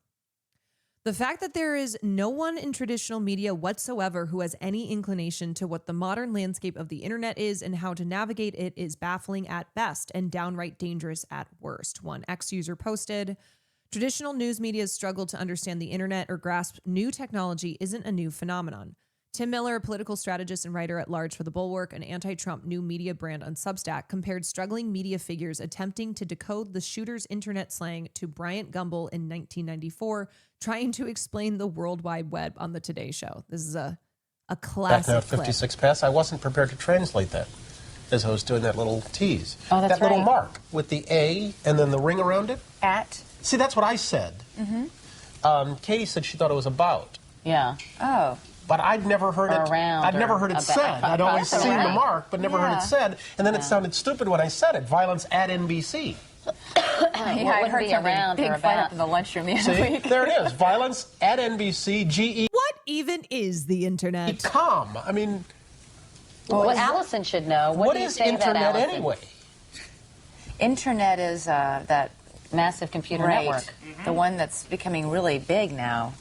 The fact that there is no one in traditional media whatsoever who has any inclination to what the modern landscape of the internet is and how to navigate it is baffling at best and downright dangerous at worst. One X user posted, traditional news media struggle to understand the internet or grasp new technology isn't a new phenomenon. Tim Miller, a political strategist and writer at large for The Bulwark, an anti-Trump new media brand on Substack, compared struggling media figures attempting to decode the shooter's internet slang to Bryant Gumbel in 1994, trying to explain the World Wide Web on the Today Show. This is a classic Back now at 56 past, I wasn't prepared to translate that as I was doing that little tease. Oh, that's that little right. mark with the A and then the ring around it. At? See, that's what I said. Mm-hmm. Katie said she thought it was about. Yeah. Oh. But I'd never heard Or it. around I'd never or heard it about. said. I'd always That's seen right. the mark, but never heard Yeah. it said. And then it sounded stupid when I said it. Violence at NBC. I heard something around big or fight about. up in the lunchroom the other See, week. there it is. Violence at NBC. GE. What even is the internet? Calm. I mean, Well, Allison should know. What do you is say to that, internet Allison? anyway? Internet is that Massive computer right, network. the one that's becoming really big now.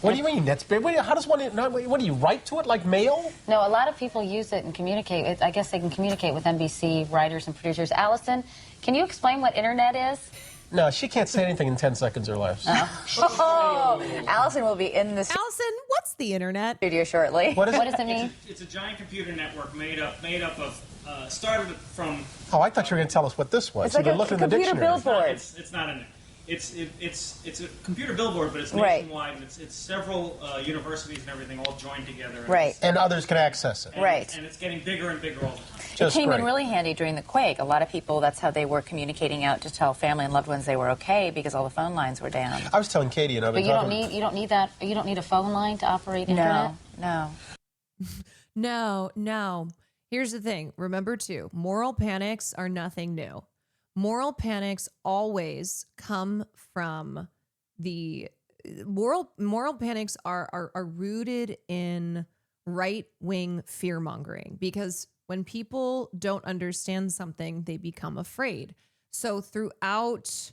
What do you mean? That's big. How does one? What do you write to it like mail? No, a lot of people use it and communicate. I guess they can communicate with NBC writers and producers. Allison, can you explain what internet is? No, she can't say anything in 10 seconds or less. Allison will be in this. Allison, what's the internet? Studio shortly. What does it mean? It's a giant computer network made up of started from. Oh, I thought you were going to tell us what this was. It's like You've a been looking in the computer dictionary. billboard. It's not in. It's a computer billboard, but it's nationwide, and it's several universities and everything all joined together. And others can access it. And it's getting bigger and bigger all the time. It came in really handy during the quake. A lot of people, that's how they were communicating out to tell family and loved ones they were okay because all the phone lines were down. I was telling Katie, and I've been But you don't need that. You don't need a phone line to operate internet. No. Here's the thing. Remember, too, moral panics are nothing new. Moral panics always come from the moral panics are rooted in right-wing fear-mongering, because when people don't understand something, they become afraid. So throughout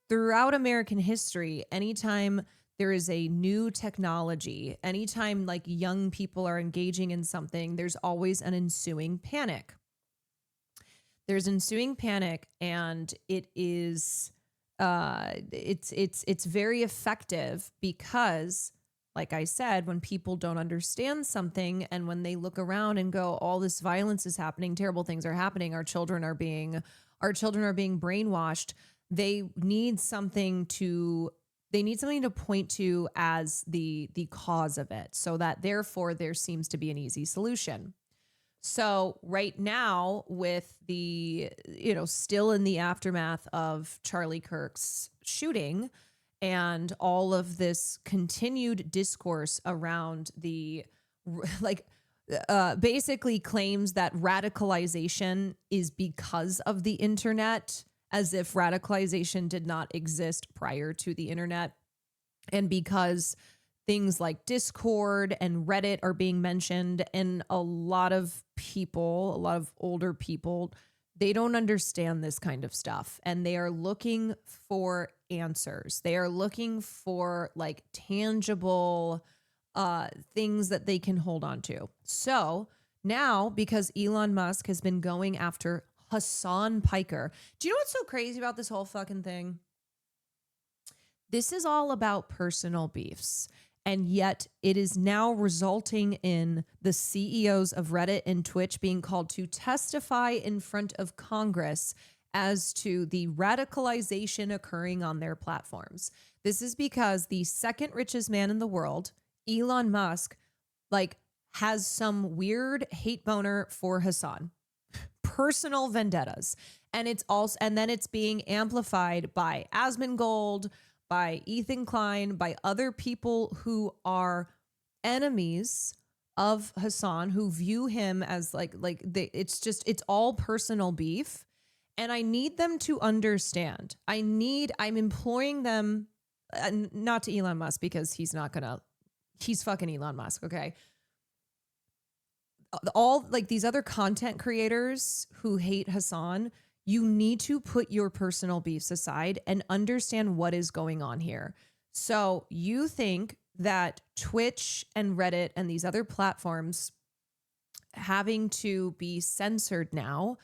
American history, anytime there is a new technology, anytime like young people are engaging in something, there's always an ensuing panic. There's ensuing panic, and it is it's very effective because, like I said, when people don't understand something and when they look around and go, all this violence is happening, terrible things are happening, our children are being brainwashed, they need something to point to as the cause of it, so that therefore there seems to be an easy solution. So right now, with the, still in the aftermath of Charlie Kirk's shooting and all of this continued discourse around the, basically claims that radicalization is because of the internet, as if radicalization did not exist prior to the internet, and because things like Discord and Reddit are being mentioned, and a lot of older people, they don't understand this kind of stuff, and they are looking for answers. They are looking for like tangible things that they can hold on to. So now, because Elon Musk has been going after Hassan Piker, do you know what's so crazy about this whole fucking thing? This is all about personal beefs. And yet it is now resulting in the CEOs of Reddit and Twitch being called to testify in front of Congress as to the radicalization occurring on their platforms. This is because the second richest man in the world, Elon Musk, has some weird hate boner for Hassan. Personal vendettas. And then it's being amplified by Asmongold, by Ethan Klein, by other people who are enemies of Hassan, who view him as it's all personal beef. And I need them to understand. I'm imploring them, not to Elon Musk, because he's fucking Elon Musk, okay? All these other content creators who hate Hassan, you need to put your personal beefs aside and understand what is going on here. So you think that Twitch and Reddit and these other platforms having to be censored now,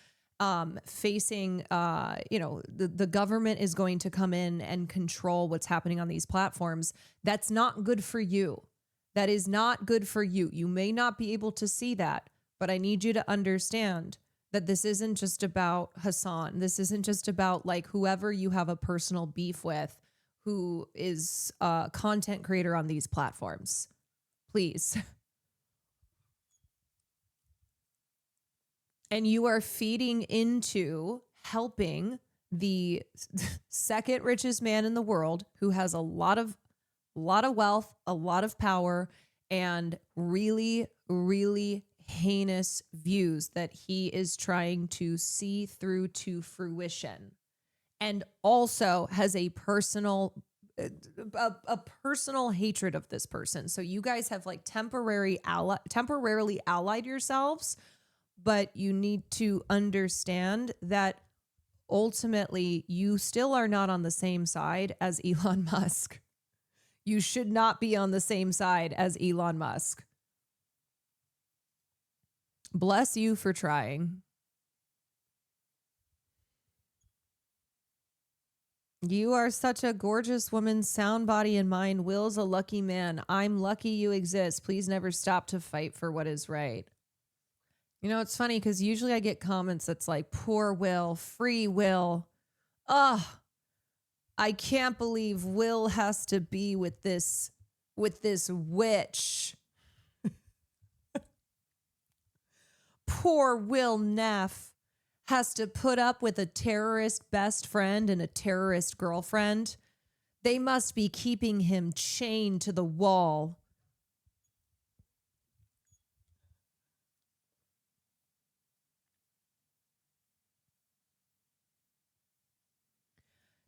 facing, the government is going to come in and control what's happening on these platforms. That's not good for you. That is not good for you. You may not be able to see that, but I need you to understand that this isn't just about Hassan. This isn't just about whoever you have a personal beef with who is a content creator on these platforms. Please. And you are feeding into helping the second richest man in the world, who has a lot of wealth, a lot of power, and really, really heinous views that he is trying to see through to fruition, and also has a personal hatred of this person. So you guys have temporarily allied yourselves, but you need to understand that ultimately you still are not on the same side as Elon Musk. You should not be on the same side as Elon Musk. Bless you for trying. You are such a gorgeous woman, sound body and mind. Will's a lucky man. I'm lucky you exist. Please never stop to fight for what is right. You know, it's funny because usually I get comments that's like, poor Will, free Will. Ugh, I can't believe Will has to be with this witch. Poor Will Neff has to put up with a terrorist best friend and a terrorist girlfriend. They must be keeping him chained to the wall.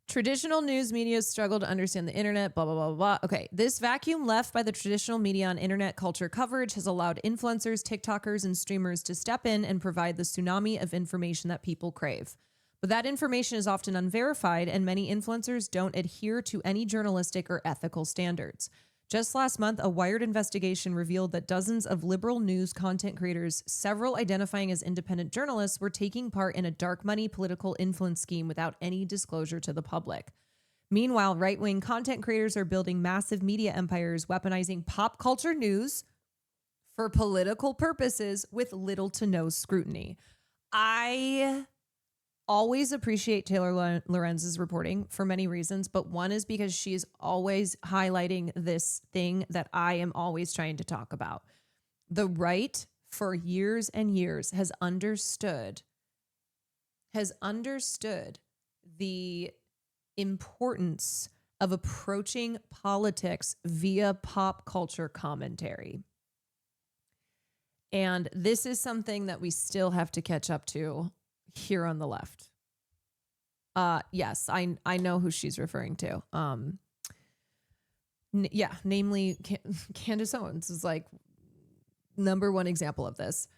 Traditional news media struggle to understand the internet, blah, blah, blah, blah. Okay, this vacuum left by the traditional media on internet culture coverage has allowed influencers, TikTokers, and streamers to step in and provide the tsunami of information that people crave. But that information is often unverified, and many influencers don't adhere to any journalistic or ethical standards. Just last month, a Wired investigation revealed that dozens of liberal news content creators, several identifying as independent journalists, were taking part in a dark money political influence scheme without any disclosure to the public. Meanwhile, right-wing content creators are building massive media empires, weaponizing pop culture news for political purposes with little to no scrutiny. I always appreciate Taylor Lorenz's reporting for many reasons, but one is because she is always highlighting this thing that I am always trying to talk about. The right, for years and years, has understood the importance of approaching politics via pop culture commentary. And this is something that we still have to catch up to here on the left. Yes, I know who she's referring to. Namely Candace Owens is like number one example of this.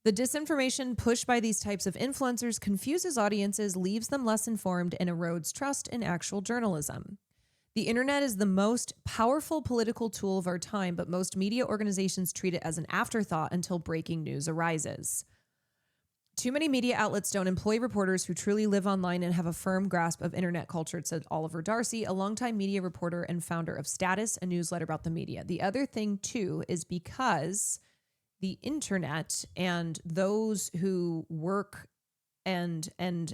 The disinformation pushed by these types of influencers confuses audiences, leaves them less informed, and erodes trust in actual journalism. The internet is the most powerful political tool of our time, but most media organizations treat it as an afterthought until breaking news arises. Too many media outlets don't employ reporters who truly live online and have a firm grasp of internet culture, said Oliver Darcy, a longtime media reporter and founder of Status, a newsletter about the media. The other thing, too, is because the internet and those who work and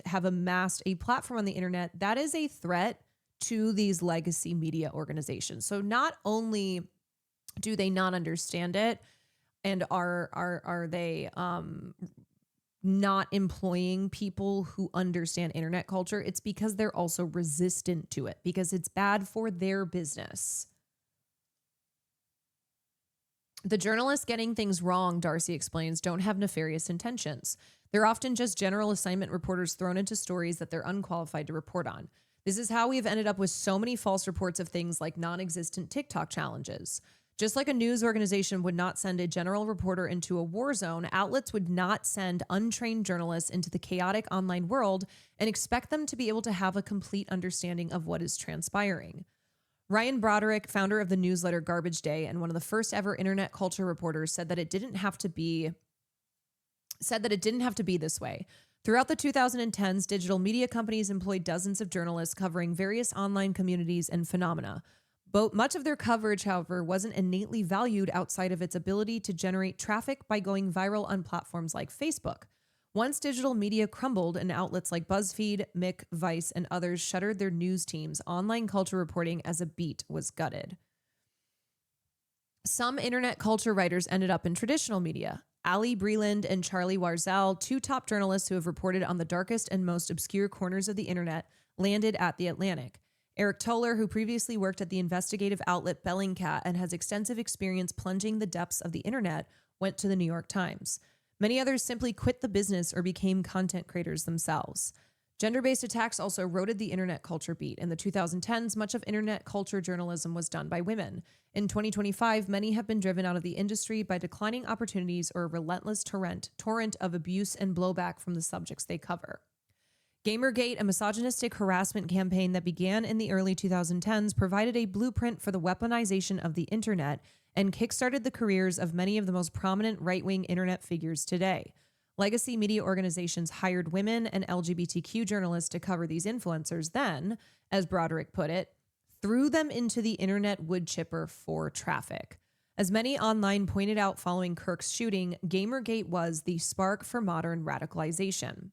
have amassed a platform on the internet, that is a threat to these legacy media organizations. So not only do they not understand it and are they not employing people who understand internet culture, it's because they're also resistant to it because it's bad for their business. The journalists getting things wrong, Darcy explains, don't have nefarious intentions. They're often just general assignment reporters thrown into stories that they're unqualified to report on. This is how we've ended up with so many false reports of things like non-existent TikTok challenges. Just like a news organization would not send a general reporter into a war zone, outlets would not send untrained journalists into the chaotic online world and expect them to be able to have a complete understanding of what is transpiring. Ryan Broderick, founder of the newsletter Garbage Day and one of the first ever internet culture reporters, said that it didn't have to be this way. Throughout the 2010s, digital media companies employed dozens of journalists covering various online communities and phenomena. But much of their coverage, however, wasn't innately valued outside of its ability to generate traffic by going viral on platforms like Facebook. Once digital media crumbled and outlets like BuzzFeed, Mick, Vice, and others shuttered their news teams, online culture reporting as a beat was gutted. Some internet culture writers ended up in traditional media. Ali Breland and Charlie Warzel, two top journalists who have reported on the darkest and most obscure corners of the internet, landed at The Atlantic. Eric Toller, who previously worked at the investigative outlet Bellingcat and has extensive experience plunging the depths of the internet, went to the New York Times. Many others simply quit the business or became content creators themselves. Gender-based attacks also eroded the internet culture beat. In the 2010s, much of internet culture journalism was done by women. In 2025, many have been driven out of the industry by declining opportunities or a relentless torrent of abuse and blowback from the subjects they cover. Gamergate, a misogynistic harassment campaign that began in the early 2010s, provided a blueprint for the weaponization of the internet and kickstarted the careers of many of the most prominent right-wing internet figures today. Legacy media organizations hired women and LGBTQ journalists to cover these influencers, then, as Broderick put it, threw them into the internet wood chipper for traffic. As many online pointed out following Kirk's shooting, Gamergate was the spark for modern radicalization.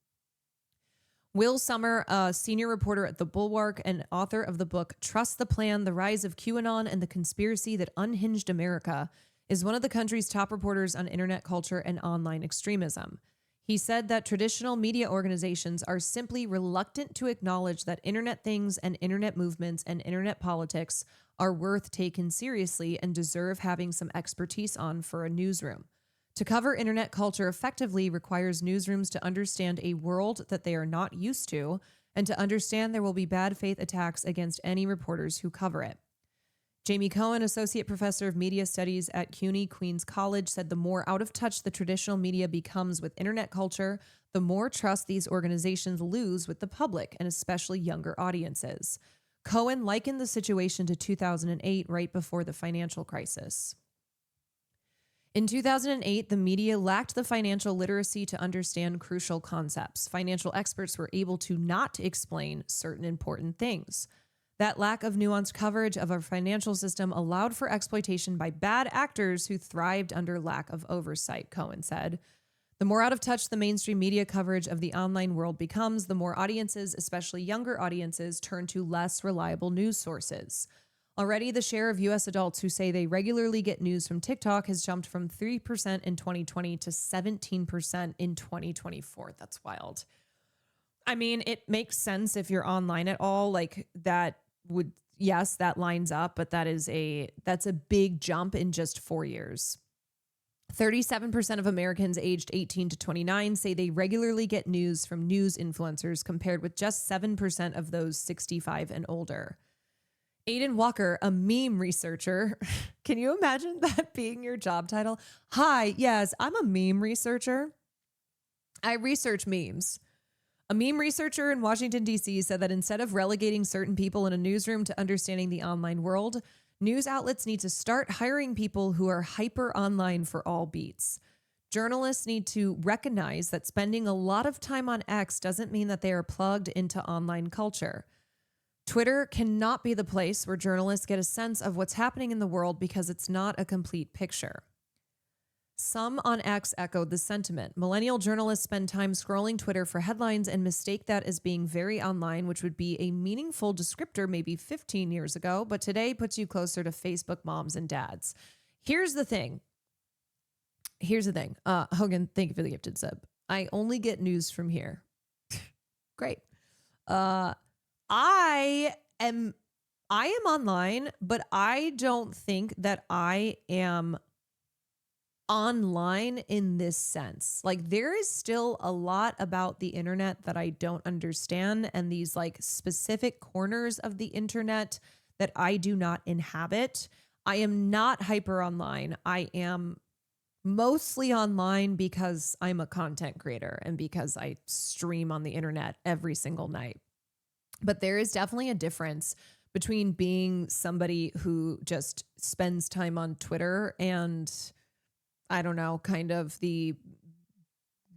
Will Sommer, a senior reporter at The Bulwark and author of the book Trust the Plan, The Rise of QAnon and the Conspiracy That Unhinged America, is one of the country's top reporters on internet culture and online extremism. He said that traditional media organizations are simply reluctant to acknowledge that internet things and internet movements and internet politics are worth taken seriously and deserve having some expertise on for a newsroom. To cover internet culture effectively requires newsrooms to understand a world that they are not used to and to understand there will be bad faith attacks against any reporters who cover it. Jamie Cohen, associate professor of media studies at CUNY Queens College, said the more out of touch the traditional media becomes with internet culture, the more trust these organizations lose with the public and especially younger audiences. Cohen likened the situation to 2008, right before the financial crisis. In 2008, the media lacked the financial literacy to understand crucial concepts. Financial experts were able to not explain certain important things. That lack of nuanced coverage of our financial system allowed for exploitation by bad actors who thrived under lack of oversight, Cohen said. The more out of touch the mainstream media coverage of the online world becomes, the more audiences, especially younger audiences, turn to less reliable news sources. Already, the share of U.S. adults who say they regularly get news from TikTok has jumped from 3% in 2020 to 17% in 2024. That's wild. I mean, it makes sense if you're online at all. Like that would, yes, that lines up, but that's a big jump in just 4 years. 37% of Americans aged 18 to 29 say they regularly get news from news influencers, compared with just 7% of those 65 and older. Aiden Walker, a meme researcher. Can you imagine that being your job title? Hi, yes, I'm a meme researcher. I research memes. A meme researcher in Washington, D.C. said that instead of relegating certain people in a newsroom to understanding the online world, news outlets need to start hiring people who are hyper online for all beats. Journalists need to recognize that spending a lot of time on X doesn't mean that they are plugged into online culture. Twitter cannot be the place where journalists get a sense of what's happening in the world because it's not a complete picture. Some on X echoed the sentiment. Millennial journalists spend time scrolling Twitter for headlines and mistake that as being very online, which would be a meaningful descriptor maybe 15 years ago, but today puts you closer to Facebook moms and dads. Here's the thing. Hogan, thank you for the gifted sub. I only get news from here. Great. I am online, but I don't think that I am online in this sense. Like, there is still a lot about the internet that I don't understand, and these like specific corners of the internet that I do not inhabit. I am not hyper online. I am mostly online because I'm a content creator and because I stream on the internet every single night. But there is definitely a difference between being somebody who just spends time on Twitter and, I don't know, kind of the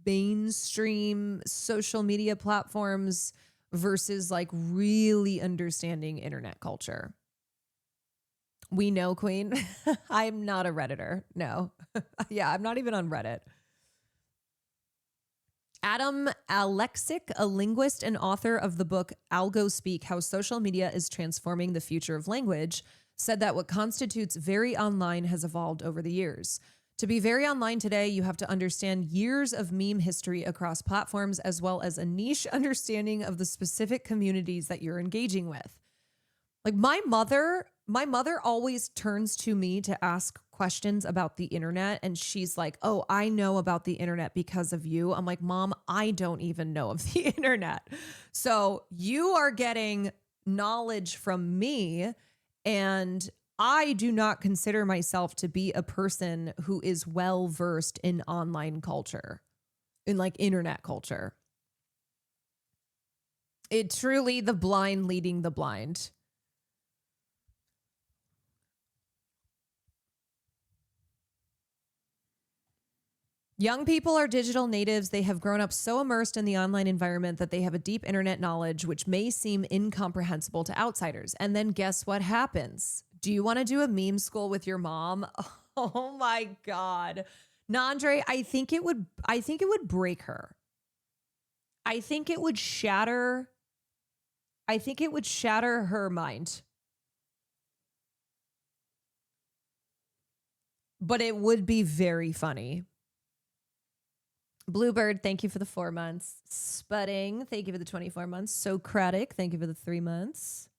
mainstream social media platforms versus like really understanding internet culture. We know, Queen. I'm not a Redditor. No. Yeah, I'm not even on Reddit. Adam Alexic, a linguist and author of the book Algo Speak, How Social Media is Transforming the Future of Language, said that what constitutes very online has evolved over the years. To be very online today, you have to understand years of meme history across platforms, as well as a niche understanding of the specific communities that you're engaging with. Like my mother always turns to me to ask questions about the internet. And she's like, oh, I know about the internet because of you. I'm like, Mom, I don't even know of the internet. So you are getting knowledge from me, and I do not consider myself to be a person who is well-versed in online culture, in like internet culture. It truly the blind leading the blind. Young people are digital natives. They have grown up so immersed in the online environment that they have a deep internet knowledge, which may seem incomprehensible to outsiders. And then guess what happens? Do you want to do a meme school with your mom? Oh my God. Nandre, I think it would break her. I think it would shatter her mind. But it would be very funny. Bluebird, thank you for the 4 months. Spudding, thank you for the 24 months. Socratic, thank you for the 3 months.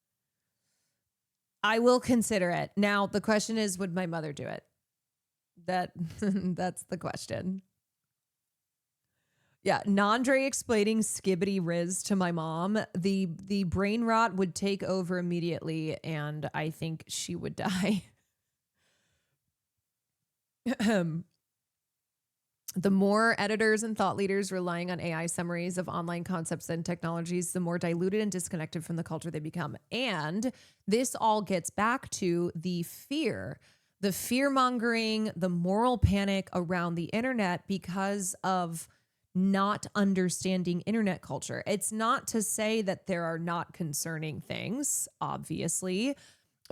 I will consider it. Now, the question is, would my mother do it? That's the question. Yeah, Nandre explaining Skibbity Riz to my mom, the brain rot would take over immediately, and I think she would die. The more editors and thought leaders relying on AI summaries of online concepts and technologies, the more diluted and disconnected from the culture they become. And this all gets back to the fear-mongering, the moral panic around the internet because of not understanding internet culture. It's not to say that there are not concerning things, obviously,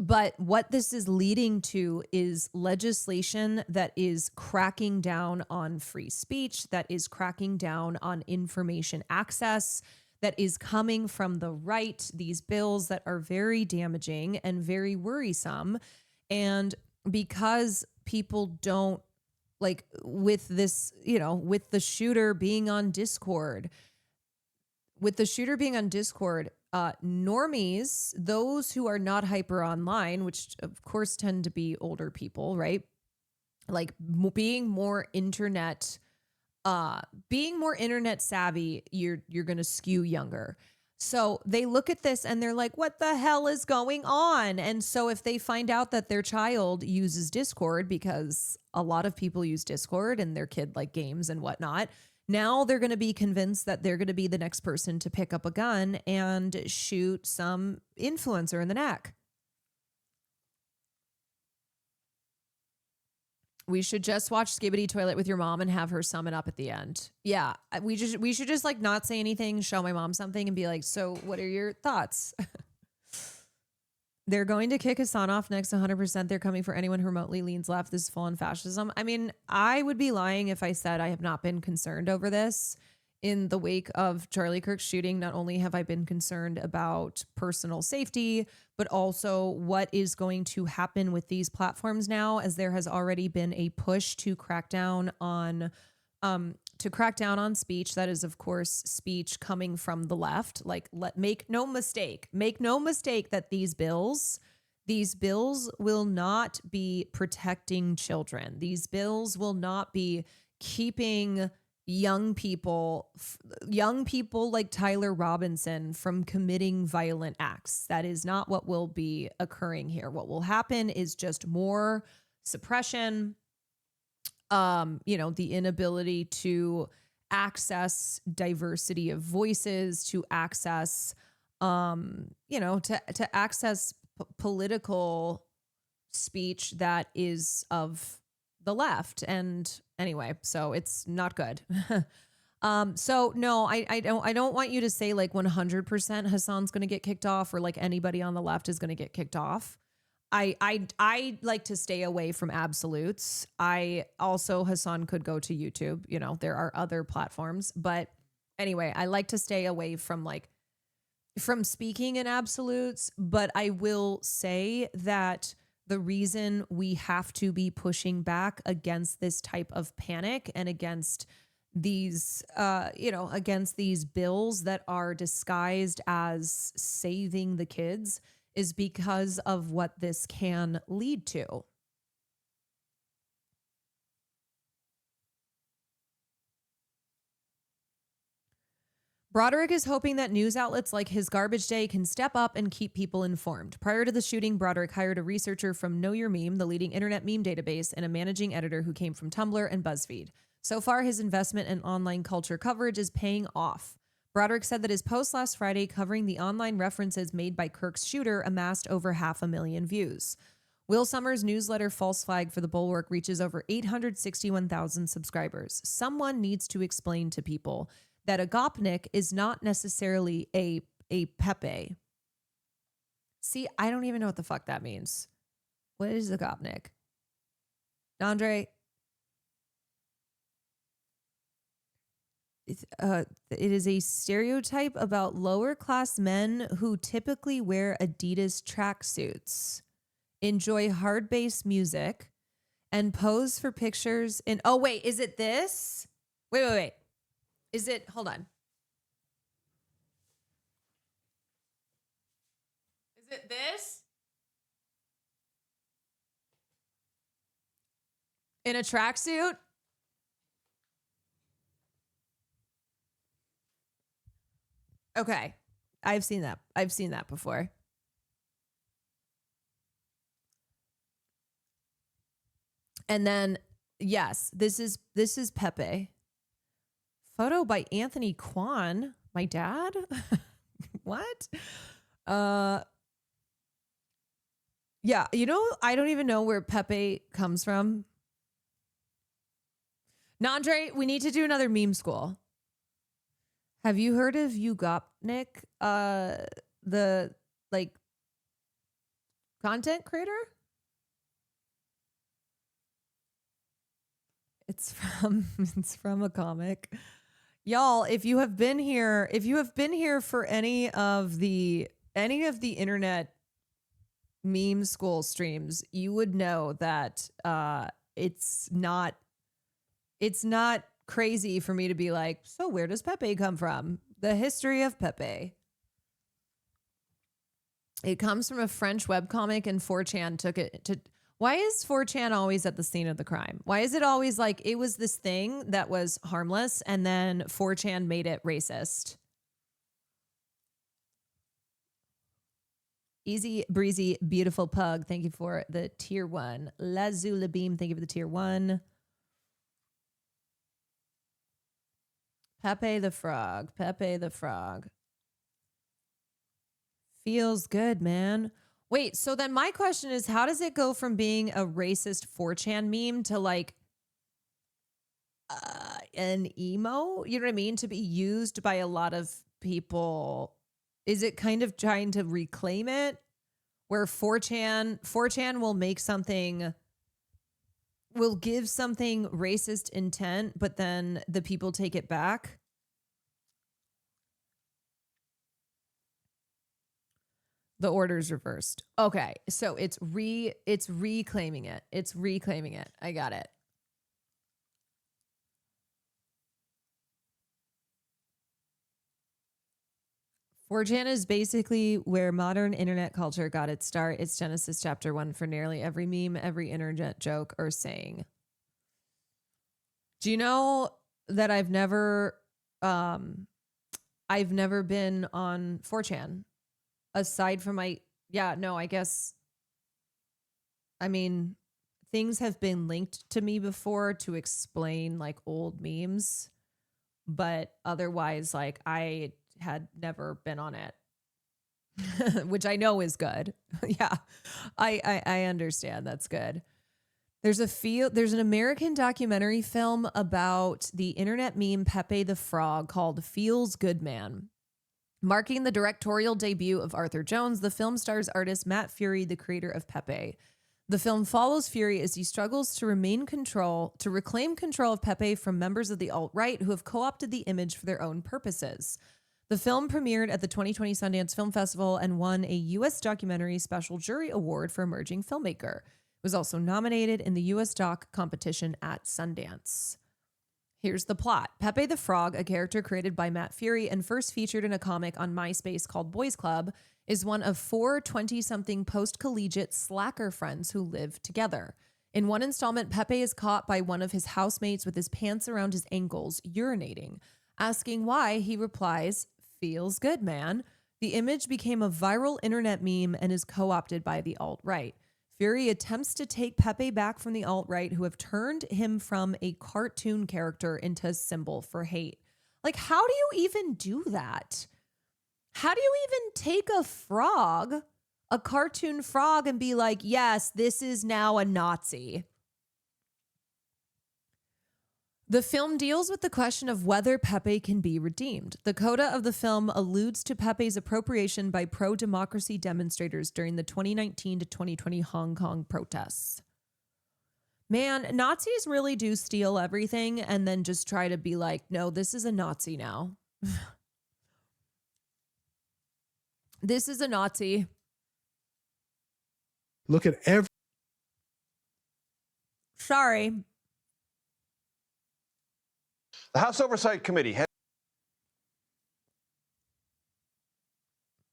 but what this is leading to is legislation that is cracking down on free speech, that is cracking down on information access, that is coming from the right, these bills that are very damaging and very worrisome. And because people don't, like with this, with the shooter being on Discord, normies, those who are not hyper online, which of course tend to be older people, right? Like being more internet savvy, you're going to skew younger. So they look at this and they're like, what the hell is going on? And so if they find out that their child uses Discord, because a lot of people use Discord and their kid like games and whatnot, now they're going to be convinced that they're going to be the next person to pick up a gun and shoot some influencer in the neck. We should just watch Skibbity Toilet with your mom and have her sum it up at the end. Yeah, we should just like not say anything, show my mom something and be like, so what are your thoughts? They're going to kick Hassan off next 100%. They're coming for anyone who remotely leans left. This is full-on fascism. I mean, I would be lying if I said I have not been concerned over this. In the wake of Charlie Kirk's shooting, not only have I been concerned about personal safety, but also what is going to happen with these platforms now, as there has already been a push to crack down on speech. That is, of course, speech coming from the left. Like, make no mistake that these bills will not be protecting children. These bills will not be keeping young people like Tyler Robinson from committing violent acts. That is not what will be occurring here. What will happen is just more suppression, the inability to access diversity of voices, to access, to access political speech that is of the left. And anyway, so it's not good. So no, I don't want you to say like 100% Hassan's going to get kicked off or like anybody on the left is going to get kicked off. I like to stay away from absolutes. Hassan could go to YouTube, there are other platforms, but anyway, I like to stay away from speaking in absolutes, but I will say that the reason we have to be pushing back against this type of panic and against these, against these bills that are disguised as saving the kids is because of what this can lead to. Broderick is hoping that news outlets like his Garbage Day can step up and keep people informed. Prior to the shooting, Broderick hired a researcher from Know Your Meme, the leading internet meme database, and a managing editor who came from Tumblr and BuzzFeed. So far, his investment in online culture coverage is paying off. Broderick said that his post last Friday covering the online references made by Kirk's shooter amassed over 500,000 views. Will Summers' newsletter False Flag for the Bulwark reaches over 861,000 subscribers. Someone needs to explain to people that a Gopnik is not necessarily a Pepe. See, I don't even know what the fuck that means. What is a Gopnik? Andre? It is a stereotype about lower class men who typically wear Adidas tracksuits, enjoy hard bass music, and pose for pictures in. Oh, wait, is it this? Wait. Is it? Hold on. Is it this? In a tracksuit? Okay. I've seen that. I've seen that before. And then, yes, this is Pepe. Photo by Anthony Kwan, my dad. What? Yeah, you know, I don't even know where Pepe comes from. Nandre, we need to do another meme school. Have you heard of Ugopnik, the like content creator? It's from a comic. Y'all, if you have been here for any of the internet meme school streams, you would know that it's not crazy for me to be like, so where does Pepe come from? The history of Pepe. It comes from a French webcomic, and 4chan took it to. Why is 4chan always at the scene of the crime? Why is it always like it was this thing that was harmless and then 4chan made it racist? Easy breezy, beautiful pug. Thank you for the tier 1. Lazula Beam, thank you for the tier 1. Pepe the Frog. Pepe the Frog. Feels good, man. Wait, so then my question is, how does it go from being a racist 4chan meme to like an emo? You know what I mean? To be used by a lot of people. Is it kind of trying to reclaim it? Where 4chan will make something, will give something racist intent, but then the people take it back? The order's reversed. Okay, so it's reclaiming it. It's reclaiming it. I got it. "4chan is basically where modern internet culture got its start. It's Genesis chapter 1 for nearly every meme, every internet joke or saying." Do you know that I've never been on 4chan? Aside from I guess, I mean, things have been linked to me before to explain like old memes, but otherwise, like I had never been on it, which I know is good. Yeah, I understand. That's good. There's an American documentary film about the internet meme Pepe the Frog called Feels Good Man. Marking the directorial debut of Arthur Jones, the film stars artist Matt Fury, the creator of Pepe. The film follows Fury as he struggles to reclaim control of Pepe from members of the alt-right who have co-opted the image for their own purposes. The film premiered at the 2020 Sundance Film Festival and won a U.S. Documentary Special Jury Award for Emerging Filmmaker. It was also nominated in the U.S. Doc competition at Sundance. Here's the plot. Pepe the Frog, a character created by Matt Fury and first featured in a comic on MySpace called Boys Club, is one of 4 20-something post-collegiate slacker friends who live together. In one installment, Pepe is caught by one of his housemates with his pants around his ankles, urinating. Asking why, he replies, "Feels good, man." The image became a viral internet meme and is co-opted by the alt-right. Fury attempts to take Pepe back from the alt-right, who have turned him from a cartoon character into a symbol for hate. Like, how do you even do that? How do you even take a frog, a cartoon frog, and be like, yes, this is now a Nazi? The film deals with the question of whether Pepe can be redeemed. The coda of the film alludes to Pepe's appropriation by pro-democracy demonstrators during the 2019 to 2020 Hong Kong protests. Man, Nazis really do steal everything and then just try to be like, no, this is a Nazi now. This is a Nazi. Look at every... Sorry. The House Oversight Committee had...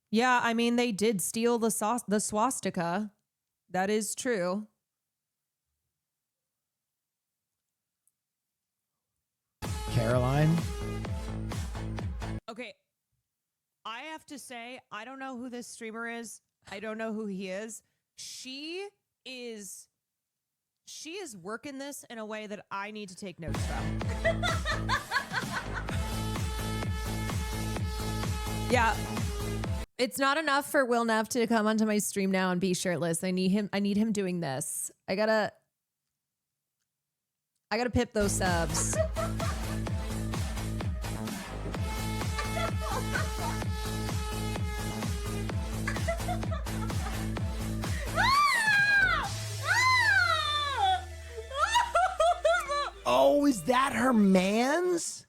Yeah, I mean, they did steal the swastika. That is true. Caroline. Okay. I have to say, I don't know who this streamer is. I don't know who he is. She is working this in a way that I need to take notes from. Yeah. It's not enough for Will Neff to come onto my stream now and be shirtless. I need him doing this. I gotta pip those subs. Oh, is that her man's?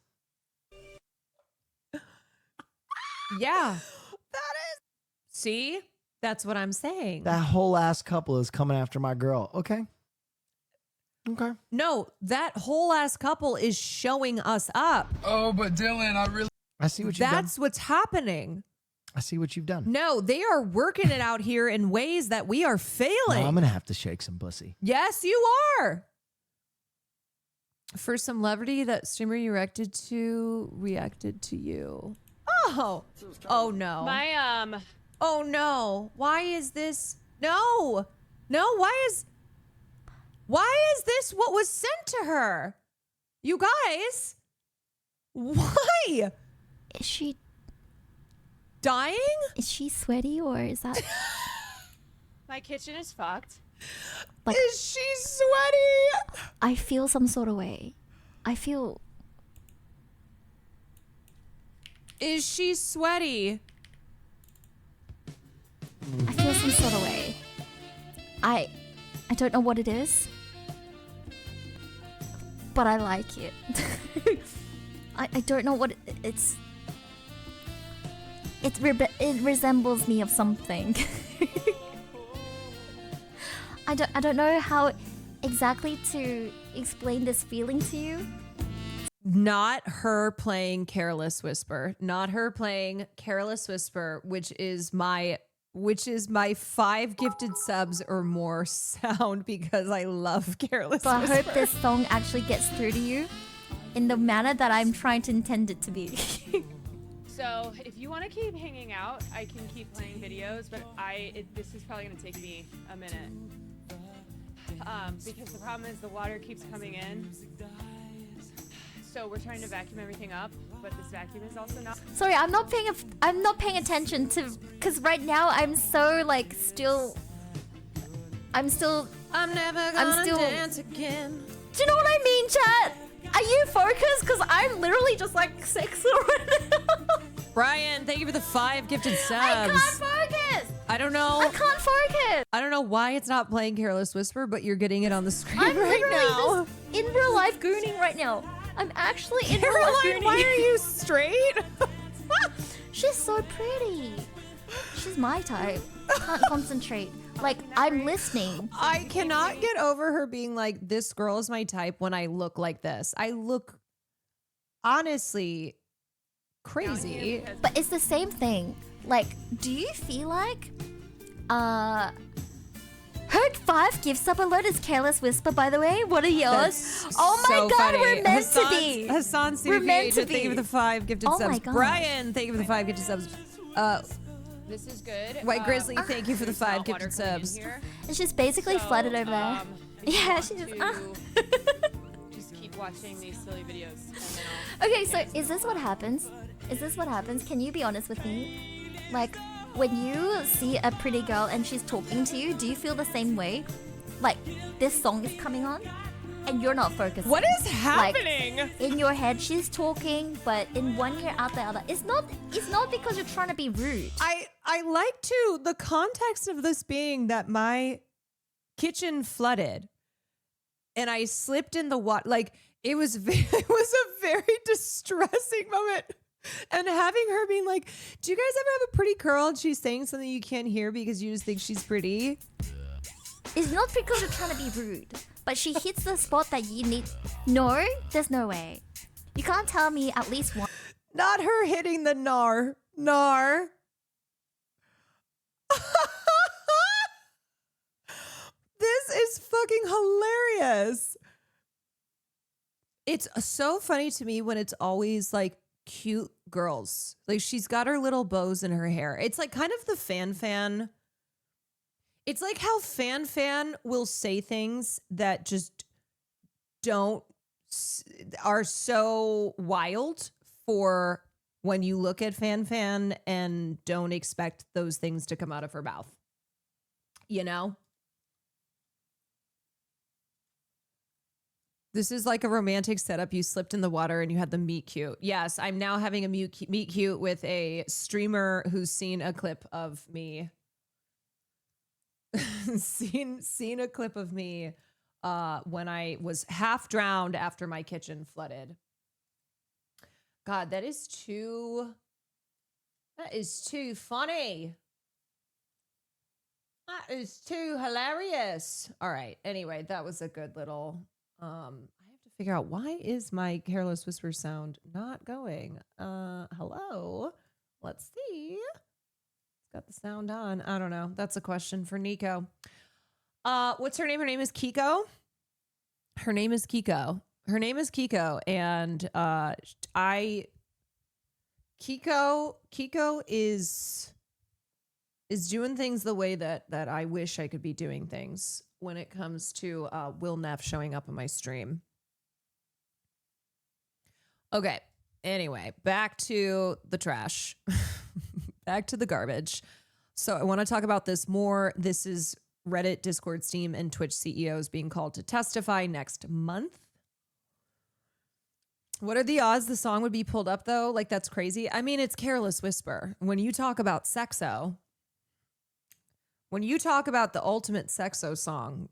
Yeah. That is. See? That's what I'm saying. That whole ass couple is coming after my girl. Okay. Okay. No, that whole ass couple is showing us up. Oh, but Dylan, I see what you've done. That's what's happening. I see what you've done. No, they are working it out here in ways that we are failing. No, I'm going to have to shake some pussy. Yes, you are. For some levity, that streamer you reacted to you. Oh. Oh no. Oh no. Why is this? No. No, why is this what was sent to her? You guys. Why? Is she dying? Is she sweaty or is that... My kitchen is fucked. Like, is she sweaty? I feel some sort of way. I feel... Is she sweaty? I feel some sort of way. I don't know what it is. But I like it. I don't know what it's... It resembles me of something. I don't know how exactly to explain this feeling to you. Not her playing Careless Whisper. Not her playing Careless Whisper, which is my 5 gifted subs or more sound because I love Careless But Whisper. I hope this song actually gets through to you in the manner that I'm trying to intend it to be. So if you want to keep hanging out, I can keep playing videos, but this is probably going to take me a minute. Because the problem is the water keeps coming in. So we're trying to vacuum everything up, but this vacuum is also not. Sorry, I'm not paying attention to, because right now I'm so like I'm never gonna dance again. Do you know what I mean, chat? Are you focused? Because I'm literally just like sexy right now. Brian, thank you for the 5 gifted subs. I can't focus. I don't know. I can't focus. I don't know why it's not playing Careless Whisper, but you're getting it on the screen I'm right literally now. just in real life gooning right now. I'm actually in real life Caroline, gooning. why are you straight? She's so pretty. She's my type. Can't concentrate. Like, I'm listening. I cannot get over her being like, this girl is my type when I look like this. I look honestly crazy. But it's the same thing. Like, do you feel like her 5 gift sub alert is Careless Whisper, by the way? What are yours? Oh my so god, funny. we're meant to be. Hassan We're meant to CVH, thank you for the 5 gifted Oh my subs. God. Brian, thank you for the 5 gifted subs. This is good. White Grizzly, thank you for the 5 gifted subs. And she's basically flooded over there. Yeah, she's just keep watching these silly videos. And then Okay, so is this what happens? Is this what happens? Can you be honest with me? Like, when you see a pretty girl and she's talking to you, do you feel the same way? Like, this song is coming on and you're not focused. What is happening? Like, in your head, she's talking, but in one ear, out the other. It's not because you're trying to be rude. I like to, the context of this being that my kitchen flooded and I slipped in the water. Like, it was a very distressing moment. And having her being like, do you guys ever have a pretty girl and she's saying something you can't hear because you just think she's pretty? It's not because you're trying to be rude, but she hits the spot that you need. No, there's no way. You can't tell me at least one. Not her hitting the nar. This is fucking hilarious. It's so funny to me when it's always like cute girls. Like, she's got her little bows in her hair. It's like kind of the fan. It's like how fan will say things that just are so wild for when you look at fan and don't expect those things to come out of her mouth. You know? This is like a romantic setup. You slipped in the water and you had the meet cute. Yes, I'm now having a meet cute with a streamer who's seen a clip of me. seen a clip of me when I was half drowned after my kitchen flooded. God, that is too funny. That is too hilarious. All right. Anyway, that was a good little I have to figure out, why is my Careless Whisper sound not going? Hello. Let's see. It's got the sound on. I don't know. That's a question for Nico. What's her name? Her name is Kiko. And Kiko is doing things the way that I wish I could be doing things when it comes to Will Neff showing up on my stream. Okay. Anyway, back to the trash. Back to the garbage. So I want to talk about this more. This is Reddit, Discord, Steam, and Twitch CEOs being called to testify next month. What are the odds the song would be pulled up, though? Like, that's crazy. I mean, it's Careless Whisper. When you talk about sexo, when you talk about the ultimate sexo song,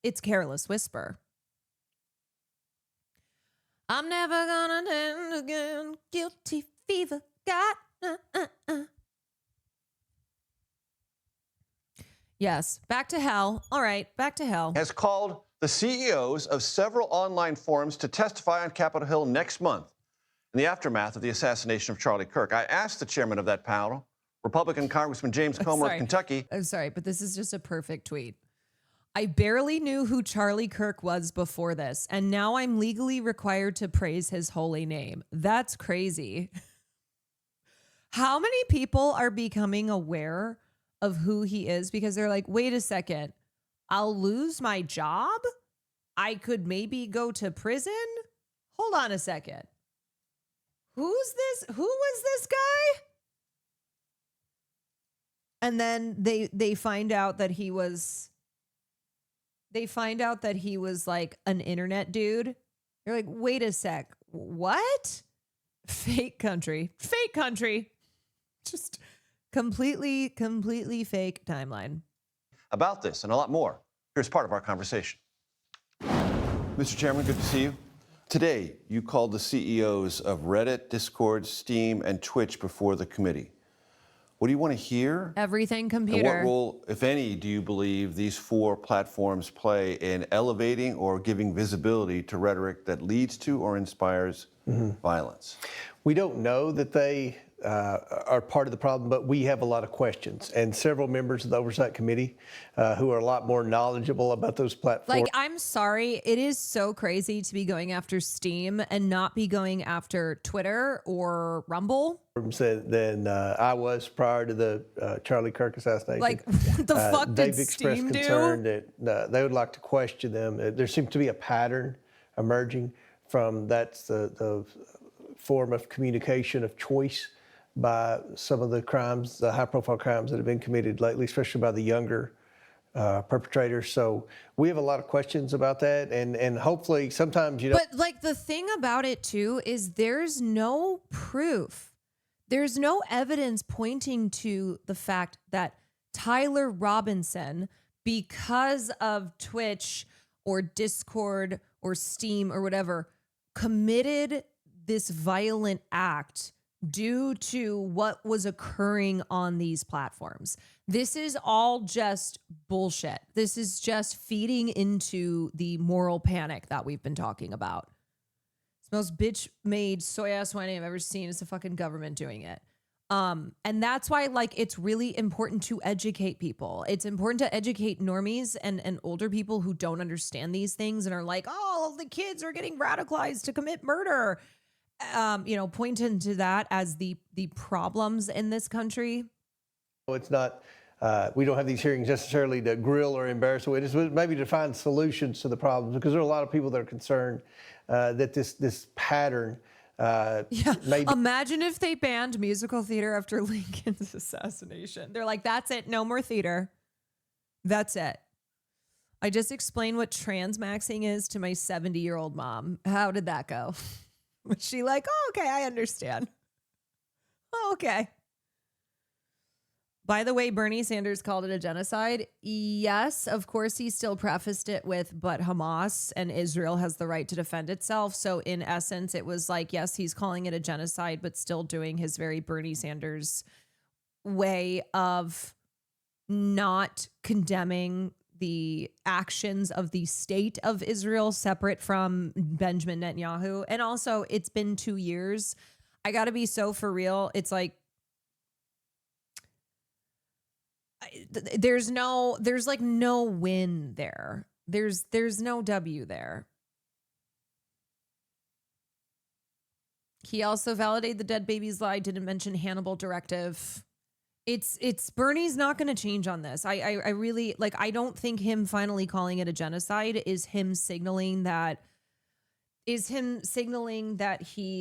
it's Careless Whisper. I'm never gonna end again. Guilty fever got. Yes, back to hell. All right, back to hell. Has called the CEOs of several online forums to testify on Capitol Hill next month in the aftermath of the assassination of Charlie Kirk. I asked the chairman of that panel, Republican Congressman James Comer of Kentucky. I'm sorry, but this is just a perfect tweet. I barely knew who Charlie Kirk was before this, and now I'm legally required to praise his holy name. That's crazy. How many people are becoming aware of who he is because they're like, wait a second, I'll lose my job? I could maybe go to prison? Hold on a second. Who's this? Who was this guy? And then they find out that he was like an internet dude. You're like, wait a sec. What? Fake country. Just completely fake timeline. About this and a lot more. Here's part of our conversation. Mr. Chairman, good to see you. Today, you called the CEOs of Reddit, Discord, Steam, and Twitch before the committee. What do you want to hear? Everything And computer. what role, if any, do you believe these four platforms play in elevating or giving visibility to rhetoric that leads to or inspires violence? We don't know that they are part of the problem, but we have a lot of questions. And several members of the Oversight Committee who are a lot more knowledgeable about those platforms. Like, I'm sorry, it is so crazy to be going after Steam and not be going after Twitter or Rumble. Than I was prior to the Charlie Kirk assassination. Like, what the fuck did they've expressed Steam concern do? that they would like to question them. There seems to be a pattern emerging from that's the form of communication of choice by some of the crimes, the high-profile crimes that have been committed lately, especially by the younger perpetrators. So we have a lot of questions about that, and hopefully sometimes, But like the thing about it too is there's no proof. There's no evidence pointing to the fact that Tyler Robinson, because of Twitch or Discord or Steam or whatever, committed this violent act due to what was occurring on these platforms. This is all just bullshit. This is just feeding into the moral panic that we've been talking about. It's the most bitch-made soy-ass whining I've ever seen. It's the fucking government doing it. And that's why, like, it's really important to educate people. It's important to educate normies and older people who don't understand these things and are like, oh, the kids are getting radicalized to commit murder. Pointing to that as the problems in this country. It's not, we don't have these hearings necessarily to grill or embarrass witnesses, but maybe to find solutions to the problems, because there are a lot of people that are concerned that this pattern Imagine if they banned musical theater after Lincoln's assassination. They're like, that's it. No more theater. That's it. I just explained what transmaxing is to my 70-year-old mom. How did that go? Was she like, oh, okay, I understand. Oh, okay. By the way, Bernie Sanders called it a genocide. Yes, of course, he still prefaced it with, but Hamas and Israel has the right to defend itself. So in essence, it was like, yes, he's calling it a genocide, but still doing his very Bernie Sanders way of not condemning the actions of the state of Israel separate from Benjamin Netanyahu. And also, it's been 2 years. I got to be so for real. It's like, there's like no win there. There's no W there. He also validated the dead baby's lie, didn't mention Hannibal directive. It's Bernie's not going to change on this. I really, like, I don't think him finally calling it a genocide is him signaling that he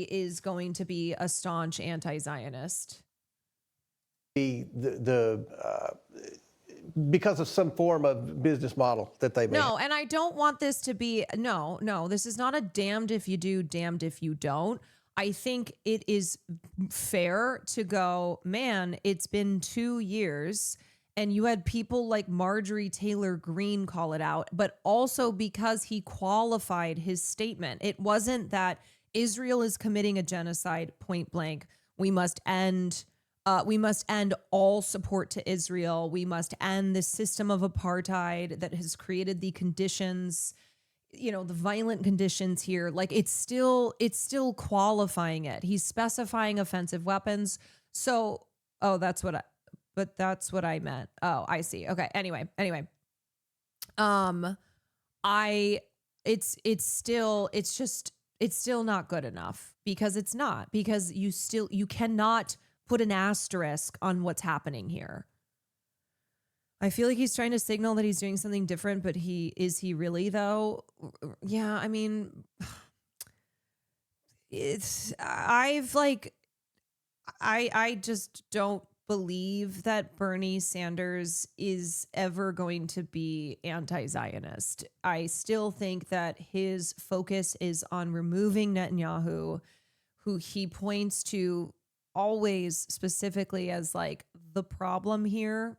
is going to be a staunch anti-Zionist. Because of some form of business model that they made. No, and I don't want this to be, no, this is not a damned if you do, damned if you don't. I think it is fair to go, man, it's been 2 years and you had people like Marjorie Taylor Greene call it out, but also because he qualified his statement. It wasn't that Israel is committing a genocide, point blank. We must end all support to Israel. We must end the system of apartheid that has created the conditions, the violent conditions here. Like, it's still qualifying it. He's specifying offensive weapons. So, that's what I meant. Oh, I see. Okay. Anyway. It's still not good enough, because it's not, because you cannot put an asterisk on what's happening here. I feel like he's trying to signal that he's doing something different, but is he really though? Yeah, I mean, I just don't believe that Bernie Sanders is ever going to be anti-Zionist. I still think that his focus is on removing Netanyahu, who he points to always specifically as like the problem here.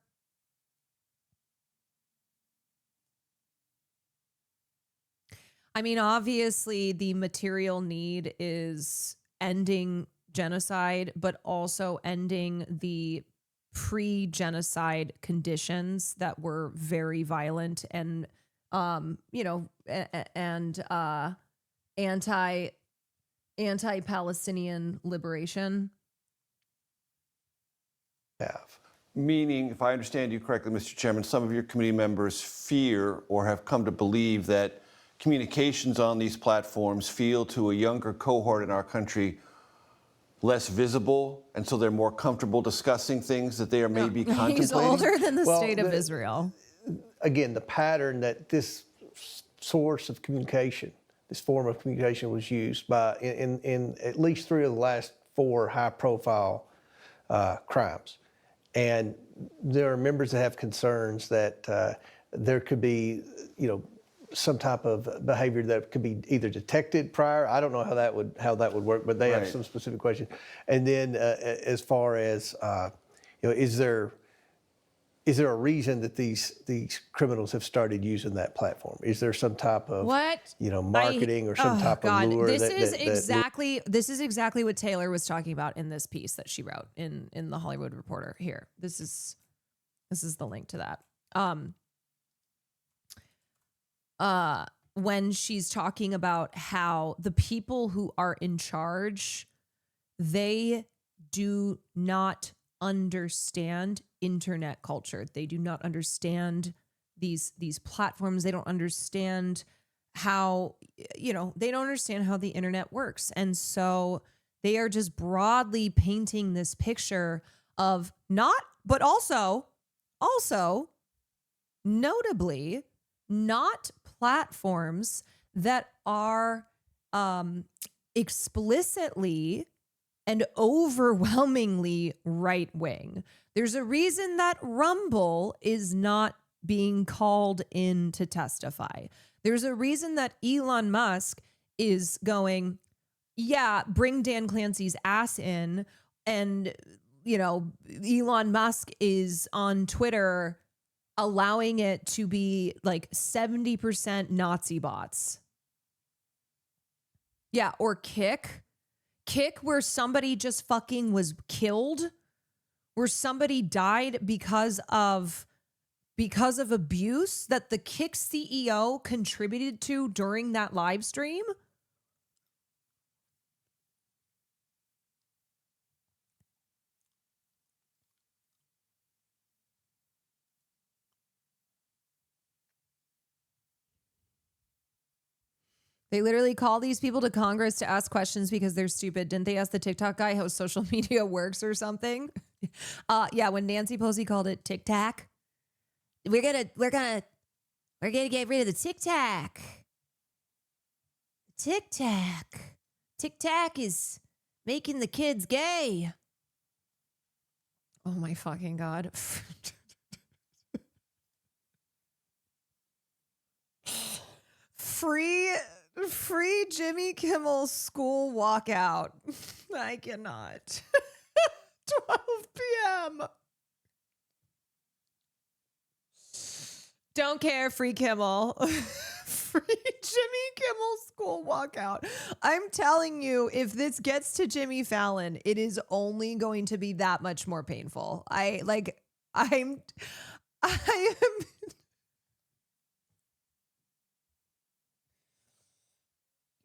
I mean, obviously the material need is ending genocide, but also ending the pre-genocide conditions that were very violent and, anti-Palestinian liberation. Meaning, if I understand you correctly, Mr. Chairman, some of your committee members fear or have come to believe that communications on these platforms feel to a younger cohort in our country less visible, and so they're more comfortable discussing things that they are maybe contemplating? He's older than the state of Israel. Again, the pattern that this source of communication, this form of communication was used by in at least 3 of the last 4 high-profile crimes. And there are members that have concerns that there could be, some type of behavior that could be either detected prior. I don't know how that would work, but they have some specific questions. And then as far as is there a reason that these criminals have started using that platform? Is there some type of marketing or some type of lure? This is exactly what Taylor was talking about in this piece that she wrote in the Hollywood Reporter. Here, this is the link to that. When she's talking about how the people who are in charge, they do not understand internet culture. They do not understand these platforms. They don't understand how, they don't understand how the internet works. And so they are just broadly painting this picture of but also notably not platforms that are explicitly and overwhelmingly right-wing. There's a reason that Rumble is not being called in to testify. There's a reason that Elon Musk is going, bring Dan Clancy's ass in. And, Elon Musk is on Twitter allowing it to be like 70% Nazi bots. Yeah, or Kick where somebody just fucking was killed, where somebody died because of abuse that the Kick CEO contributed to during that live stream. They literally call these people to Congress to ask questions because they're stupid. Didn't they ask the TikTok guy how social media works or something? When Nancy Pelosi called it TikTok, we're gonna get rid of the TikTok. TikTok is making the kids gay. Oh my fucking God. Free Jimmy Kimmel's school walkout. I cannot. 12 p.m. Don't care, free Kimmel. Free Jimmy Kimmel's school walkout. I'm telling you, if this gets to Jimmy Fallon, it is only going to be that much more painful. I am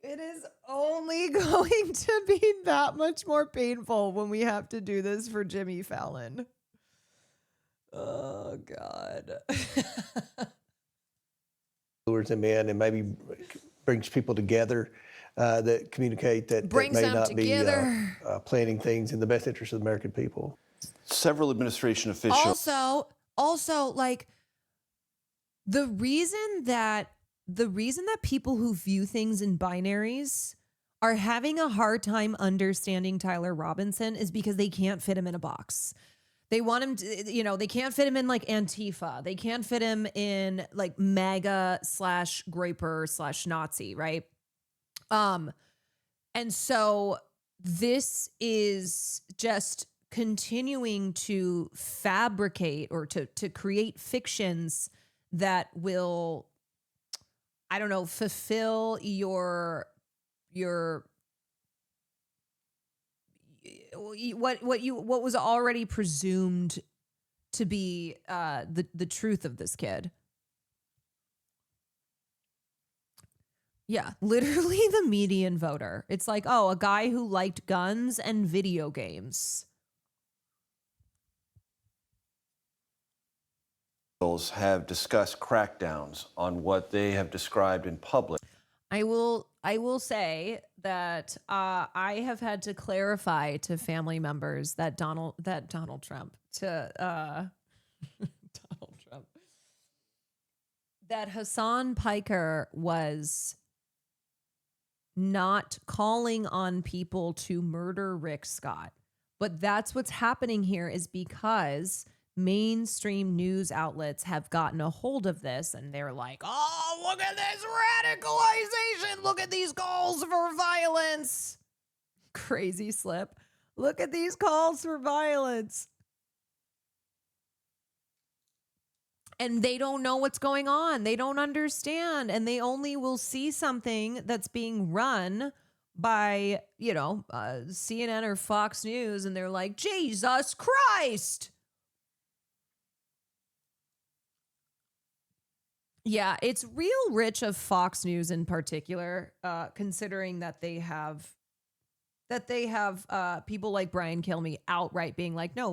It is only going to be that much more painful when we have to do this for Jimmy Fallon. Oh, God. Lures them in and maybe brings people together that communicate that may not be planning things in the best interest of the American people. Several administration officials. Also, like, the reason that people who view things in binaries are having a hard time understanding Tyler Robinson is because they can't fit him in a box. They want him to, they can't fit him in like Antifa. They can't fit him in like MAGA /Groyper /Nazi, right? And so this is just continuing to fabricate or to create fictions that will, I don't know, fulfill your what was already presumed to be the truth of this kid. Yeah, literally the median voter. It's like, oh, a guy who liked guns and video games. Have discussed crackdowns on what they have described in public. I will say that I have had to clarify to family members that Donald Trump that Hassan Piker was not calling on people to murder Rick Scott. But that's what's happening here, is because mainstream news outlets have gotten a hold of this and they're like, oh, look at this radicalization. Look at these calls for violence. Crazy slip. Look at these calls for violence. And they don't know what's going on. They don't understand. And they only will see something that's being run by, CNN or Fox News. And they're like, Jesus Christ. Yeah, it's real rich of Fox News in particular, considering that they have people like Brian Kilmeade outright being like, no,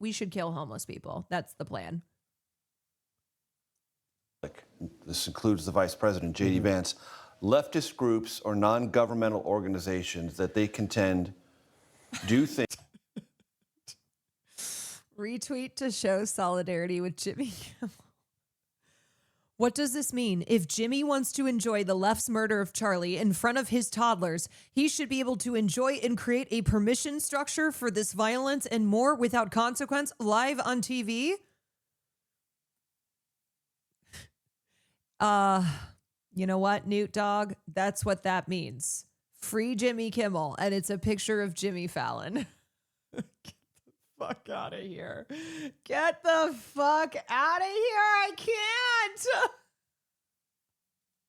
we should kill homeless people. That's the plan. This includes the Vice President, J.D. Vance. Leftist groups or non-governmental organizations that they contend do things. Retweet to show solidarity with Jimmy Kimmel. What does this mean? If Jimmy wants to enjoy the left's murder of Charlie in front of his toddlers, he should be able to enjoy and create a permission structure for this violence and more without consequence live on TV? You know what, Newt Dog? That's what that means. Free Jimmy Kimmel, and it's a picture of Jimmy Fallon. Get the fuck out of here. Get the fuck out of here. I can't.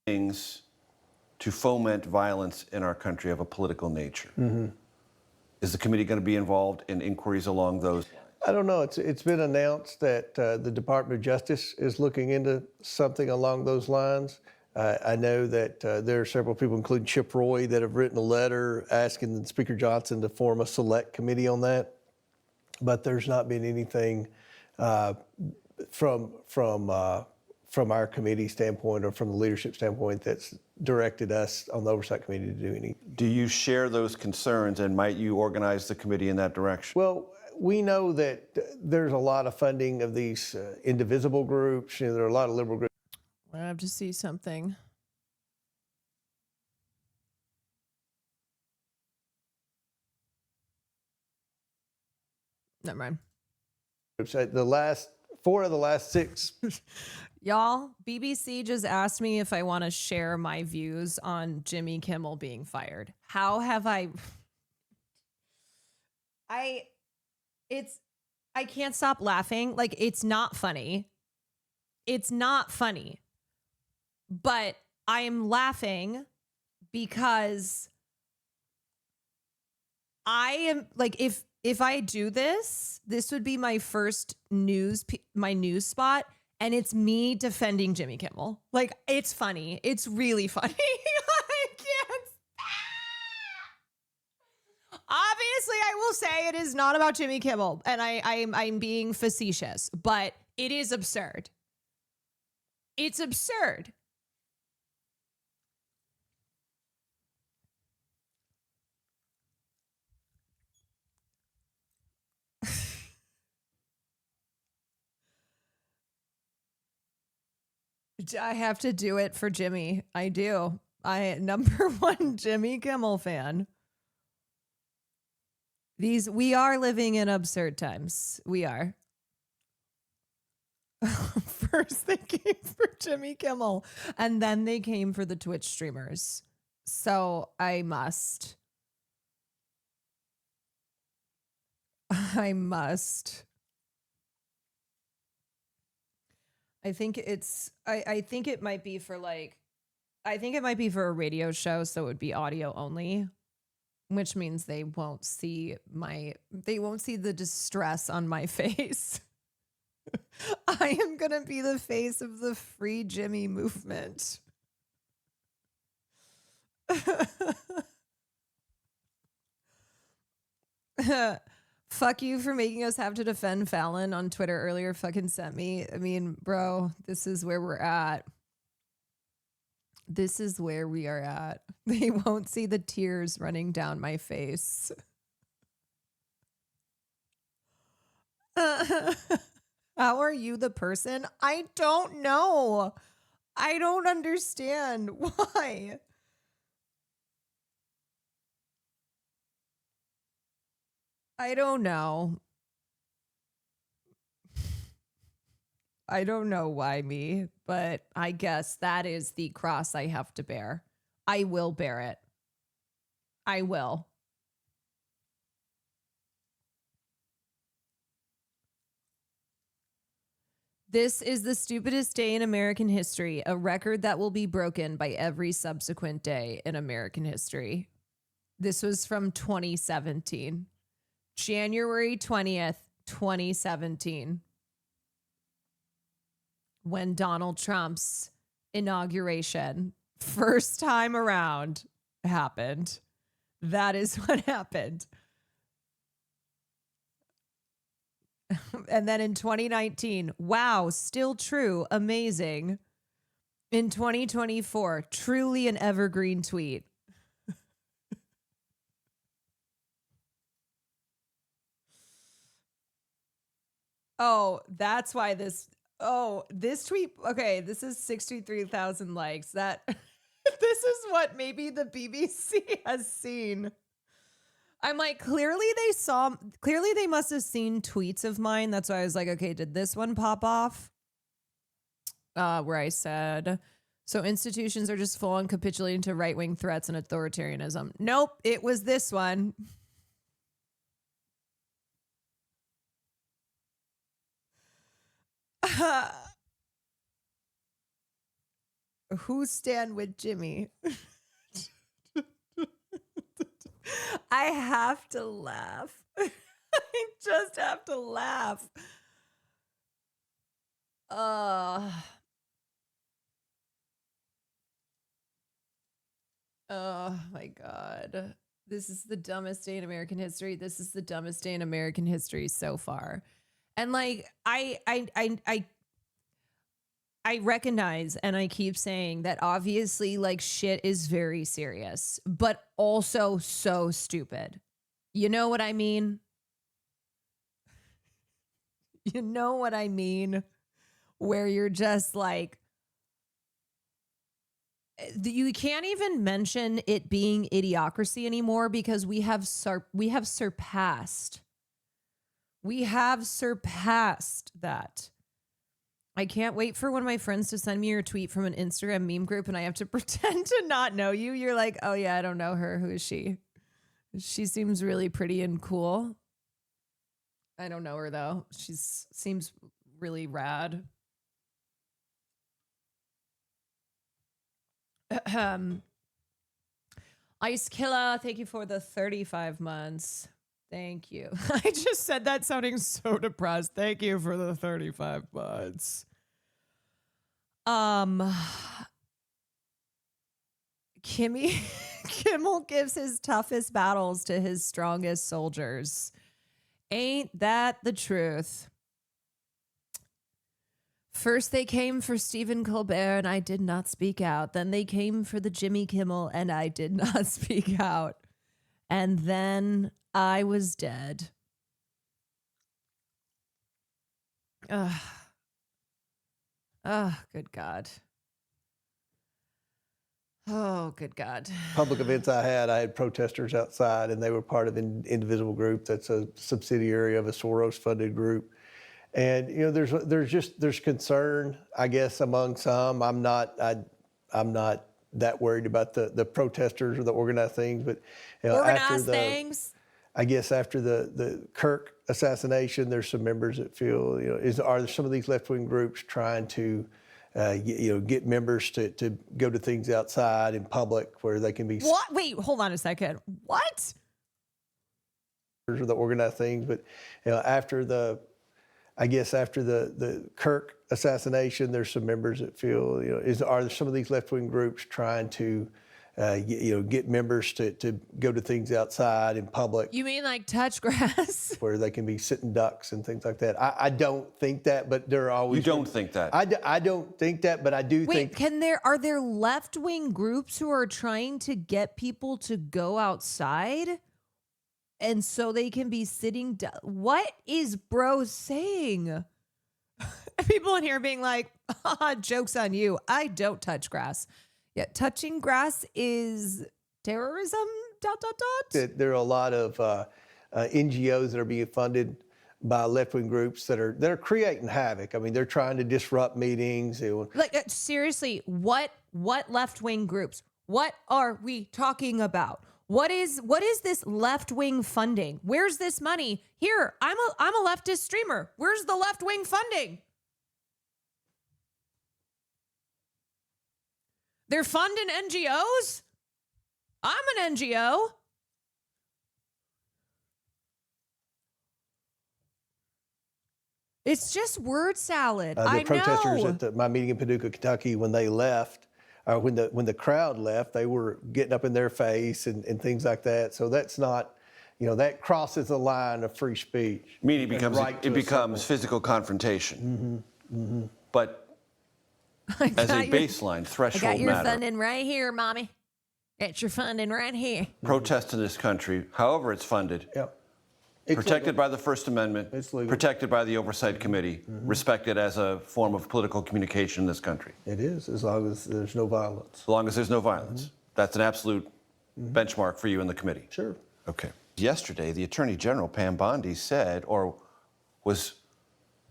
Things to foment violence in our country of a political nature. Is the committee going to be involved in inquiries along those lines? I don't know. It's been announced that the Department of Justice is looking into something along those lines. I know that there are several people, including Chip Roy, that have written a letter asking Speaker Johnson to form a select committee on that. But there's not been anything from our committee standpoint or from the leadership standpoint that's directed us on the Oversight Committee to do anything. Do you share those concerns, and might you organize the committee in that direction? Well, we know that there's a lot of funding of these indivisible groups. There are a lot of liberal groups. I have to see something. Never mind. Four of the last six. Y'all, BBC just asked me if I want to share my views on Jimmy Kimmel being fired. How have I can't stop laughing. Like, it's not funny. It's not funny. But I am laughing because I am like, if I do this would be my first news spot, and it's me defending Jimmy Kimmel. Like, it's funny. It's really funny. I can't. Obviously, I will say it is not about Jimmy Kimmel, and I'm being facetious, but it is absurd. It's absurd. I have to do it for Jimmy. I do. Number one Jimmy Kimmel fan. We are living in absurd times. We are. First they came for Jimmy Kimmel, and then they came for the Twitch streamers. So I must. I think it might be for a radio show, so it would be audio only, which means they won't see the distress on my face. I am going to be the face of the Free Jimmy movement. Fuck you for making us have to defend Fallon on Twitter earlier. Fucking sent me. I mean, bro, this is where we're at. This is where we are at. They won't see the tears running down my face. How are you the person? I don't know. I don't understand why. I don't know. I don't know why me, but I guess that is the cross I have to bear. I will bear it. I will. This is the stupidest day in American history, a record that will be broken by every subsequent day in American history. This was from 2017. January 20th, 2017. When Donald Trump's inauguration, first time around, happened. That is what happened. And then in 2019, wow, still true, amazing. In 2024, truly an evergreen tweet. Oh, that's why this tweet, okay, this is 63,000 likes. That this is what maybe the BBC has seen. I'm like, clearly they must have seen tweets of mine. That's why I was like, okay, did this one pop off? Where I said, so institutions are just full on capitulating to right-wing threats and authoritarianism. Nope, it was this one. Who stand with Jimmy? I have to laugh. I just have to laugh. Oh my God. This is the dumbest day in American history. This is the dumbest day in American history so far. And like, I recognize, and I keep saying that obviously like shit is very serious, but also so stupid. You know what I mean? You know what I mean? Where you're just like, you can't even mention it being idiocracy anymore because we have surpassed that. I can't wait for one of my friends to send me your tweet from an Instagram meme group and I have to pretend to not know you. You're like, oh yeah, I don't know her. Who is she? She seems really pretty and cool. I don't know her though. She seems really rad. Ice Killer, thank you for the 35 months. Thank you. I just said that sounding so depressed. Thank you for the 35 months. Kimmel gives his toughest battles to his strongest soldiers. Ain't that the truth? First they came for Stephen Colbert and I did not speak out. Then they came for the Jimmy Kimmel and I did not speak out. And then I was dead. Ugh. Oh, good God. Oh, good God. Public events I had protesters outside, and they were part of an indivisible group that's a subsidiary of a Soros-funded group. And you know, there's concern, I guess, among some. I'm not that worried about the protesters or the organized things, but you know, organized things. I guess after the Kirk assassination, there's some members that feel, you know, are there some of these left-wing groups trying to, get members to go to things outside in public where they can be. What? Wait, hold on a second. What? Or the organized things, but you know, after the Kirk assassination, there's some members that feel, you know, are there some of these left-wing groups trying to, get members to go to things outside in public? You mean like touch grass? Where they can be sitting ducks and things like that. I don't think that, but there are always. You don't think that? I don't think that, but I do think. Wait, are there left-wing groups who are trying to get people to go outside? And so they can be sitting down. What is bro saying? People in here being like, joke's on you. I don't touch grass. Yeah, touching grass is terrorism, ... There are a lot of NGOs that are being funded by left-wing groups that are creating havoc. I mean, they're trying to disrupt meetings. Like seriously, what left-wing groups? What are we talking about? What is this left-wing funding? Where's this money? Here, I'm a leftist streamer. Where's the left-wing funding? They're funding NGOs? I'm an NGO. It's just word salad. The I protesters know. at my meeting in Paducah, Kentucky, when they left, when the crowd left, they were getting up in their face and things like that. So that's not, that crosses the line of free speech. Meaning it becomes physical confrontation. But as a baseline threshold I got your matter, funding right here, mommy. Got your funding right here. protest in this country, however it's funded, protected by the First Amendment, protected by the Oversight Committee, respected as a form of political communication in this country. It is, as long as there's no violence. As long as there's no violence. That's an absolute benchmark for you in the committee. Sure. Okay. Yesterday, the Attorney General, Pam Bondi, said, or was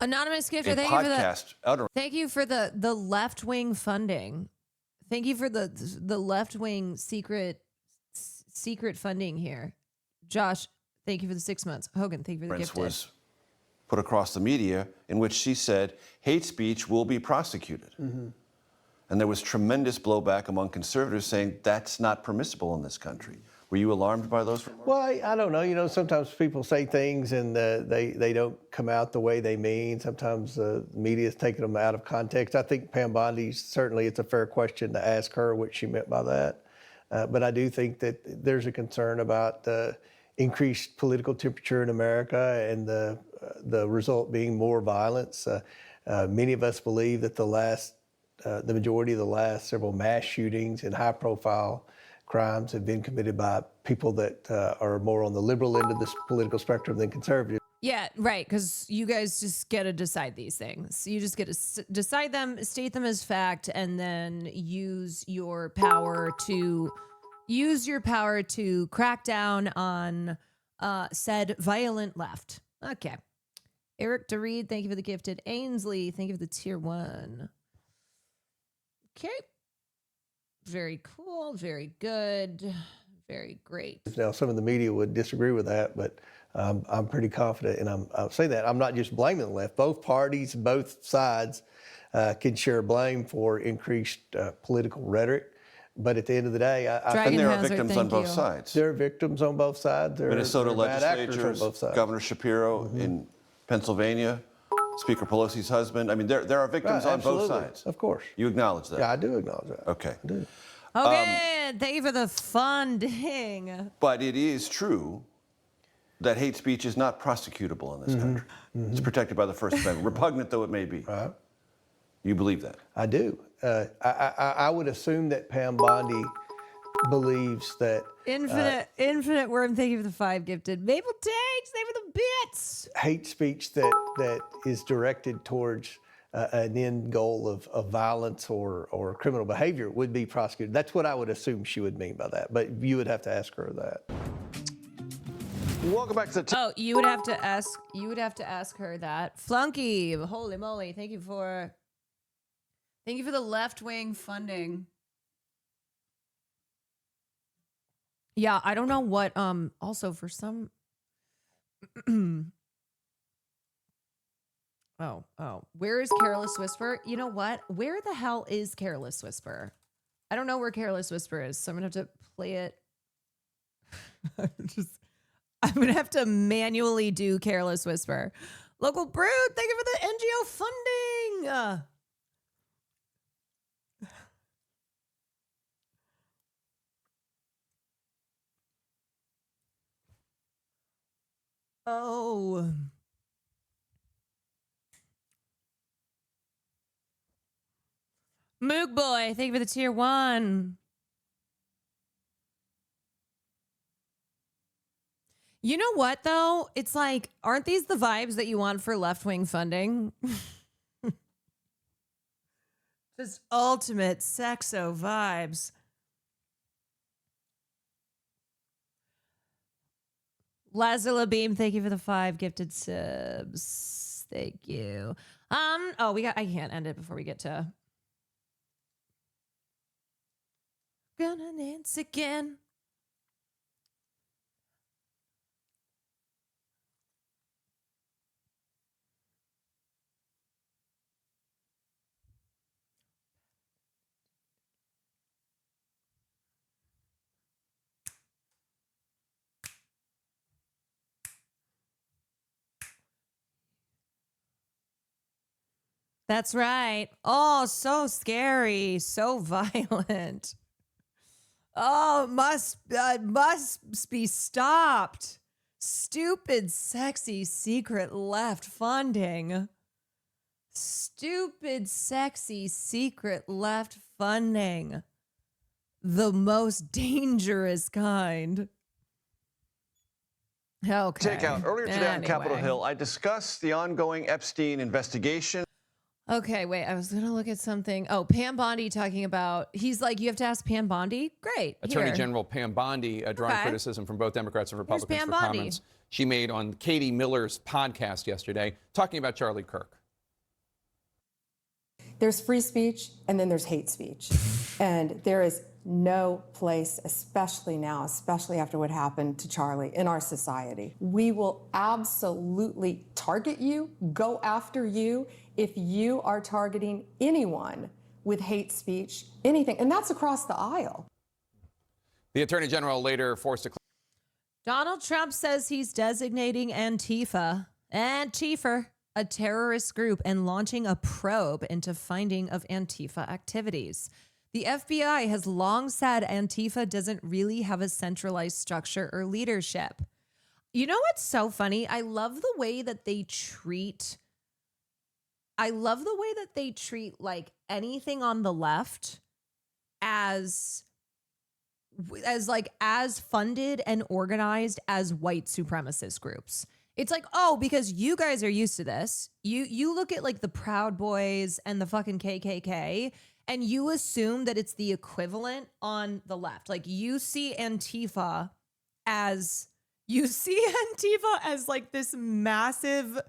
Anonymous gifter, a thank you for podcast the thank you for the left wing funding. Thank you for the left wing secret funding here. Josh, thank you for the 6 months. Hogan, thank you for the gift. was put across the media in which she said hate speech will be prosecuted. And there was tremendous blowback among conservatives saying that's not permissible in this country. Were you alarmed by those remarks? Well, I don't know. Sometimes people say things and they don't come out the way they mean. Sometimes the media is taking them out of context. I think Pam Bondi, certainly it's a fair question to ask her what she meant by that. But I do think that there's a concern about the increased political temperature in America and the result being more violence. Many of us believe that the majority of the last several mass shootings and high-profile crimes have been committed by people that are more on the liberal end of this political spectrum than conservative. Yeah, right, because you guys just get to decide these things. You just get to decide them, state them as fact, and then use your power to crack down on said violent left. Okay. Eric DeReed, thank you for the gifted. Ainsley, thank you for the tier 1. Okay. Very cool. Very good. Very great. Now, some of the media would disagree with that, but I'm pretty confident, and I'll say that. I'm not just blaming the left. Both parties, both sides can share blame for increased political rhetoric. But at the end of the day, I think there are victims on both sides. There are victims on both sides. Minnesota there are bad actors legislatures, on both sides. Governor Shapiro in Pennsylvania, Speaker Pelosi's husband. I mean, there are victims on both sides. Of course. You acknowledge that? Yeah, I do acknowledge that. Okay. I do. Okay, thank you for the funding. But it is true that hate speech is not prosecutable in this country. It's protected by the First Amendment, repugnant though it may be. You believe that? I do. I would assume that Pam Bondi believes that Infinite Worm, thank you for the 5 gifted. Maple Tanks, thank you for the bits. hate speech that is directed towards an end goal of violence or criminal behavior would be prosecuted. That's what I would assume she would mean by that, but you would have to ask her that. Welcome back to the you would have to ask her that. Flunky, holy moly, thank you for the left-wing funding. Yeah, I don't know what also for some where is Careless Whisper? You know what? Where the hell is Careless Whisper? I don't know where Careless Whisper is, so I'm gonna have to play it. I'm gonna have to manually do Careless Whisper. Local Brood, thank you for the NGO funding. Oh. Moog Boy, thank you for the tier 1. You know what, though? It's like, aren't these the vibes that you want for left-wing funding? Just ultimate sexo vibes. Lazula Beam, thank you for the 5 gifted subs. Thank you. Oh, I can't end it before we get to Gonna dance again. That's right. Oh, so scary, so violent. Oh, must be stopped. Stupid, sexy, secret left funding. Stupid, sexy, secret left funding. The most dangerous kind. Okay. Takeout. Earlier today on Capitol Hill, I discussed the ongoing Epstein investigation. Okay, wait, I was going to look at something. Oh, Pam Bondi talking about, he's like, you have to ask Pam Bondi? Great. Attorney here. General Pam Bondi drawing criticism from both Democrats and Republicans Pam for Bondi. comments she made on Katie Miller's podcast yesterday, talking about Charlie Kirk. There's free speech and then there's hate speech. And there is no place, especially now, especially after what happened to Charlie in our society. We will absolutely target you, go after you, if you are targeting anyone with hate speech, anything. And that's across the aisle. The Attorney General later forced to... Donald Trump says he's designating Antifa a terrorist group and launching a probe into finding of Antifa activities. The FBI has long said Antifa doesn't really have a centralized structure or leadership. You know what's so funny? I love the way that they treat like anything on the left as funded and organized as white supremacist groups. It's like, oh, because you guys are used to this. You look at like the Proud Boys and the fucking KKK and you assume that it's the equivalent on the left. Like you see Antifa as like this massive,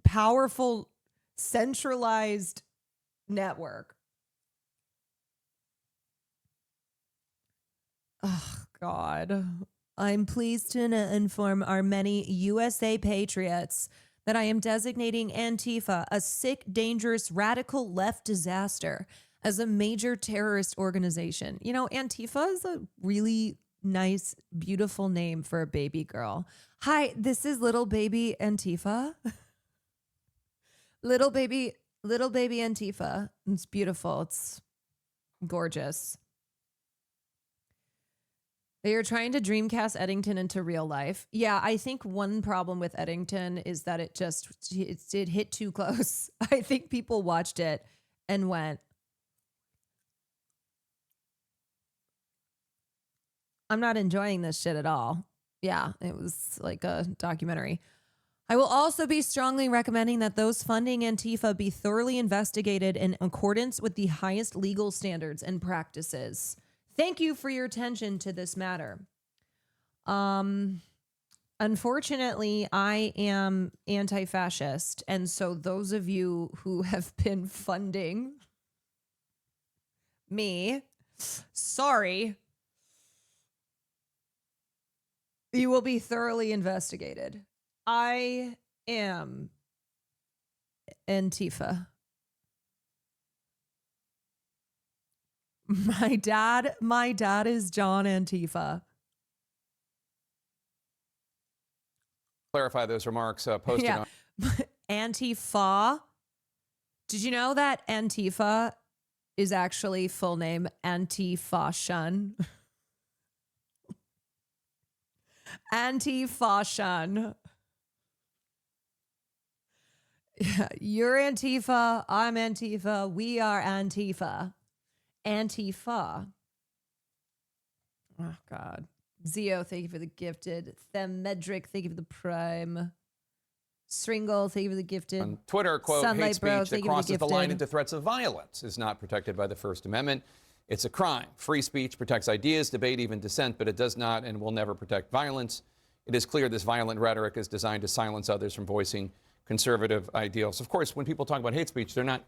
powerful, centralized network. Oh, God. I'm pleased to inform our many USA patriots that I am designating Antifa, a sick, dangerous, radical left disaster, as a major terrorist organization. You know, Antifa is a really nice, beautiful name for a baby girl. Hi, this is little baby Antifa. little baby Antifa. It's beautiful. It's gorgeous. They are trying to Dreamcast Eddington into real life. Yeah, I think one problem with Eddington is that it hit too close. I think people watched it and went, I'm not enjoying this shit at all. Yeah, it was like a documentary. I will also be strongly recommending that those funding Antifa be thoroughly investigated in accordance with the highest legal standards and practices. Thank you for your attention to this matter. Unfortunately, I am anti-fascist, and so those of you who have been funding me, sorry, you will be thoroughly investigated. I am Antifa. My dad is John Antifa. Clarify those remarks posted on... Antifa. Did you know that Antifa is actually full name Anti-Fashion? Anti-Fashion. Yeah, you're Antifa. I'm Antifa. We are Antifa. Antifa. Oh, God. Zio, thank you for the gifted. Themedric, thank you for the prime. Stringle, thank you for the gifted. On Twitter, quote, Sunlight hate speech Bro, that thank you for the crosses the line gifted. into threats of violence is not protected by the First Amendment. It's a crime. Free speech protects ideas, debate, even dissent, but it does not and will never protect violence. It is clear this violent rhetoric is designed to silence others from voicing conservative ideals. Of course, when people talk about hate speech, they're not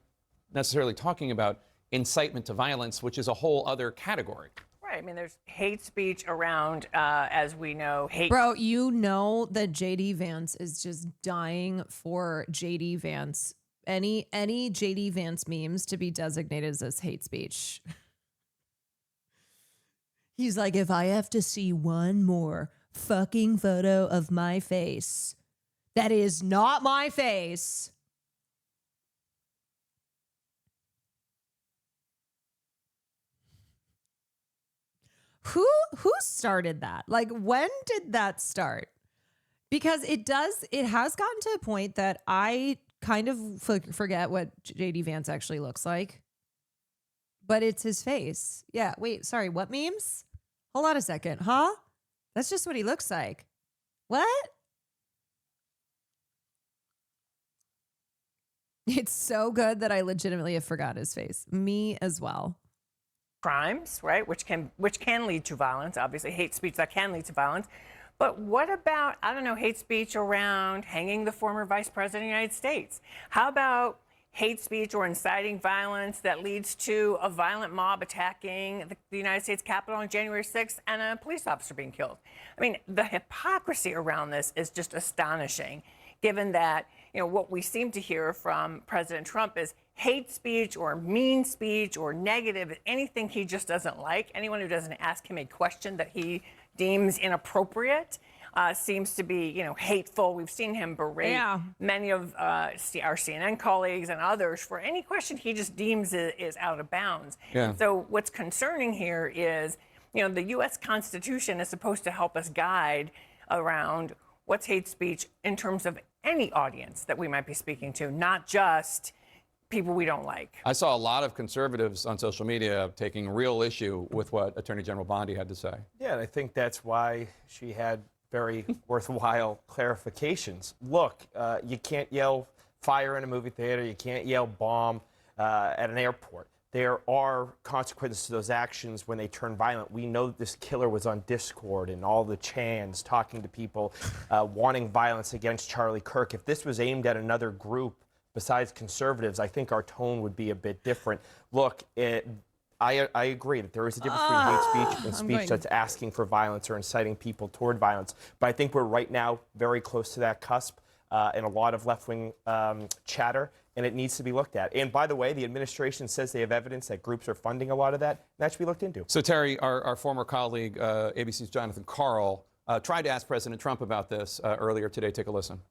necessarily talking about incitement to violence, which is a whole other category. Right. I mean, there's hate speech around, as we know, hate. Bro, you know that JD Vance is just dying for JD Vance. Any JD Vance memes to be designated as hate speech. He's like, if I have to see one more fucking photo of my face that is not my face, who started that? Like, when did that start? Because it has gotten to a point that I kind of forget what JD Vance actually looks like, but it's his face. Yeah, wait, sorry, what memes? Hold on a second, huh? That's just what he looks like. What? It's so good that I legitimately have forgot his face. Me as well. Crimes, right, which can lead to violence, obviously hate speech that can lead to violence. But what about, I don't know, hate speech around hanging the former vice president of the United States? How about hate speech or inciting violence that leads to a violent mob attacking the United States Capitol on January 6th and a police officer being killed? I mean, the hypocrisy around this is just astonishing, given that, you know, what we seem to hear from President Trump is hate speech or mean speech or negative, anything he just doesn't like. Anyone who doesn't ask him a question that he deems inappropriate seems to be, you know, hateful. We've seen him berate many of our CNN colleagues and others for any question he just deems is out of bounds. Yeah. So what's concerning here is, you know, the U.S. Constitution is supposed to help us guide around what's hate speech in terms of any audience that we might be speaking to, not just people we don't like. I saw a lot of conservatives on social media taking real issue with what Attorney General Bondi had to say. Yeah, and I think that's why she had very worthwhile clarifications. Look, you can't yell fire in a movie theater. You can't yell bomb at an airport. There are consequences to those actions when they turn violent. We know that this killer was on Discord and all the chants talking to people wanting violence against Charlie Kirk. If this was aimed at another group besides conservatives, I think our tone would be a bit different. Look, I agree that there is a difference between hate speech and speech that's asking for violence or inciting people toward violence. But I think we're right now very close to that cusp and a lot of left-wing chatter, and it needs to be looked at. And by the way, the administration says they have evidence that groups are funding a lot of that. That should be looked into. So Terry, our former colleague, ABC's Jonathan Karl, tried to ask President Trump about this earlier today. Take a listen.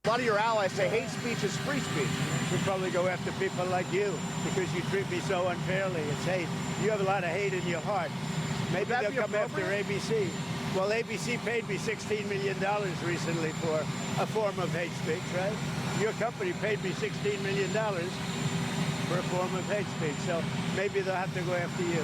A lot of your allies say hate speech is free speech. We probably go after people like you because you treat me so unfairly. It's hate. You have a lot of hate in your heart. Maybe they'll come after ABC. Well, ABC paid me $16 million recently for a form of hate speech, right? Your company paid me $16 million for a form of hate speech. So maybe they'll have to go after you.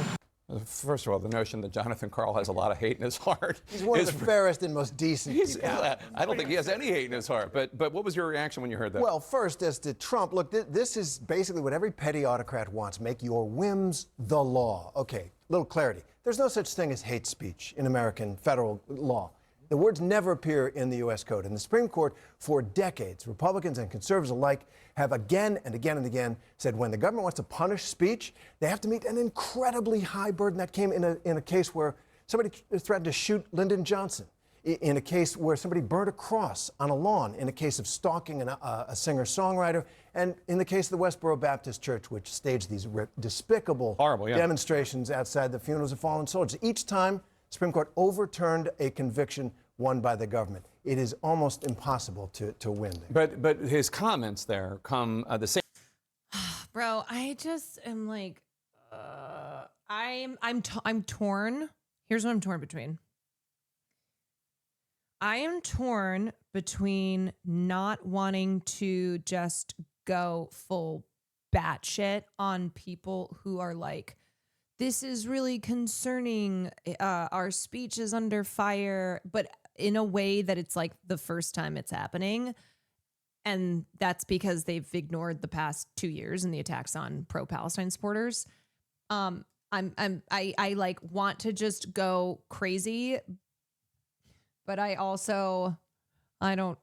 First of all, the notion that Jonathan Karl has a lot of hate in his heart. He's one of the fairest and most decent people. I don't think he has any hate in his heart. But what was your reaction when you heard that? Well, first, as to Trump, look, this is basically what every petty autocrat wants. Make your whims the law. Okay, little clarity. There's no such thing as hate speech in American federal law. The words never appear in the U.S. Code. And the Supreme Court, for decades, Republicans and conservatives alike, have again and again and again said when the government wants to punish speech, they have to meet an incredibly high burden. That came in a case where somebody threatened to shoot Lyndon Johnson, in a case where somebody burned a cross on a lawn, in a case of stalking a singer-songwriter, and in the case of the Westboro Baptist Church, which staged these despicable demonstrations outside the funerals of fallen soldiers. Each time, Supreme Court overturned a conviction won by the government. It is almost impossible to win there. But his comments there come the same. Bro, I just am like, I'm torn. Here's what I'm torn between. I am torn between not wanting to just go full batshit on people who are like, this is really concerning. Our speech is under fire, but in a way that it's like the first time it's happening. And that's because they've ignored the past 2 years and the attacks on pro-Palestine supporters. I like want to just go crazy, but I don't.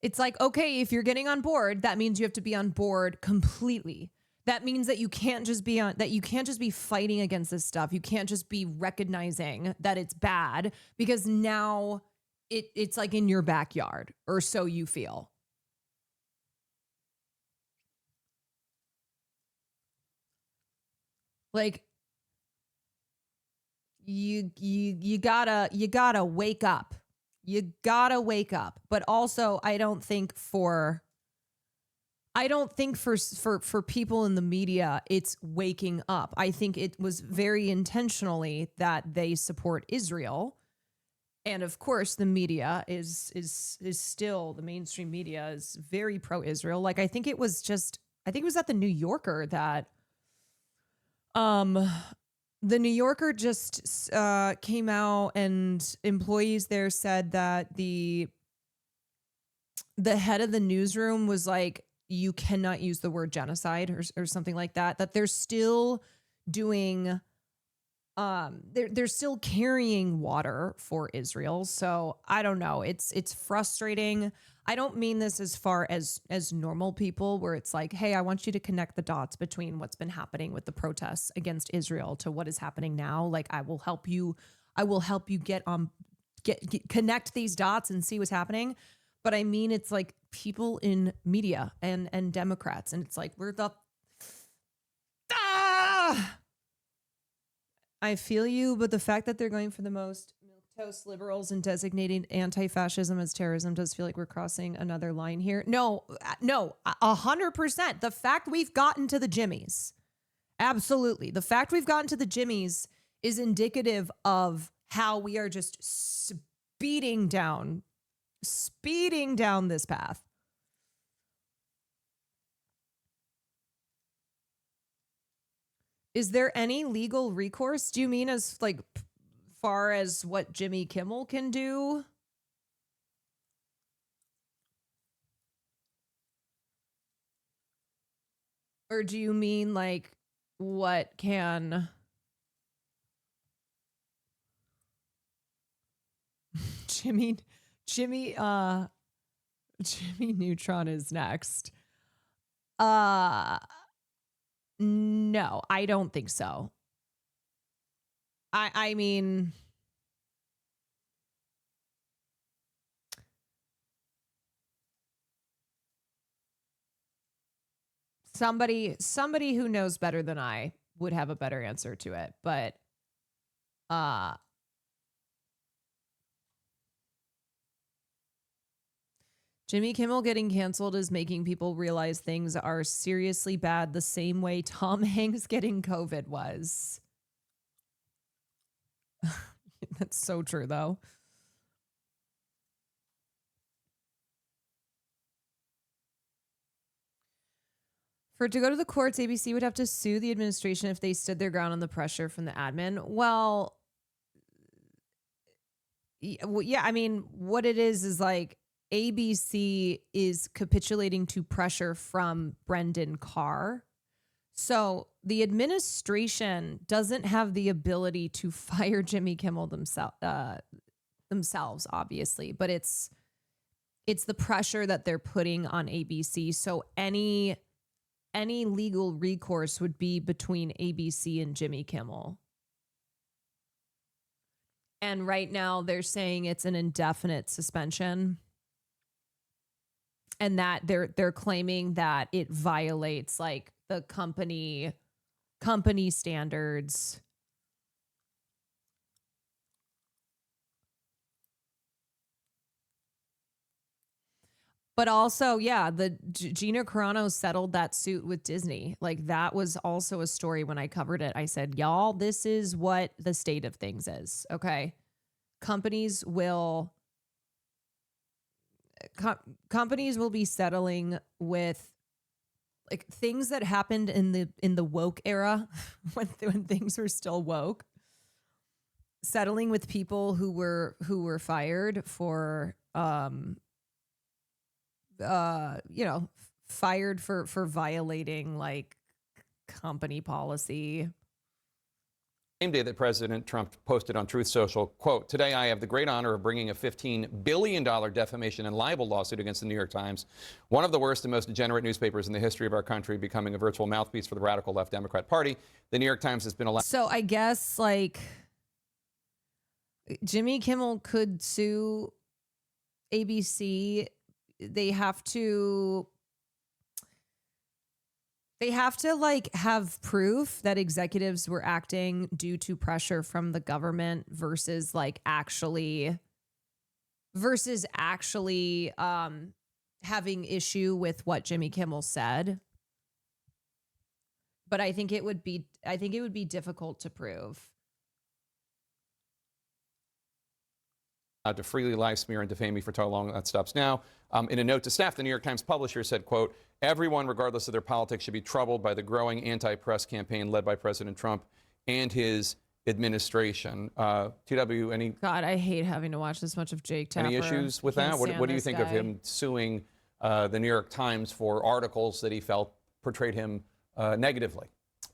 It's like, okay, if you're getting on board, that means you have to be on board completely. That means that you can't just be fighting against this stuff. You can't just be recognizing that it's bad, because now it's like in your backyard, or so you feel. Like you gotta wake up. You gotta wake up. But also, I don't think for people in the media, it's waking up. I think it was very intentionally that they support Israel. And of course, the media is still, the mainstream media is very pro-Israel. Like, I think it was at the New Yorker that the New Yorker just came out, and employees there said that the head of the newsroom was like, you cannot use the word genocide or something like that, that they're still doing, they're still carrying water for Israel. So I don't know. It's frustrating. I don't mean this as far as normal people, where it's like, hey, I want you to connect the dots between what's been happening with the protests against Israel to what is happening now. Like, I will help you connect these dots and see what's happening. But I mean, it's like people in media and Democrats, and it's like, I feel you, but the fact that they're going for the most milquetoast liberals and designating anti-fascism as terrorism does feel like we're crossing another line here. No, 100%. The fact we've gotten to the jimmies, absolutely. The fact we've gotten to the jimmies is indicative of how we are just speeding down this path. Is there any legal recourse? Do you mean as like far as what Jimmy Kimmel can do? Or do you mean like what can Jimmy Neutron is next? No, I don't think so. I mean, somebody who knows better than I would have a better answer to it, but Jimmy Kimmel getting canceled is making people realize things are seriously bad the same way Tom Hanks getting COVID was. That's so true, though. For it to go to the courts, ABC would have to sue the administration if they stood their ground on the pressure from the admin. Well, yeah, I mean, what it is like, ABC is capitulating to pressure from Brendan Carr. So the administration doesn't have the ability to fire Jimmy Kimmel themselves, obviously, but it's the pressure that they're putting on ABC. So any legal recourse would be between ABC and Jimmy Kimmel. And right now they're saying it's an indefinite suspension. And that they're claiming that it violates like the company standards. But also, yeah, the Gina Carano settled that suit with Disney. Like, that was also a story when I covered it. I said, y'all, this is what the state of things is. Okay. Companies will be settling with like things that happened in the woke era when things were still woke, settling with people who were fired for fired for violating like company policy. Same day that President Trump posted on Truth Social, quote, "Today I have the great honor of bringing a $15 billion defamation and libel lawsuit against the New York Times, one of the worst and most degenerate newspapers in the history of our country, becoming a virtual mouthpiece for the radical left Democrat Party. The New York Times has been allowed." So I guess like Jimmy Kimmel could sue ABC. They have to like have proof that executives were acting due to pressure from the government versus actually having issue with what Jimmy Kimmel said. But I think it would be difficult to prove. To freely lie, smear, and defame me for so long. That stops now. In a note to staff, the New York Times publisher said, quote, "Everyone, regardless of their politics, should be troubled by the growing anti-press campaign led by President Trump and his administration." TW, any... God, I hate having to watch this much of Jake Tapper. Any issues with that? What do you think of him suing the New York Times for articles that he felt portrayed him negatively?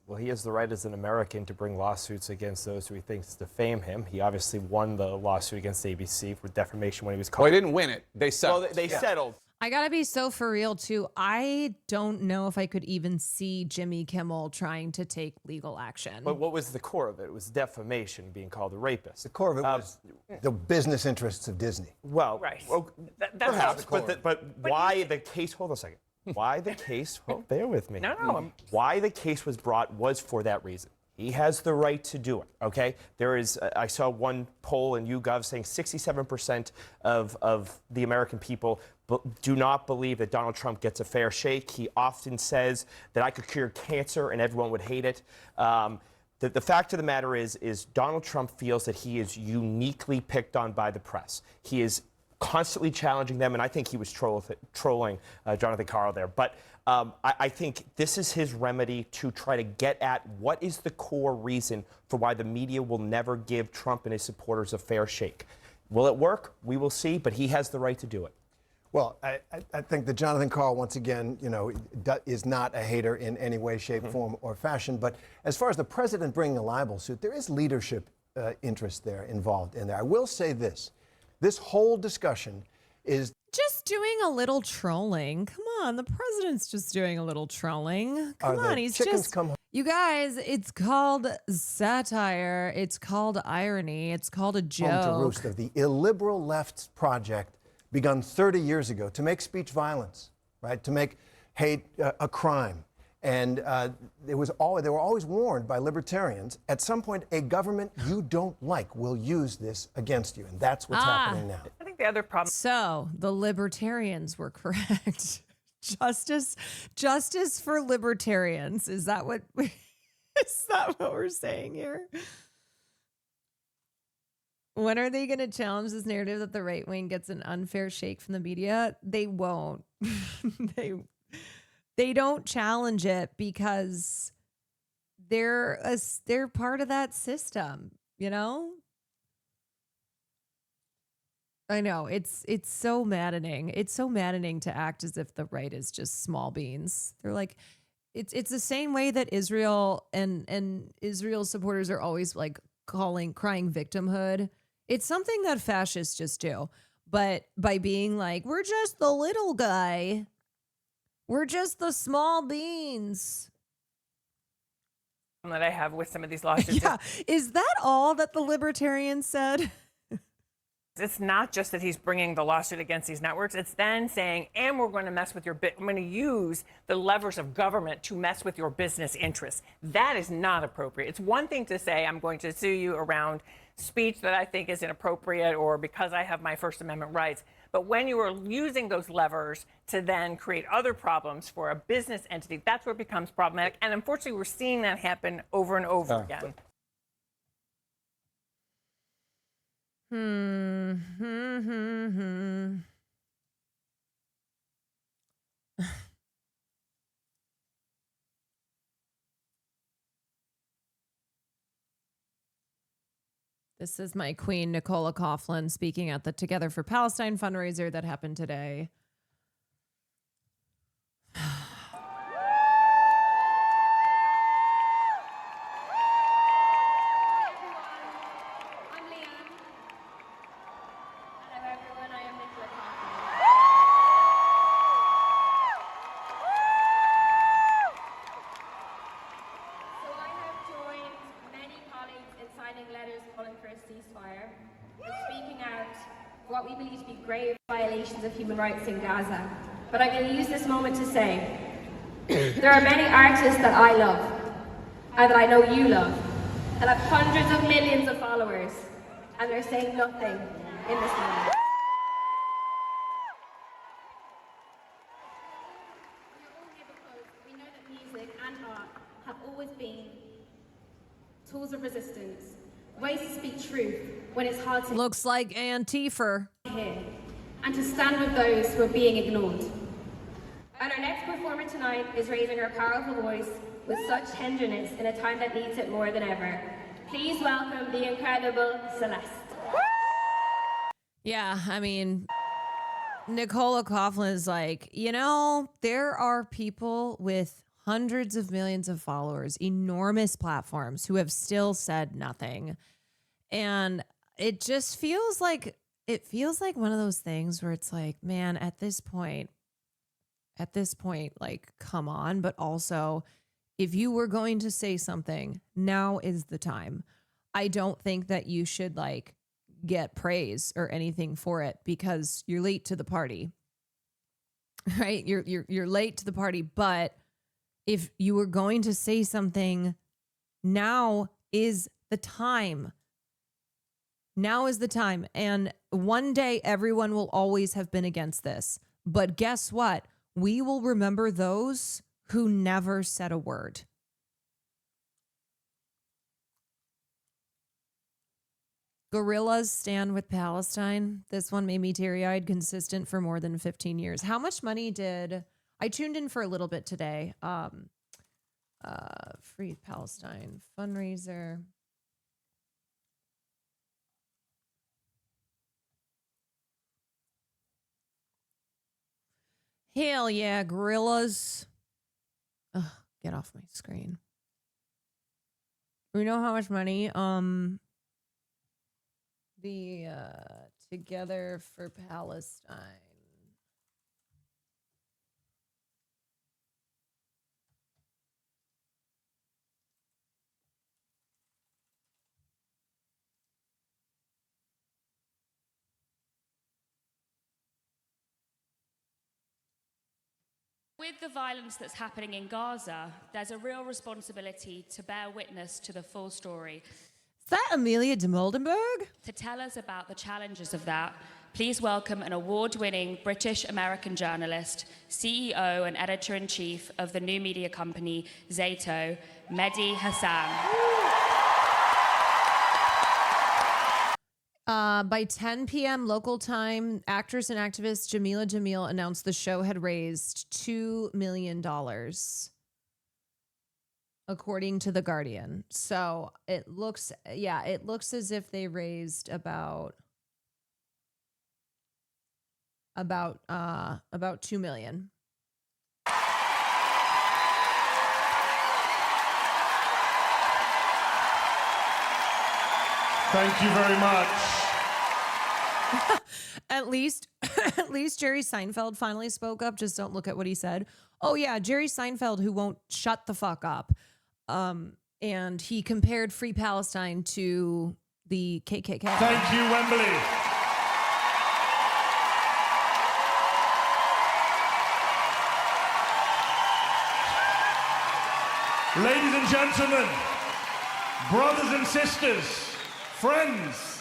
Well, he has the right as an American to bring lawsuits against those who he thinks defame him. He obviously won the lawsuit against ABC for defamation when he was caught. Well, he didn't win it. They settled. Well, they settled. I gotta be so for real too. I don't know if I could even see Jimmy Kimmel trying to take legal action. But what was the core of it? It was defamation, being called a rapist. The core of it was the business interests of Disney. Well, right. Well, That's perhaps, the core. but why the case? Hold on a second. Why the case? Well, bear with me. No. Why the case was brought was for that reason. He has the right to do it. Okay. There is. I saw one poll in YouGov saying 67% of the American people do not believe that Donald Trump gets a fair shake. He often says that I could cure cancer and everyone would hate it. The fact of the matter is Donald Trump feels that he is uniquely picked on by the press. He is constantly challenging them, and I think he was trolling Jonathan Carl there. But I think this is his remedy to try to get at what is the core reason for why the media will never give Trump and his supporters a fair shake. Will it work? We will see, but he has the right to do it. Well, I think that Jonathan Carl, once again, is not a hater in any way, shape, form, or fashion. But as far as the president bringing a libel suit, there is leadership interest there involved in there. I will say this. This whole discussion is just doing a little trolling. Come on, the president's just doing a little trolling. Come on, he's just... You guys, it's called satire. It's called irony. It's called a joke. Home to roost of the illiberal left's project begun 30 years ago to make speech violence, right? To make hate a crime. And they were always warned by libertarians, at some point, a government you don't like will use this against you. And that's what's happening now. I think the other problem... So the libertarians were correct. Justice for libertarians. Is that what we're saying here? When are they going to challenge this narrative that the right wing gets an unfair shake from the media? They won't. They don't challenge it because they're part of that system, I know it's so maddening. It's so maddening to act as if the right is just small beans. They're like, it's the same way that Israel and Israel supporters are always like crying victimhood. It's something that fascists just do. But by being like, we're just the little guy. We're just the small beans. That I have with some of these lawsuits. Yeah. Is that all that the libertarians said? It's not just that he's bringing the lawsuit against these networks. It's then saying, and we're going to mess with I'm going to use the levers of government to mess with your business interests. That is not appropriate. It's one thing to say, I'm going to sue you around speech that I think is inappropriate or because I have my First Amendment rights. But when you are using those levers to then create other problems for a business entity, that's where it becomes problematic. And unfortunately, we're seeing that happen over and over again. This is my queen, Nicola Coughlan, speaking at the Together for Palestine fundraiser that happened today. ceasefire, speaking out for what we believe to be grave violations of human rights in Gaza. But I'm going to use this moment to say, there are many artists that I love, and that I know you love, that have hundreds of millions of followers, and they're saying nothing in this moment. We know that music and art have always been tools of resistance, ways to speak truth when it's hard to Looks like Antifa. hear, and to stand with those who are being ignored. And our next performer tonight is raising her powerful voice with such tenderness in a time that needs it more than ever. Please welcome the incredible Celeste. Yeah, I mean, Nicola Coughlan is like, you know, there are people with hundreds of millions of followers, enormous platforms who have still said nothing. And it just feels like one of those things where it's like, man, at this point, like, come on. But also, if you were going to say something, now is the time. I don't think that you should like get praise or anything for it because you're late to the party, right? You're late to the party. But if you were going to say something, now is the time. Now is the time. And one day everyone will always have been against this. But guess what? We will remember those who never said a word. Gorillas stand with Palestine. This one made me teary-eyed, consistent for more than 15 years. How much money did... I tuned in for a little bit today. Free Palestine fundraiser. Hell yeah, gorillas. Ugh, get off my screen. We know how much money the Together for Palestine. With the violence that's happening in Gaza, there's a real responsibility to bear witness to the full story. Is that Amelia de Moldenberg? To tell us about the challenges of that, please welcome an award-winning British-American journalist, CEO and editor-in-chief of the new media company Zato, Mehdi Hassan. By 10 p.m. local time, actress and activist Jamila Jamil announced the show had raised $2 million, according to The Guardian. So it looks as if they raised about $2 million. Thank you very much. At least Jerry Seinfeld finally spoke up. Just don't look at what he said. Oh yeah, Jerry Seinfeld, who won't shut the fuck up. And he compared Free Palestine to the KKK. Thank you, Wembley. Ladies and gentlemen, brothers and sisters, friends,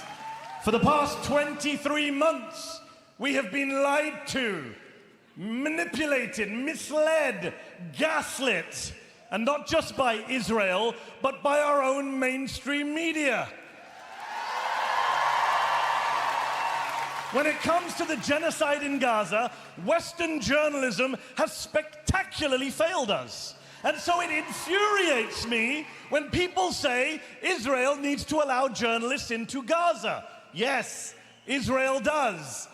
for the past 23 months, we have been lied to, manipulated, misled, gaslit, and not just by Israel, but by our own mainstream media. When it comes to the genocide in Gaza, Western journalism has spectacularly failed us. And so it infuriates me when people say Israel needs to allow journalists into Gaza. Yes, Israel does.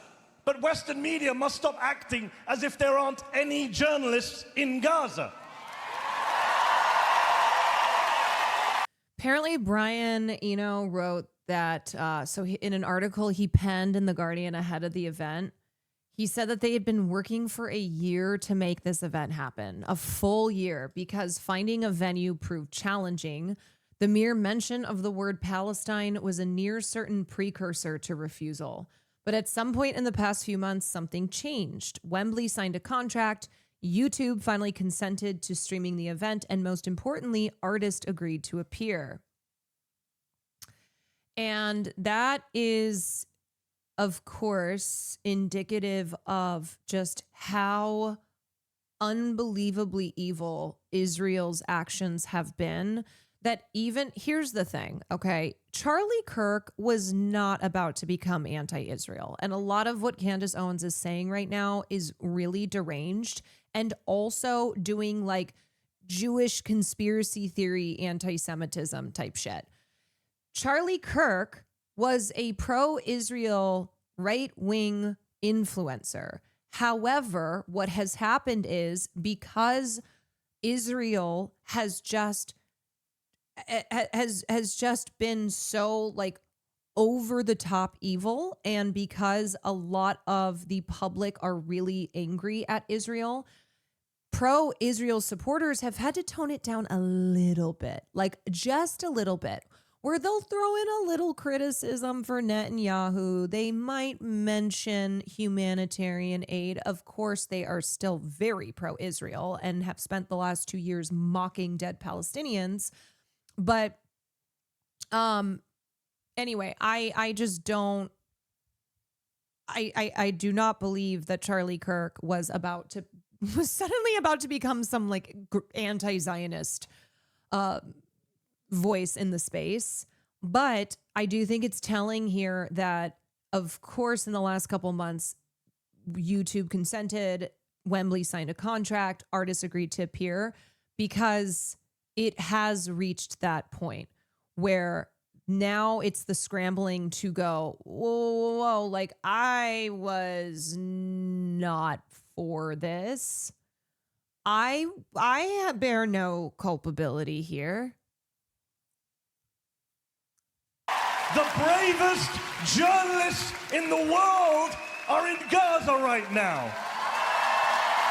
But Western media must stop acting as if there aren't any journalists in Gaza. Apparently, Brian Eno wrote that, in an article he penned in The Guardian ahead of the event, he said that they had been working for a year to make this event happen, a full year, because finding a venue proved challenging. The mere mention of the word Palestine was a near certain precursor to refusal. But at some point in the past few months, something changed. Wembley signed a contract, YouTube finally consented to streaming the event, and most importantly, artists agreed to appear. And that is, of course, indicative of just how unbelievably evil Israel's actions have been. That even, here's the thing, okay? Charlie Kirk was not about to become anti-Israel. And a lot of what Candace Owens is saying right now is really deranged and also doing like Jewish conspiracy theory, anti-Semitism type shit. Charlie Kirk was a pro-Israel right-wing influencer. However, what has happened is because Israel has just been so like over the top evil, and because a lot of the public are really angry at Israel, pro-Israel supporters have had to tone it down a little bit, like just a little bit, where they'll throw in a little criticism for Netanyahu. They might mention humanitarian aid. Of course, they are still very pro-Israel and have spent the last 2 years mocking dead Palestinians. But anyway, I just don't, I do not believe that Charlie Kirk was suddenly about to become some like anti-Zionist voice in the space. But I do think it's telling here that, of course, in the last couple months, YouTube consented, Wembley signed a contract, artists agreed to appear, because it has reached that point where now it's the scrambling to go, whoa, like I was not for this. I bear no culpability here. The bravest journalists in the world are in Gaza right now.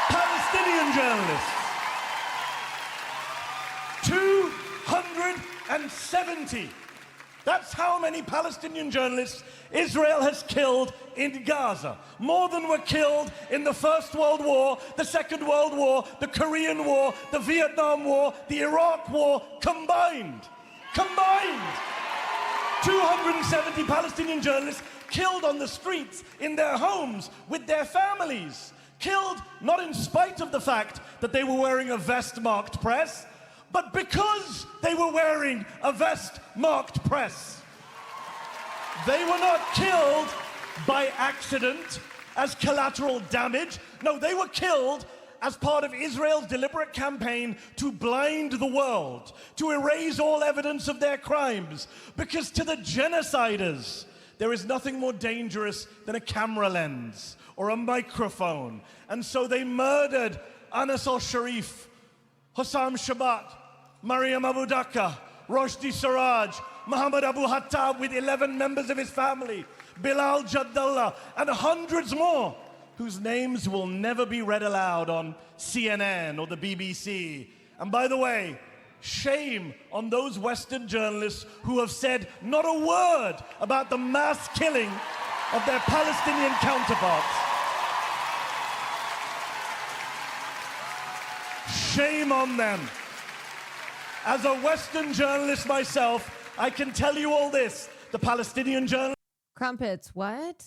Palestinian journalists. 270. That's how many Palestinian journalists Israel has killed in Gaza. More than were killed in the First World War, the Second World War, the Korean War, the Vietnam War, the Iraq War combined. 270 Palestinian journalists killed on the streets, in their homes, with their families. Killed not in spite of the fact that they were wearing a vest marked press, but because they were wearing a vest marked press. They were not killed by accident as collateral damage. No, they were killed as part of Israel's deliberate campaign to blind the world, to erase all evidence of their crimes. Because to the genociders, there is nothing more dangerous than a camera lens or a microphone. And so they murdered Anas al-Sharif, Hossam Shabbat, Mariam Abu Daqqa, Roshdi Siraj, Muhammad Abu Hattab with 11 members of his family, Bilal Jaddallah, and hundreds more whose names will never be read aloud on CNN or the BBC. And by the way, shame on those Western journalists who have said not a word about the mass killing of their Palestinian counterparts. Shame on them. As a Western journalist myself, I can tell you all this. The Palestinian journalists... Crumpets, what?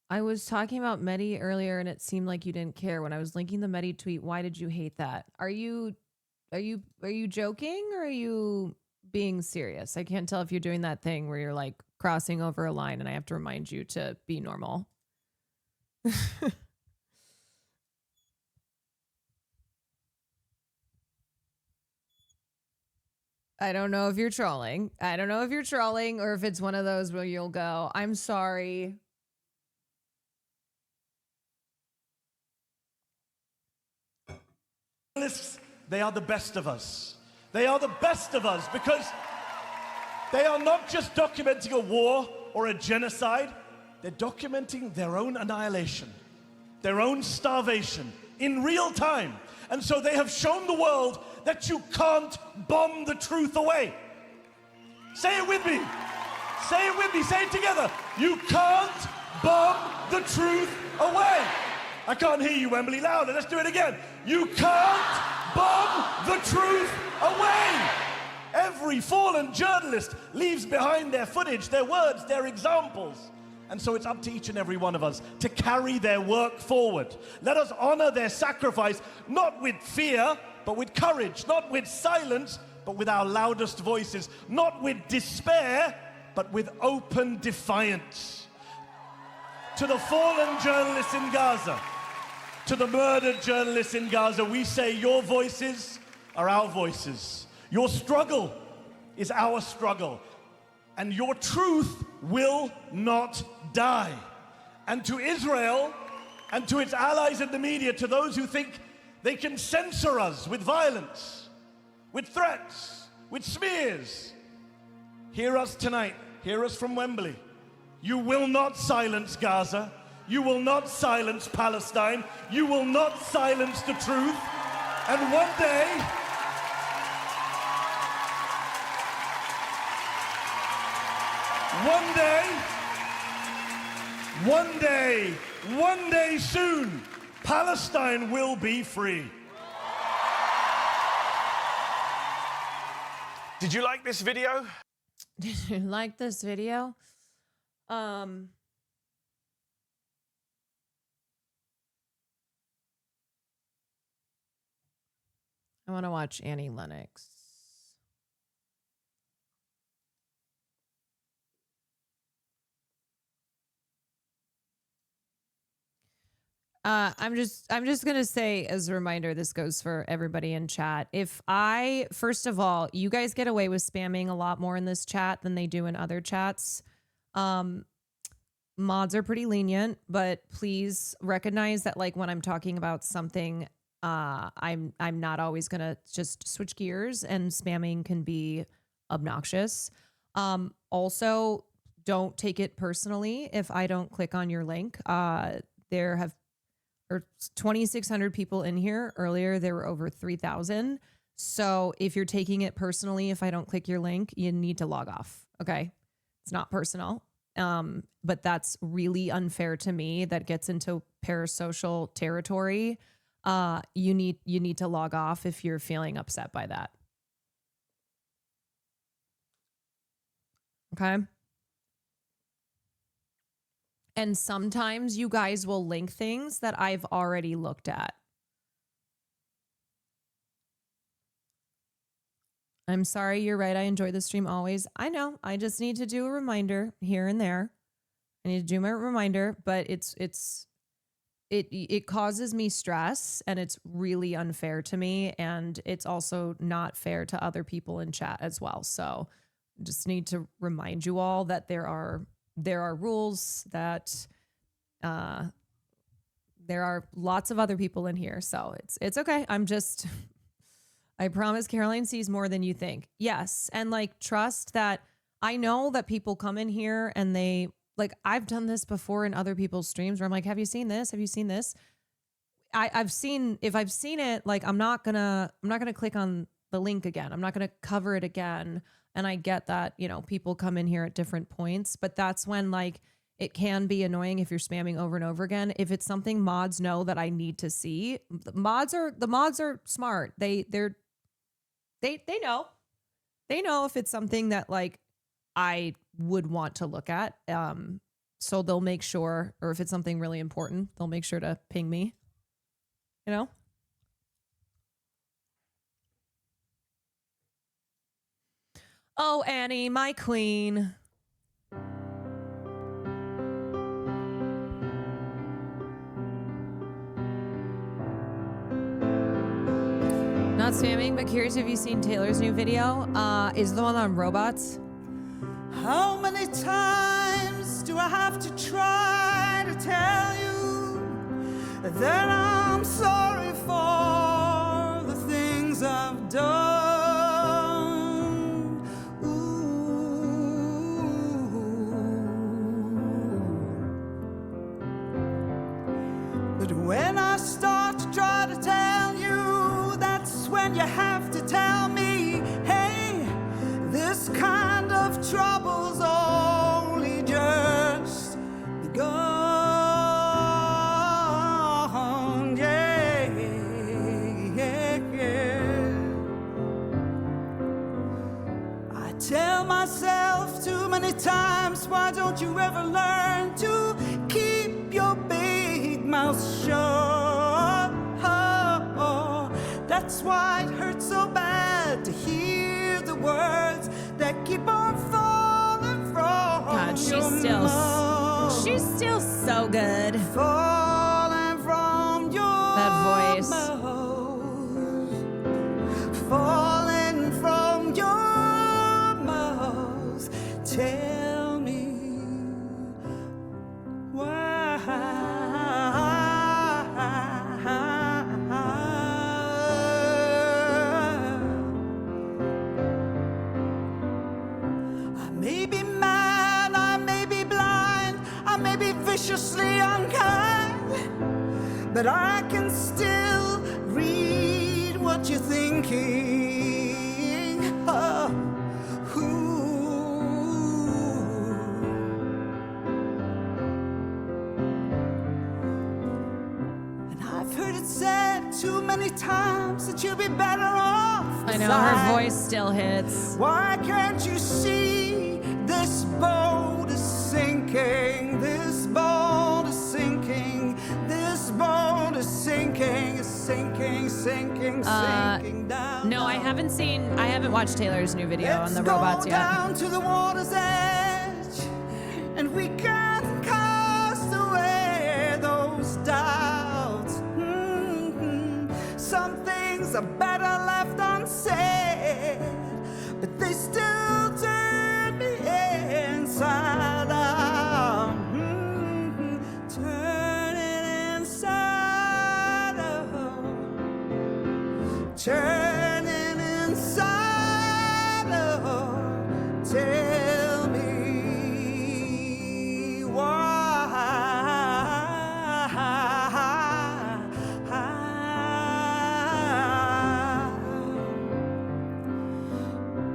I was talking about Mehdi earlier and it seemed like you didn't care. When I was linking the Mehdi tweet, why did you hate that? Are you joking or are you being serious? I can't tell if you're doing that thing where you're like crossing over a line and I have to remind you to be normal. I don't know if you're trolling. I don't know if you're trolling or if it's one of those where you'll go, I'm sorry. They are the best of us. They are the best of us because they are not just documenting a war or a genocide, they're documenting their own annihilation, their own starvation in real time. And so they have shown the world that you can't bomb the truth away. Say it with me. Say it with me. Say it together. You can't bomb the truth away. I can't hear you, Wembley. Louder. Let's do it again. You can't bomb the truth away. Every fallen journalist leaves behind their footage, their words, their examples. And so it's up to each and every one of us to carry their work forward. Let us honor their sacrifice, not with fear, but with courage, not with silence, but with our loudest voices, not with despair, but with open defiance. To the fallen journalists in Gaza, to the murdered journalists in Gaza, we say your voices are our voices. Your struggle is our struggle. And your truth will not die. And to Israel and to its allies in the media, to those who think they can censor us with violence, with threats, with smears, hear us tonight. Hear us from Wembley. You will not silence Gaza. You will not silence Palestine. You will not silence the truth. And one day soon, Palestine will be free. Did you like this video? Did you like this video? I want to watch Annie Lennox. I'm just gonna say as a reminder, this goes for everybody in chat. First of all, you guys get away with spamming a lot more in this chat than they do in other chats. Mods are pretty lenient, but please recognize that, like, when I'm talking about something, I'm not always gonna just switch gears, and spamming can be obnoxious. Also, don't take it personally if I don't click on your link. There are 2,600 people in here. Earlier, there were over 3,000. So if you're taking it personally, if I don't click your link, you need to log off. Okay. It's not personal. But that's really unfair to me. That gets into parasocial territory. You need to log off if you're feeling upset by that. Okay. And sometimes you guys will link things that I've already looked at. I'm sorry, you're right. I enjoy the stream always. I know. I just need to do a reminder here and there. I need to do my reminder, but it causes me stress, and it's really unfair to me, and it's also not fair to other people in chat as well. So just need to remind you all that there are rules, that there are lots of other people in here. So it's okay. I promise Caroline sees more than you think. Yes. And like, trust that I know that people come in here and they, like, I've done this before in other people's streams where I'm like, have you seen this? Have you seen this? If I've seen it, like, I'm not gonna click on the link again. I'm not gonna cover it again. And I get that, people come in here at different points, but that's when, like, it can be annoying if you're spamming over and over again. If it's something mods know that I need to see, the mods are smart. They know if it's something that, like, I would want to look at. So they'll make sure, or if it's something really important, they'll make sure to ping me, Oh, Annie, my queen. Not spamming, but curious if you've seen Taylor's new video. Is the one on robots? How many times do I have to try to tell you that I'm sorry for the things I've done? But when I start to try to tell you, that's when you have to tell me, hey, this kind of why don't you ever learn to keep your big mouth shut? That's why it hurts so bad to hear the words that keep on falling from God, your mouth. she's still so good. Falling from your That voice. mouth. Falling from your mouth. Tell me why. I may be mad, I may be blind, I may be viciously unkind, but I can still read what you're thinking. And I've heard it said too many times that you'll be better off. I know, beside. her voice still hits. Why can't you see this boat is sinking? This boat is sinking. This boat is sinking, sinking, sinking, sinking down. No, I haven't watched Taylor's new video on the robots Go yet. down to the water's edge, and we can cast away those doubts. Some things are better left unsaid, but they still turn me inside out. Turn it inside out. Turn it inside out. Tell me why.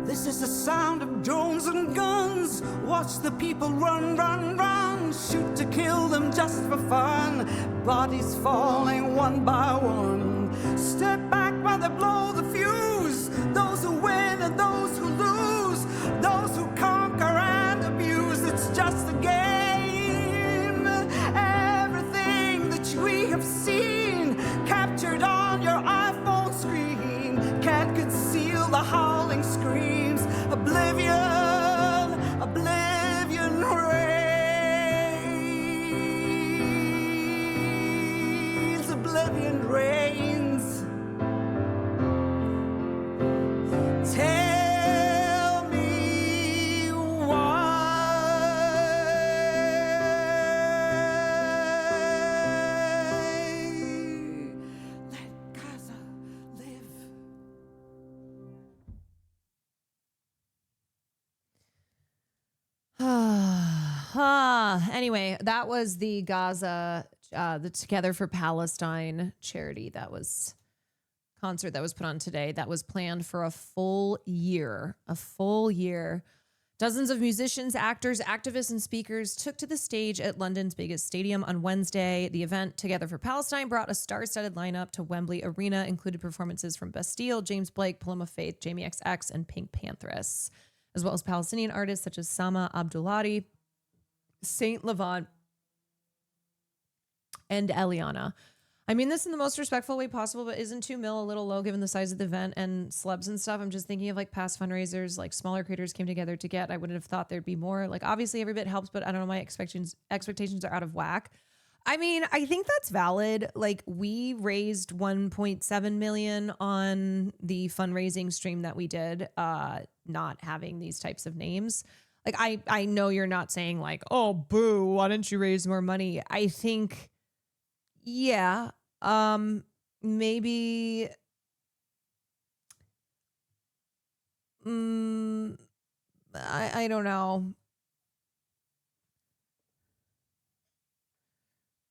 This is the sound of drones and guns. Watch the people run, run, run. Shoot to kill them just for fun. Bodies falling one by one. Step back while they blow the fuse. Those who win and those who lose. Those who conquer and abuse. It's just a game. Everything that we have seen captured on your iPhone screen can't conceal the howling screams. Oblivion, oblivion reigns. Oblivion reigns. Tell me why. Let Gaza live. Anyway, that was the Gaza, the Together for Palestine charity concert that was put on today. That was planned for a full year. Dozens of musicians, actors, activists, and speakers took to the stage at London's biggest stadium on Wednesday. The event, Together for Palestine, brought a star-studded lineup to Wembley Arena, included performances from Bastille, James Blake, Paloma Faith, Jamie XX, and Pink Panthers, as well as Palestinian artists such as Sama Abdullati, Saint Levant, and Eliana. I mean this in the most respectful way possible, but isn't $2 million a little low given the size of the event and celebs and stuff? I'm just thinking of like past fundraisers, like smaller creators came together to get. I wouldn't have thought there'd be more. Like obviously every bit helps, but I don't know, my expectations are out of whack. I mean, I think that's valid. Like we raised $1.7 million on the fundraising stream that we did, not having these types of names. Like I know you're not saying like, oh boo, why didn't you raise more money? I think, yeah, maybe, I don't know.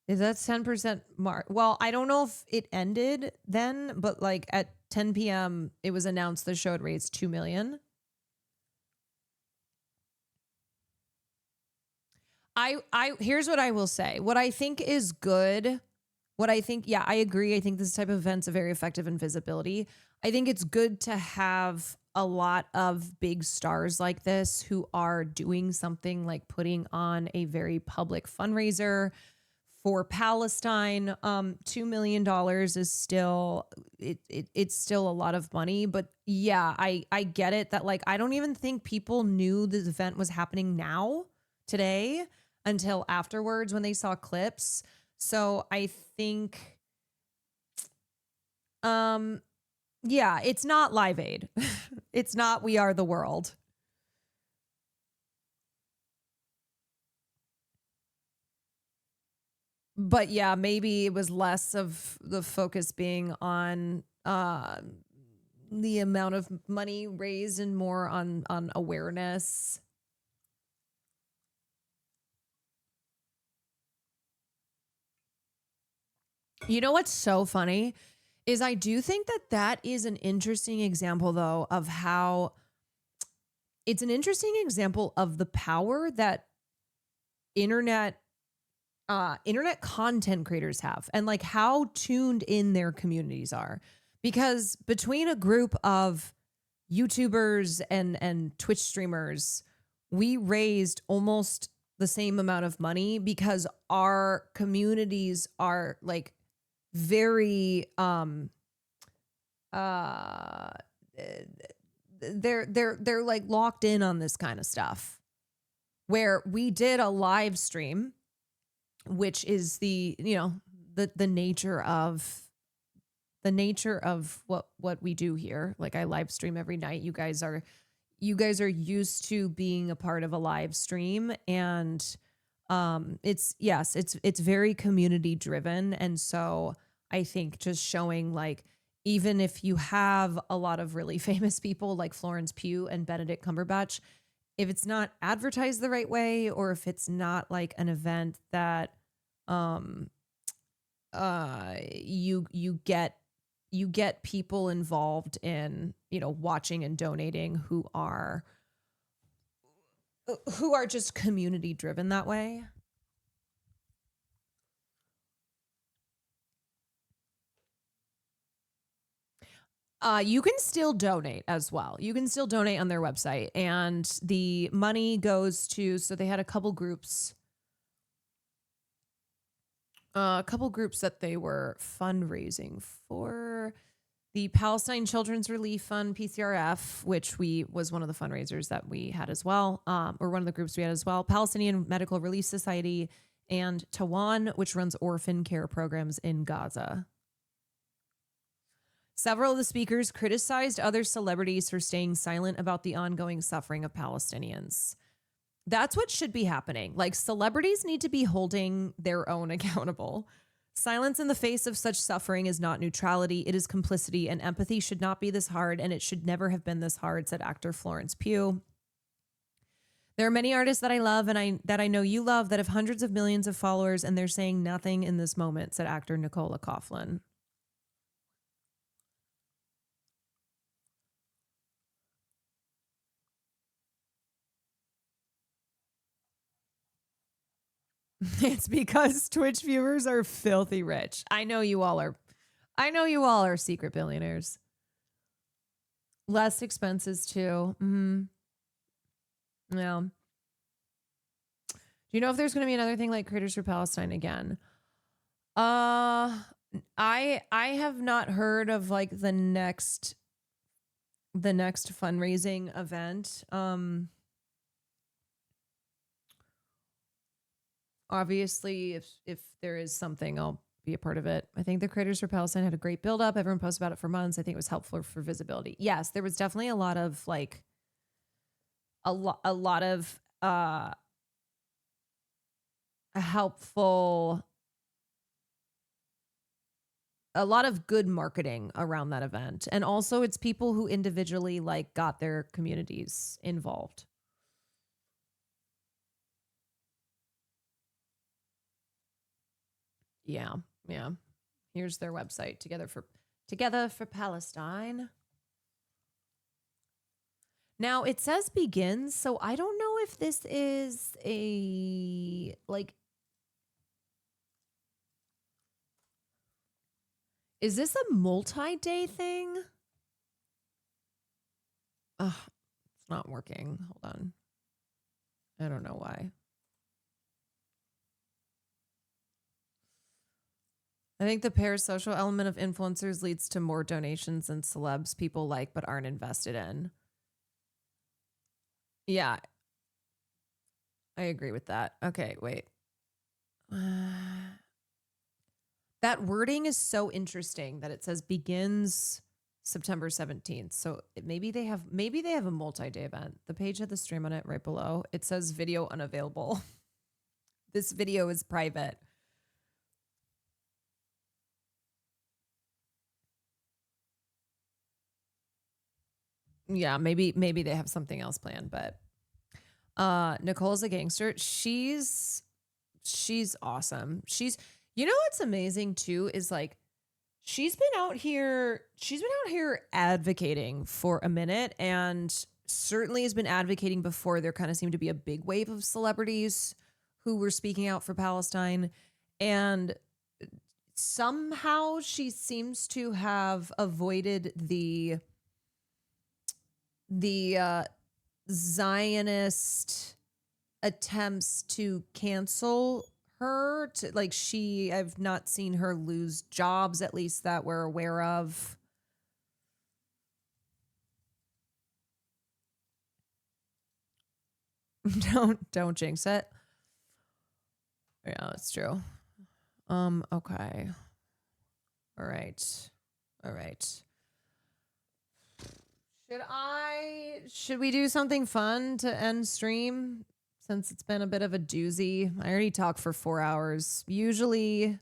Is that 10% mark? Well, I don't know if it ended then, but like at 10 p.m. it was announced the show had raised $2 million. Here's what I will say. What I think is good, I agree. I think this type of event's a very effective in visibility. I think it's good to have a lot of big stars like this who are doing something like putting on a very public fundraiser for Palestine. $2 million is still, it's still a lot of money, but yeah, I get it that like, I don't even think people knew this event was happening today until afterwards when they saw clips. So I think, yeah, it's not Live Aid. It's not We Are the World. But yeah, maybe it was less of the focus being on the amount of money raised and more on awareness. You know what's so funny is I do think that that is an interesting example, though, of how it's an interesting example of the power that internet content creators have and like how tuned in their communities are. Because between a group of YouTubers and Twitch streamers, we raised almost the same amount of money because our communities are like very they're like locked in on this kind of stuff. Where we did a live stream, which is the, you know, the nature of what we do here. Like I live stream every night. You guys are used to being a part of a live stream, and it's very community driven. And so I think just showing like, even if you have a lot of really famous people like Florence Pugh and Benedict Cumberbatch, if it's not advertised the right way, or if it's not like an event that you get people involved in, you know, watching and donating who are just community driven that way. You can still donate as well. You can still donate on their website, and the money goes to, so they had a couple groups that they were fundraising for. The Palestine Children's Relief Fund, PCRF, which was one of the fundraisers that we had as well, or one of the groups we had as well. Palestinian Medical Relief Society, and Tawan, which runs orphan care programs in Gaza. Several of the speakers criticized other celebrities for staying silent about the ongoing suffering of Palestinians. That's what should be happening. Like, celebrities need to be holding their own accountable. Silence in the face of such suffering is not neutrality. It is complicity, and empathy should not be this hard, and it should never have been this hard, said actor Florence Pugh. There are many artists that I love and that I know you love that have hundreds of millions of followers, and they're saying nothing in this moment, said actor Nicola Coughlan. It's because Twitch viewers are filthy rich. I know you all are secret billionaires. Less expenses too. Yeah. Do you know if there's going to be another thing like Creators for Palestine again? I have not heard of like the next fundraising event. Obviously, if there is something, I'll be a part of it. I think the Creators for Palestine had a great build up. Everyone posted about it for months. I think it was helpful for visibility. Yes, there was definitely a lot of like a lot of helpful, a lot of good marketing around that event. And also it's people who individually like got their communities involved. Yeah. Here's their website, Together for Palestine. Now it says begins, so I don't know if this is a like, is this a multi-day thing? It's not working. Hold on. I don't know why. I think the parasocial element of influencers leads to more donations than celebs people like but aren't invested in. Yeah. I agree with that. Okay, wait. That wording is so interesting that it says begins September 17th. So maybe they have a multi-day event. The page had the stream on it right below. It says video unavailable. This video is private. Yeah, maybe they have something else planned, but Nicole's a gangster. She's awesome. You know what's amazing too is like she's been out here advocating for a minute, and certainly has been advocating before there kind of seemed to be a big wave of celebrities who were speaking out for Palestine, and somehow she seems to have avoided the Zionist attempts to cancel her. I've not seen her lose jobs, at least that we're aware of. Don't jinx it. Yeah, that's true. Okay. All right. Should we do something fun to end stream since it's been a bit of a doozy? I already talked for 4 hours. Usually,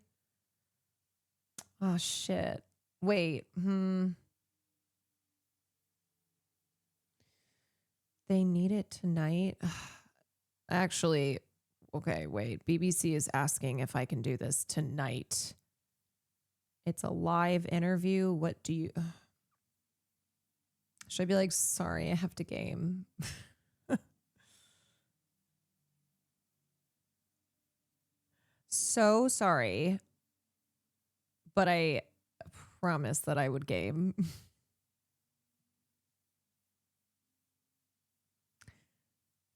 oh shit. Wait. They need it tonight. Actually, okay, wait. BBC is asking if I can do this tonight. It's a live interview. What do you... Should I be like, sorry, I have to game? So sorry. But I promised that I would game.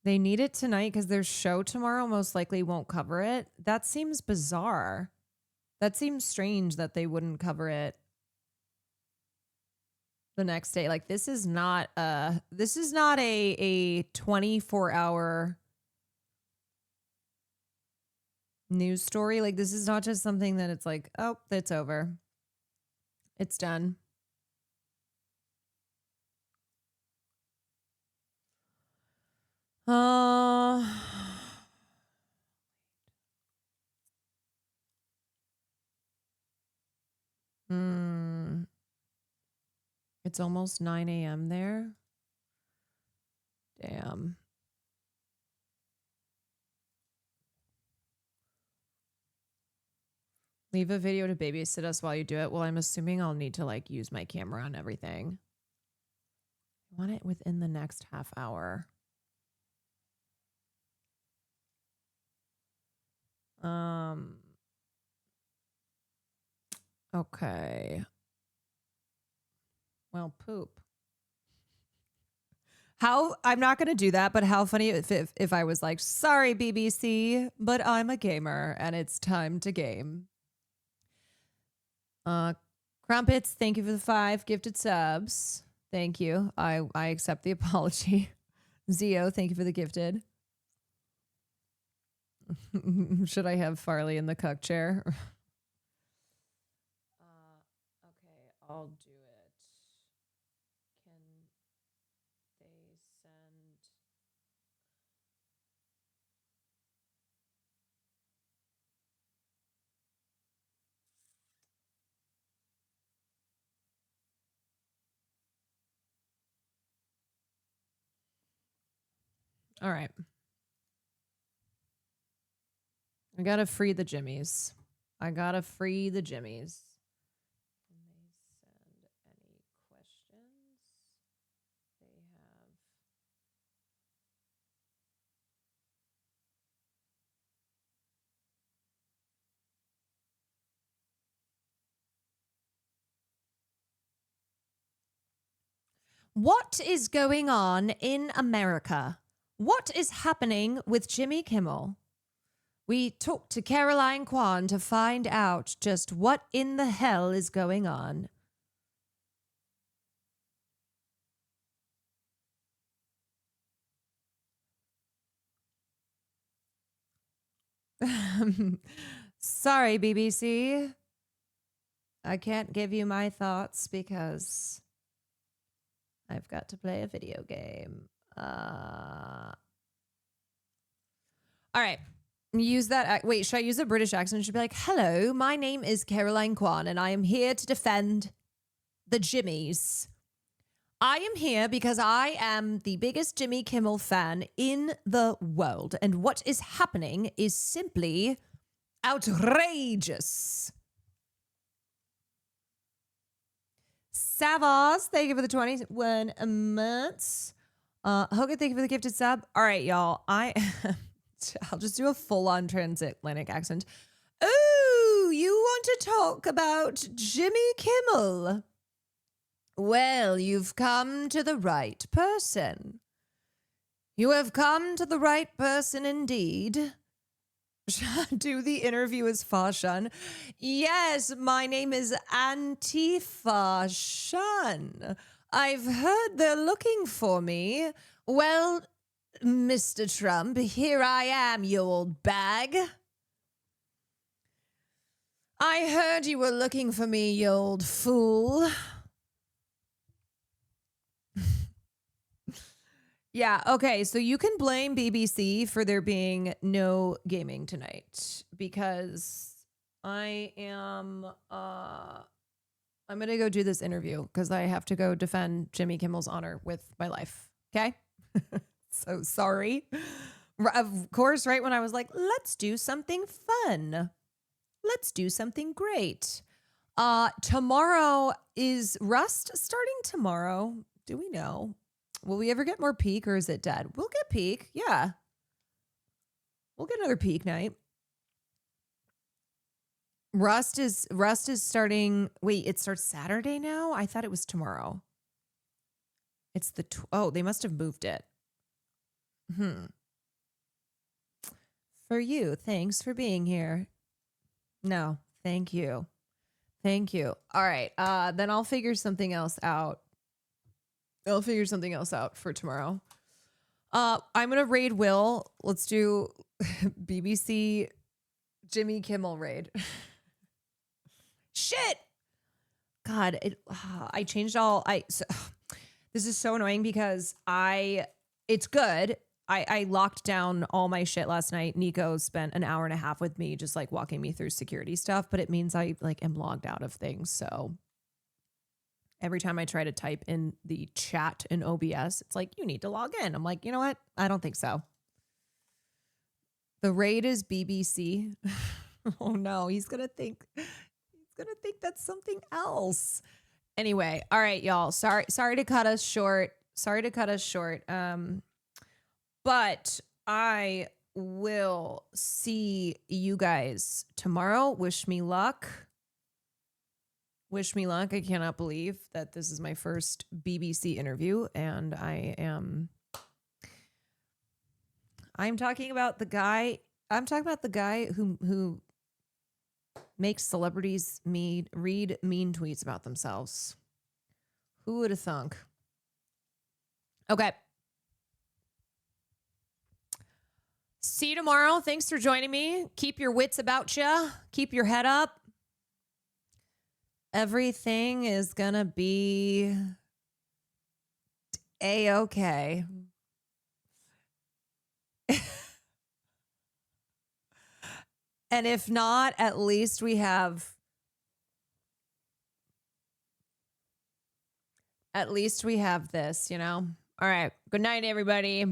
They need it tonight because their show tomorrow most likely won't cover it. That seems bizarre. That seems strange that they wouldn't cover it the next day. Like this is not a 24-hour news story. Like this is not just something that it's like, oh, it's over. It's done. It's almost 9 a.m. there. Damn. Leave a video to babysit us while you do it. Well, I'm assuming I'll need to like use my camera and everything. I want it within the next half hour. Okay. Well, poop. I'm not going to do that, but how funny if I was like, sorry, BBC, but I'm a gamer and it's time to game. Crumpets, thank you for the 5 gifted subs. Thank you. I accept the apology. Zio, thank you for the gifted. Should I have Farley in the cuck chair? Okay, I'll do it. Can they send... All right. I gotta free the Jimmies. Can they send any questions? They have... What is going on in America? What is happening with Jimmy Kimmel? We talked to Caroline Kwan to find out just what in the hell is going on. Sorry, BBC. I can't give you my thoughts because I've got to play a video game. All right. Use that. Wait, should I use a British accent? Should be like, hello, my name is Caroline Kwan, and I am here to defend the Jimmies. I am here because I am the biggest Jimmy Kimmel fan in the world. And what is happening is simply outrageous. Savas, thank you for the 21 months. Hogan, thank you for the gifted sub. All right, y'all. I'll just do a full-on transatlantic accent. Oh, you want to talk about Jimmy Kimmel? Well, you've come to the right person. You have come to the right person indeed. Do the interview as Fallon. Yes, my name is Anti-Fallon. I've heard they're looking for me. Well, Mr. Trump, here I am, you old bag. I heard you were looking for me, you old fool. Yeah, okay, so you can blame BBC for there being no gaming tonight because I'm going to go do this interview because I have to go defend Jimmy Kimmel's honor with my life, okay? So sorry. Of course, right when I was like, let's do something fun. Let's do something great. Tomorrow, is Rust starting tomorrow? Do we know? Will we ever get more peak or is it dead? We'll get peak. Yeah. We'll get another peak night. Rust is starting. Wait, it starts Saturday now? I thought it was tomorrow. It's the, oh, they must have moved it. For you, thanks for being here. No, thank you. Thank you. All right. Then I'll figure something else out. I'll figure something else out for tomorrow. I'm going to raid Will. Let's do BBC Jimmy Kimmel raid. Shit. God, I changed all. This is so annoying because it's good. I locked down all my shit last night. Nico spent an hour and a half with me just like walking me through security stuff, but it means I like am logged out of things. So every time I try to type in the chat in OBS, it's like, you need to log in. I'm like, you know what? I don't think so. The raid is BBC. Oh no, he's going to think that's something else. Anyway, all right, y'all. Sorry to cut us short. But I will see you guys tomorrow. Wish me luck. I cannot believe that this is my first BBC interview, and I'm talking about the guy. I'm talking about the guy who makes celebrities read mean tweets about themselves. Who would have thunk? Okay. See you tomorrow. Thanks for joining me. Keep your wits about you. Keep your head up. Everything is gonna be A-okay. And if not, at least we have this, you know? All right. Good night, everybody.